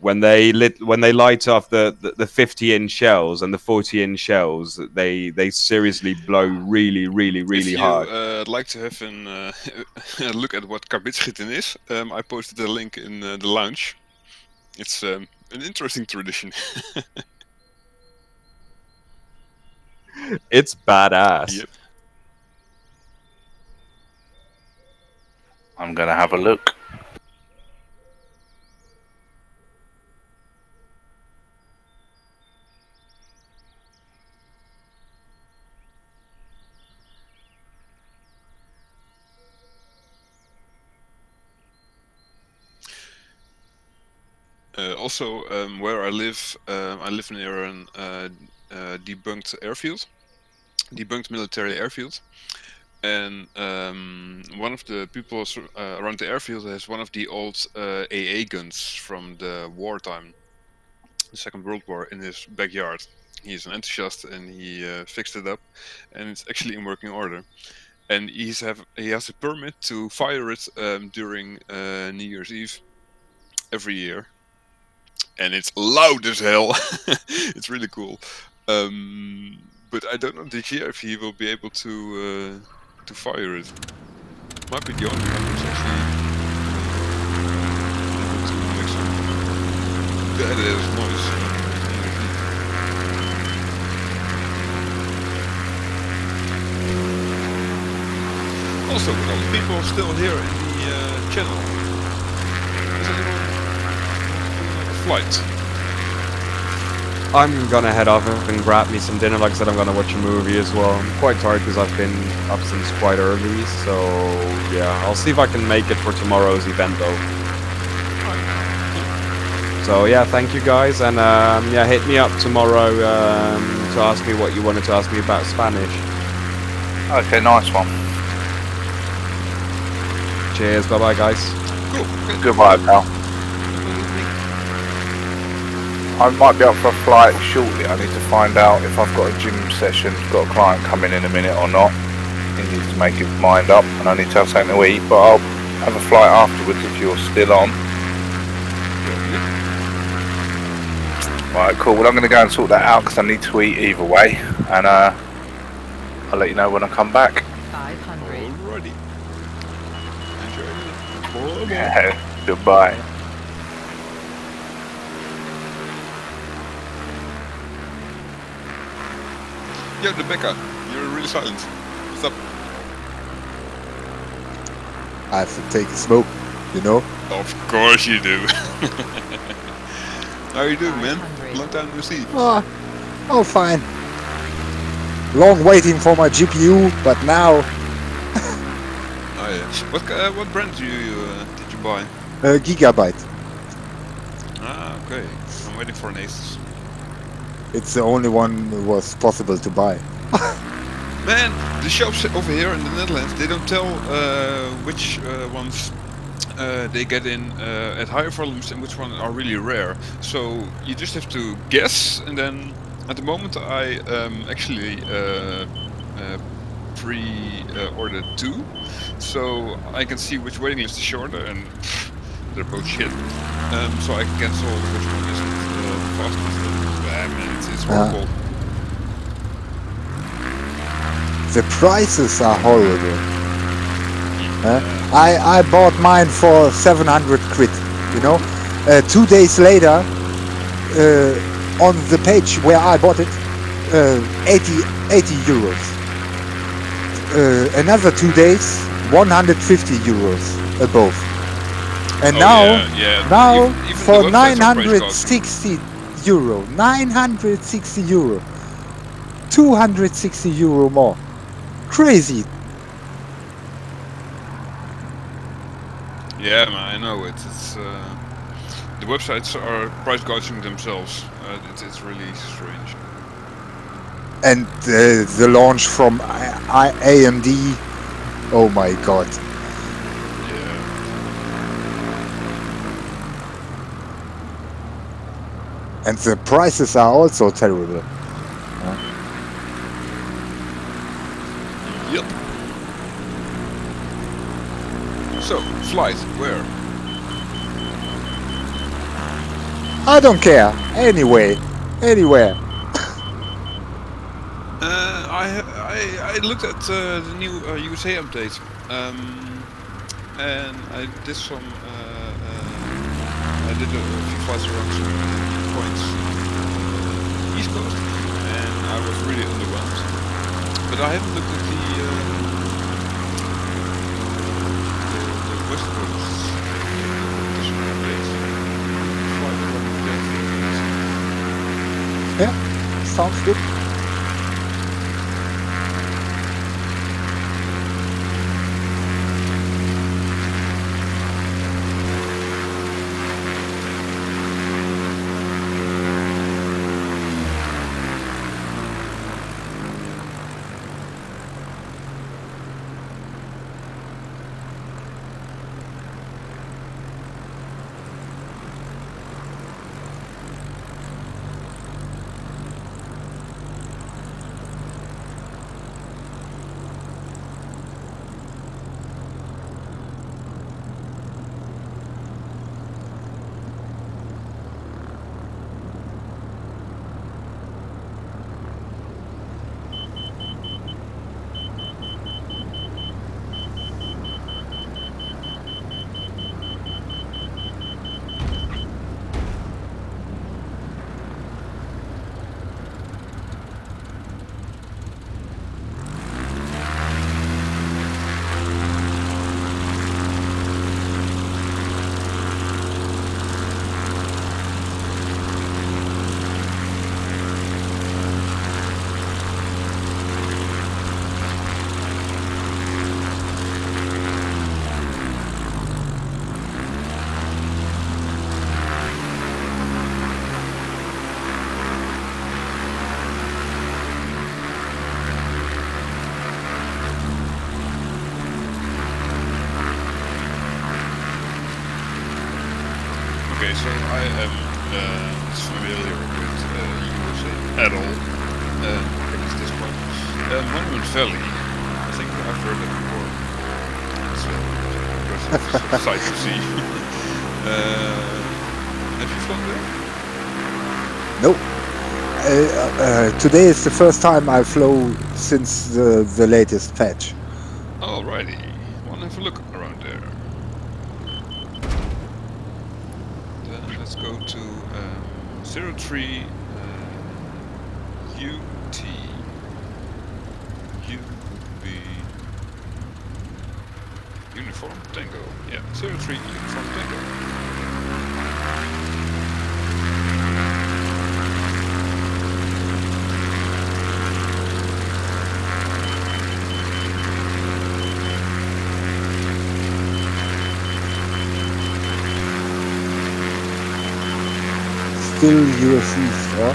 when they light off the 50-inch shells and the 40-inch shells. They seriously blow really If hard. you like to have a look at what karbiedschieten is, I posted a link in the lounge. It's an interesting tradition. It's badass. Yep. I'm gonna have a look. Also, where I live near an debunked airfield, debunked military airfield, and one of the people around the airfield has one of the old AA guns from the wartime, the Second World War, in his backyard. He's an enthusiast and he fixed it up, and it's actually in working order. And he has a permit to fire it during New Year's Eve every year. And it's loud as hell. It's really cool. But I don't know this year if he will be able to fire it. Might be the only one who's actually able to make some badass noise. Also, with all the people still here in the channel, is anyone doing a flight? I'm gonna head off and grab me some dinner. Like I said, I'm gonna watch a movie as well. I'm quite tired because I've been up since quite early. So yeah, I'll see if I can make it for tomorrow's event though. So yeah, thank you guys, and yeah, hit me up tomorrow to ask me what you wanted to ask me about Spanish. Okay, nice one. Cheers, bye bye guys. Cool. Goodbye, pal. I might be up for a flight shortly. I need to find out if I've got a gym session, got a client coming in a minute or not. He needs to make his mind up, and I need to have something to eat, but I'll have a flight afterwards if you're still on. Right, cool. Well, I'm going to go and sort that out because I need to eat either way, and I'll let you know when I come back. 500. Alrighty. Yeah, goodbye. Yo, Rebecca, you're really silent. What's up? I have to take a smoke, you know? Of course you do. How you doing, man? Long time no see. Oh, fine. Long waiting for my GPU, but now Oh yeah. What brand did you buy? Gigabyte. Ah, okay. I'm waiting for an Asus. It's the only one that was possible to buy. Man, the shops over here in the Netherlands, they don't tell which ones they get in at higher volumes and which ones are really rare. So you just have to guess, and then at the moment I actually pre-ordered 2, so I can see which waiting list is shorter, and they're both shit. So I can cancel which one isn't fast. Man, it's horrible. The prices are horrible. I bought mine for 700 quid, you know. 2 days later, on the page where I bought it, 80 euros. Another 2 days, 150 euros above. And now Even for the websites are price 960 euro, 960 euro, 260 euro more. Crazy. Yeah, man, I know it. It's the websites are price gouging themselves. It's really strange. And the launch from AMD, oh my god. And the prices are also terrible. Yep. So, flight, where? I don't care. Anywhere. I looked at the new USA update, and I did some. I did a few flights around some points East Coast, and I was really underwhelmed. But I haven't looked at the West Coast additional updates. Yeah, sounds good. Okay, so I am familiar with USA at all. What is this one? Monument Valley. I think I've heard it before. It's a impressive sight to see. Have you flown there? Nope. Today is the first time I flew since the latest patch. Alrighty. Wanna have a look around there. Then let's go to 03 UT. U would be Uniform Tango. Yeah, 03 Uniform Tango. Still US East, huh?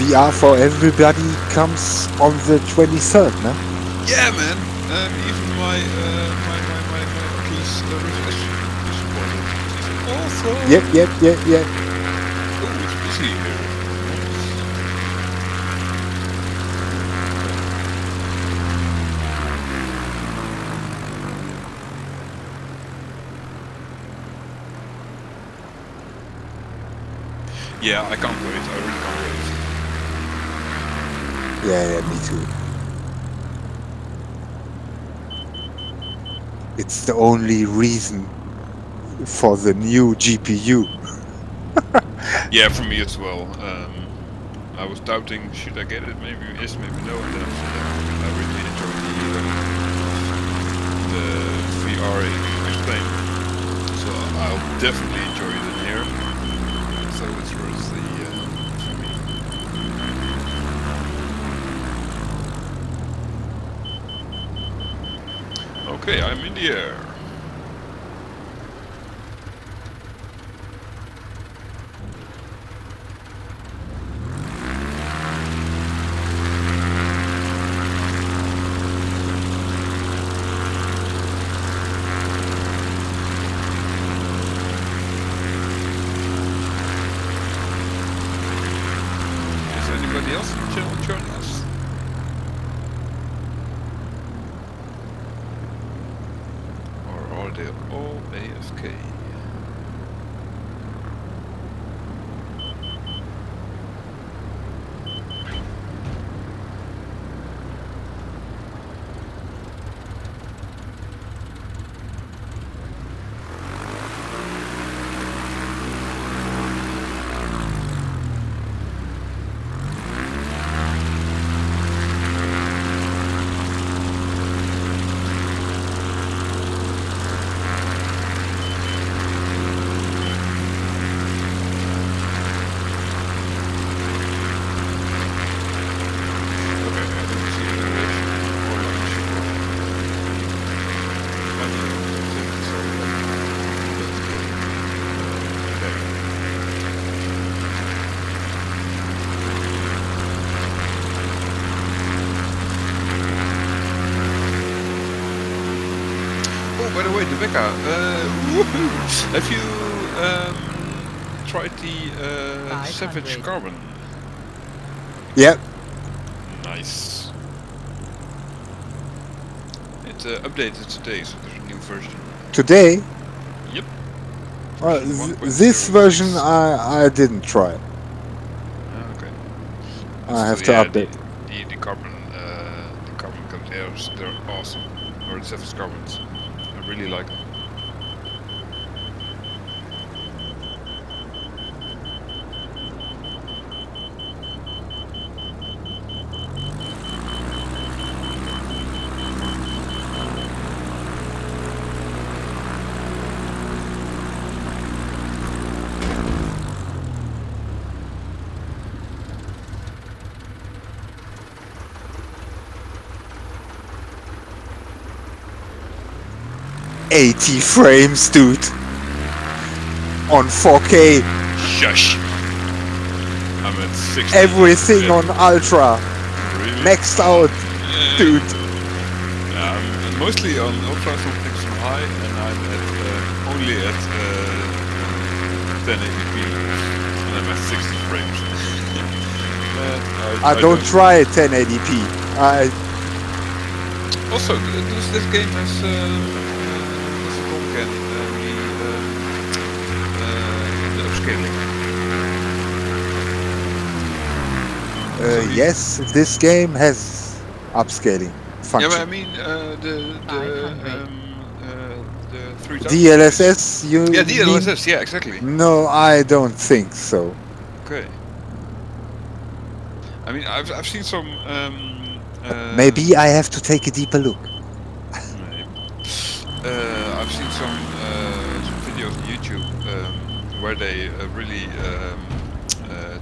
VR for everybody comes on the 23rd, no? Yeah, man. Even my Oculus Rift S is supported. Which is awesome. Yep. Oh, it's busy here. Yeah, I can't wait. I really can't wait. Yeah, me too. It's the only reason for the new GPU. Yeah, for me as well. I was doubting, should I get it? Maybe yes, maybe no. And then I said, yeah, I really enjoy the VR in Spain. So I'll definitely enjoy it in here. So it's worth the for me. Okay, I'm in the air. Is anybody else in the channel joining us? Or are they all AFK? Oh, by the way, Rebecca, woohoo! Have you tried the Savage Carbon? Yep. Nice. It updated today, so there's a new version. Today? Yep. This version I didn't try. Okay. I have to yeah, update. The carbon containers, they're awesome. Or the Savage Carbons. I really like them. '80 frames, dude. On 4K. Shush. I'm at 60. Everything on ultra. Really? Maxed out, dude. Yeah, I'm mostly on ultra, some things on high, and I'm at only at 1080p, and I'm at 60 frames. I don't try 1080p. Also, this game has what's it called again? The upscaling. Yes, this game has upscaling function. Yeah, but I mean the 3000. DLSS, you Yeah, mean? DLSS. Yeah, exactly. No, I don't think so. Okay. I mean, I've seen some. Maybe I have to take a deeper look. I've seen some videos on YouTube where they really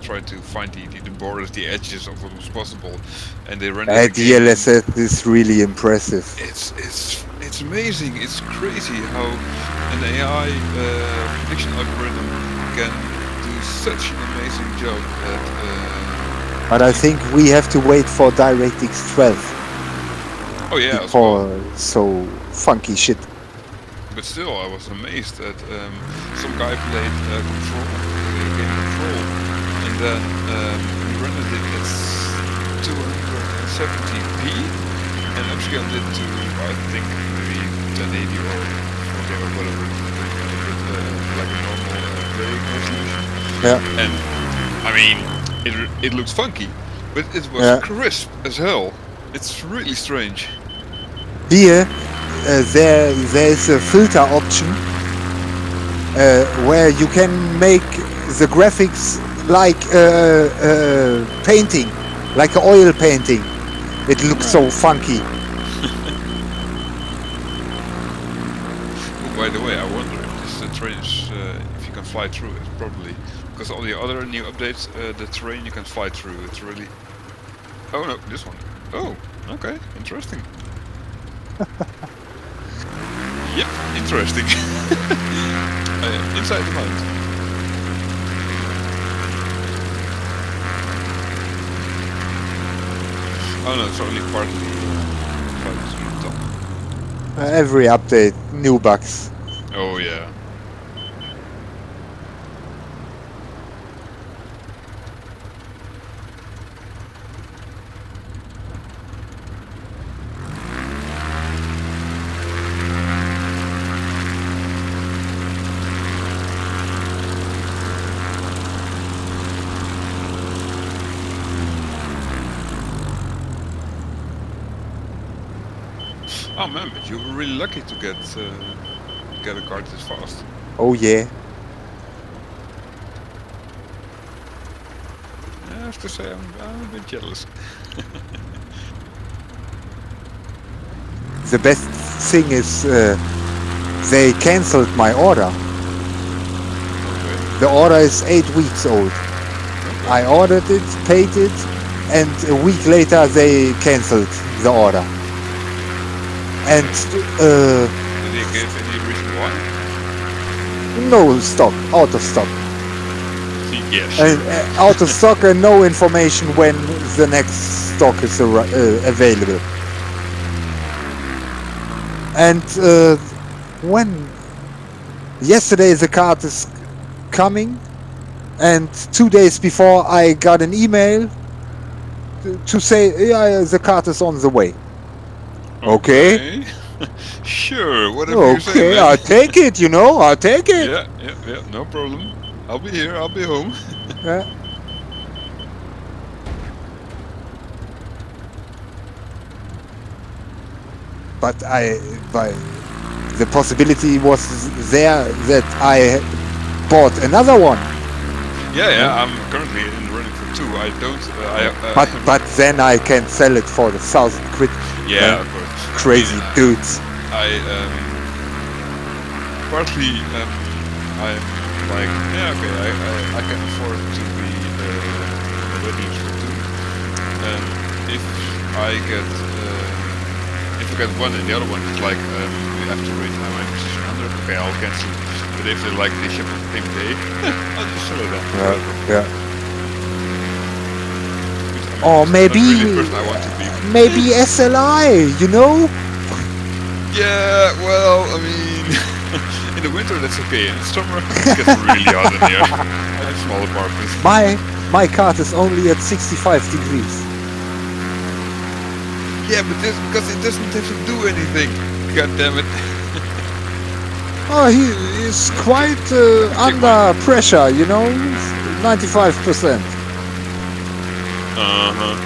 try to find the borders, the edges of what was possible, and they render the game. DLSS is really impressive. It's amazing. It's crazy how an AI prediction algorithm can do such an amazing job at But I think we have to wait for DirectX 12 Oh yeah, as well. before so funky shit. But still, I was amazed that some guy played Control, game Control, and then he rendered it at 270p and upscaled it to, I think, maybe 1080 or 4K or whatever, like a normal playing resolution. Yeah. And I mean, it looks funky, but it was crisp as hell. It's really strange. Here, there's a filter option where you can make the graphics like painting, like an oil painting. It looks so funky. Oh, by the way, I wonder if this train is, if you can fly through it, probably. Because all the other new updates, the train you can fly through, it's really... Oh no, this one. Oh, okay, interesting. Yep, interesting. Inside the mount. Oh no, it's only partly on the top. Every update, new bugs. Oh yeah. Oh man, but you were really lucky to get a card this fast. Oh yeah. I have to say, I'm a bit jealous. The best thing is they cancelled my order. The order is 8 weeks old. I ordered it, paid it, and a week later they cancelled the order. And Did he give any reason why? no stock, out of stock. Yes. And out of stock and no information when the next stock is available. And when yesterday the card is coming, and 2 days before I got an email to say, yeah, the card is on the way. Okay. Sure, whatever you say, Okay, man. I'll take it, you know, I'll take it. Yeah, no problem. I'll be here, I'll be home. Yeah. But the possibility was there that I bought another one. Yeah, I'm currently in the running for 2. I don't, But then I can sell it for the 1,000 quid. Yeah, of course. Crazy dudes. Partly, I'm like, yeah, okay, I can afford to be ready for 2. If I get one and the other one is like, you have to wait 900, okay, I'll cancel. But if they like they ship on the same day, I'll just sell it then. Yeah. Or maybe SLI, you know? Yeah, well, I mean, in the winter that's okay. In the summer it gets really hot in here. I have small apartments. My card is only at 65 degrees. Yeah, but this because it doesn't have to do anything. God damn it. Oh, he is quite under pressure, you know? 95%. Uh-huh.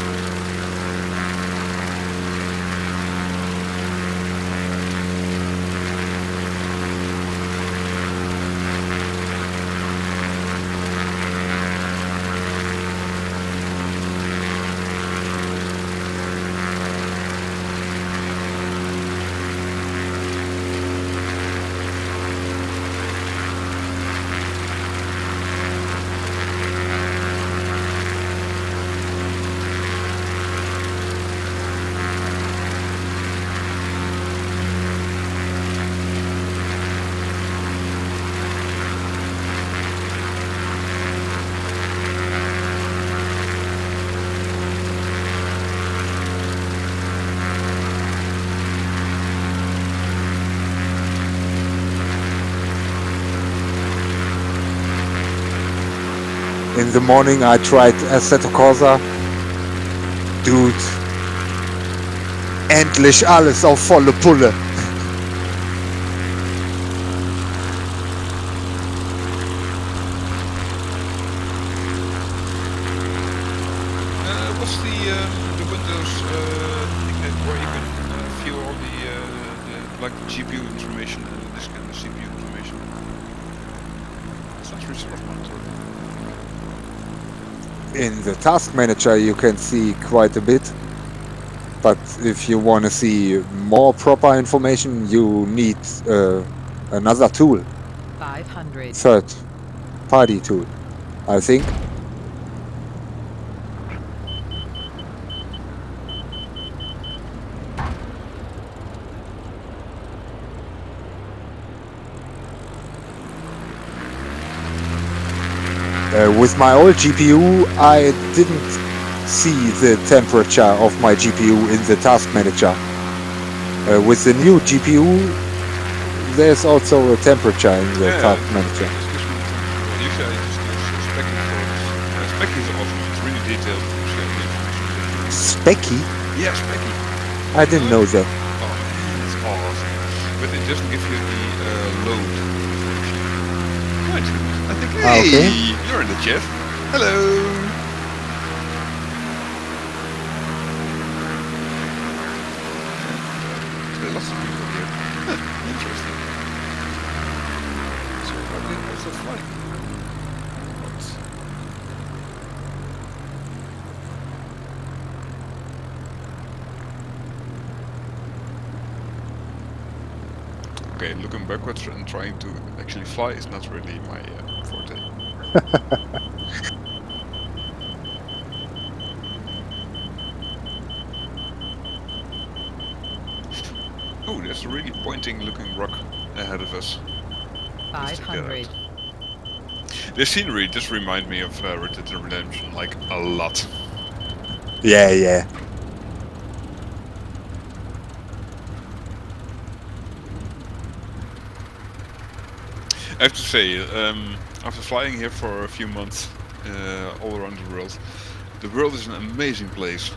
In the morning I tried Assetto Corsa. Dude. Endlich alles auf volle Pulle. What's the Windows thing where you can view all the like the GPU information and the disk and the CPU information? It's not really of mine. In the task manager you can see quite a bit. But if you want to see more proper information, you need another tool. 500. Third party tool, I think. With my old GPU, I didn't see the temperature of my GPU in the task manager. With the new GPU, there's also a temperature in the task manager. Usually I just use Specky for Specky is awesome. It's really detailed. Specky? Yeah, Specky. I didn't know that. Oh man, it's awesome. But it doesn't give you the load information. Right. I think, hey, okay. You're in the chat. Hello. There are lots of people here. Huh, interesting. So I did also fly. Okay, looking backwards and trying to actually fly is not really my forte. Oh, there's a really pointing looking rock ahead of us. 500. The scenery just remind me of Red Dead Redemption, like, a lot. Yeah, yeah. I have to say, after flying here for a few months all around the world is an amazing place.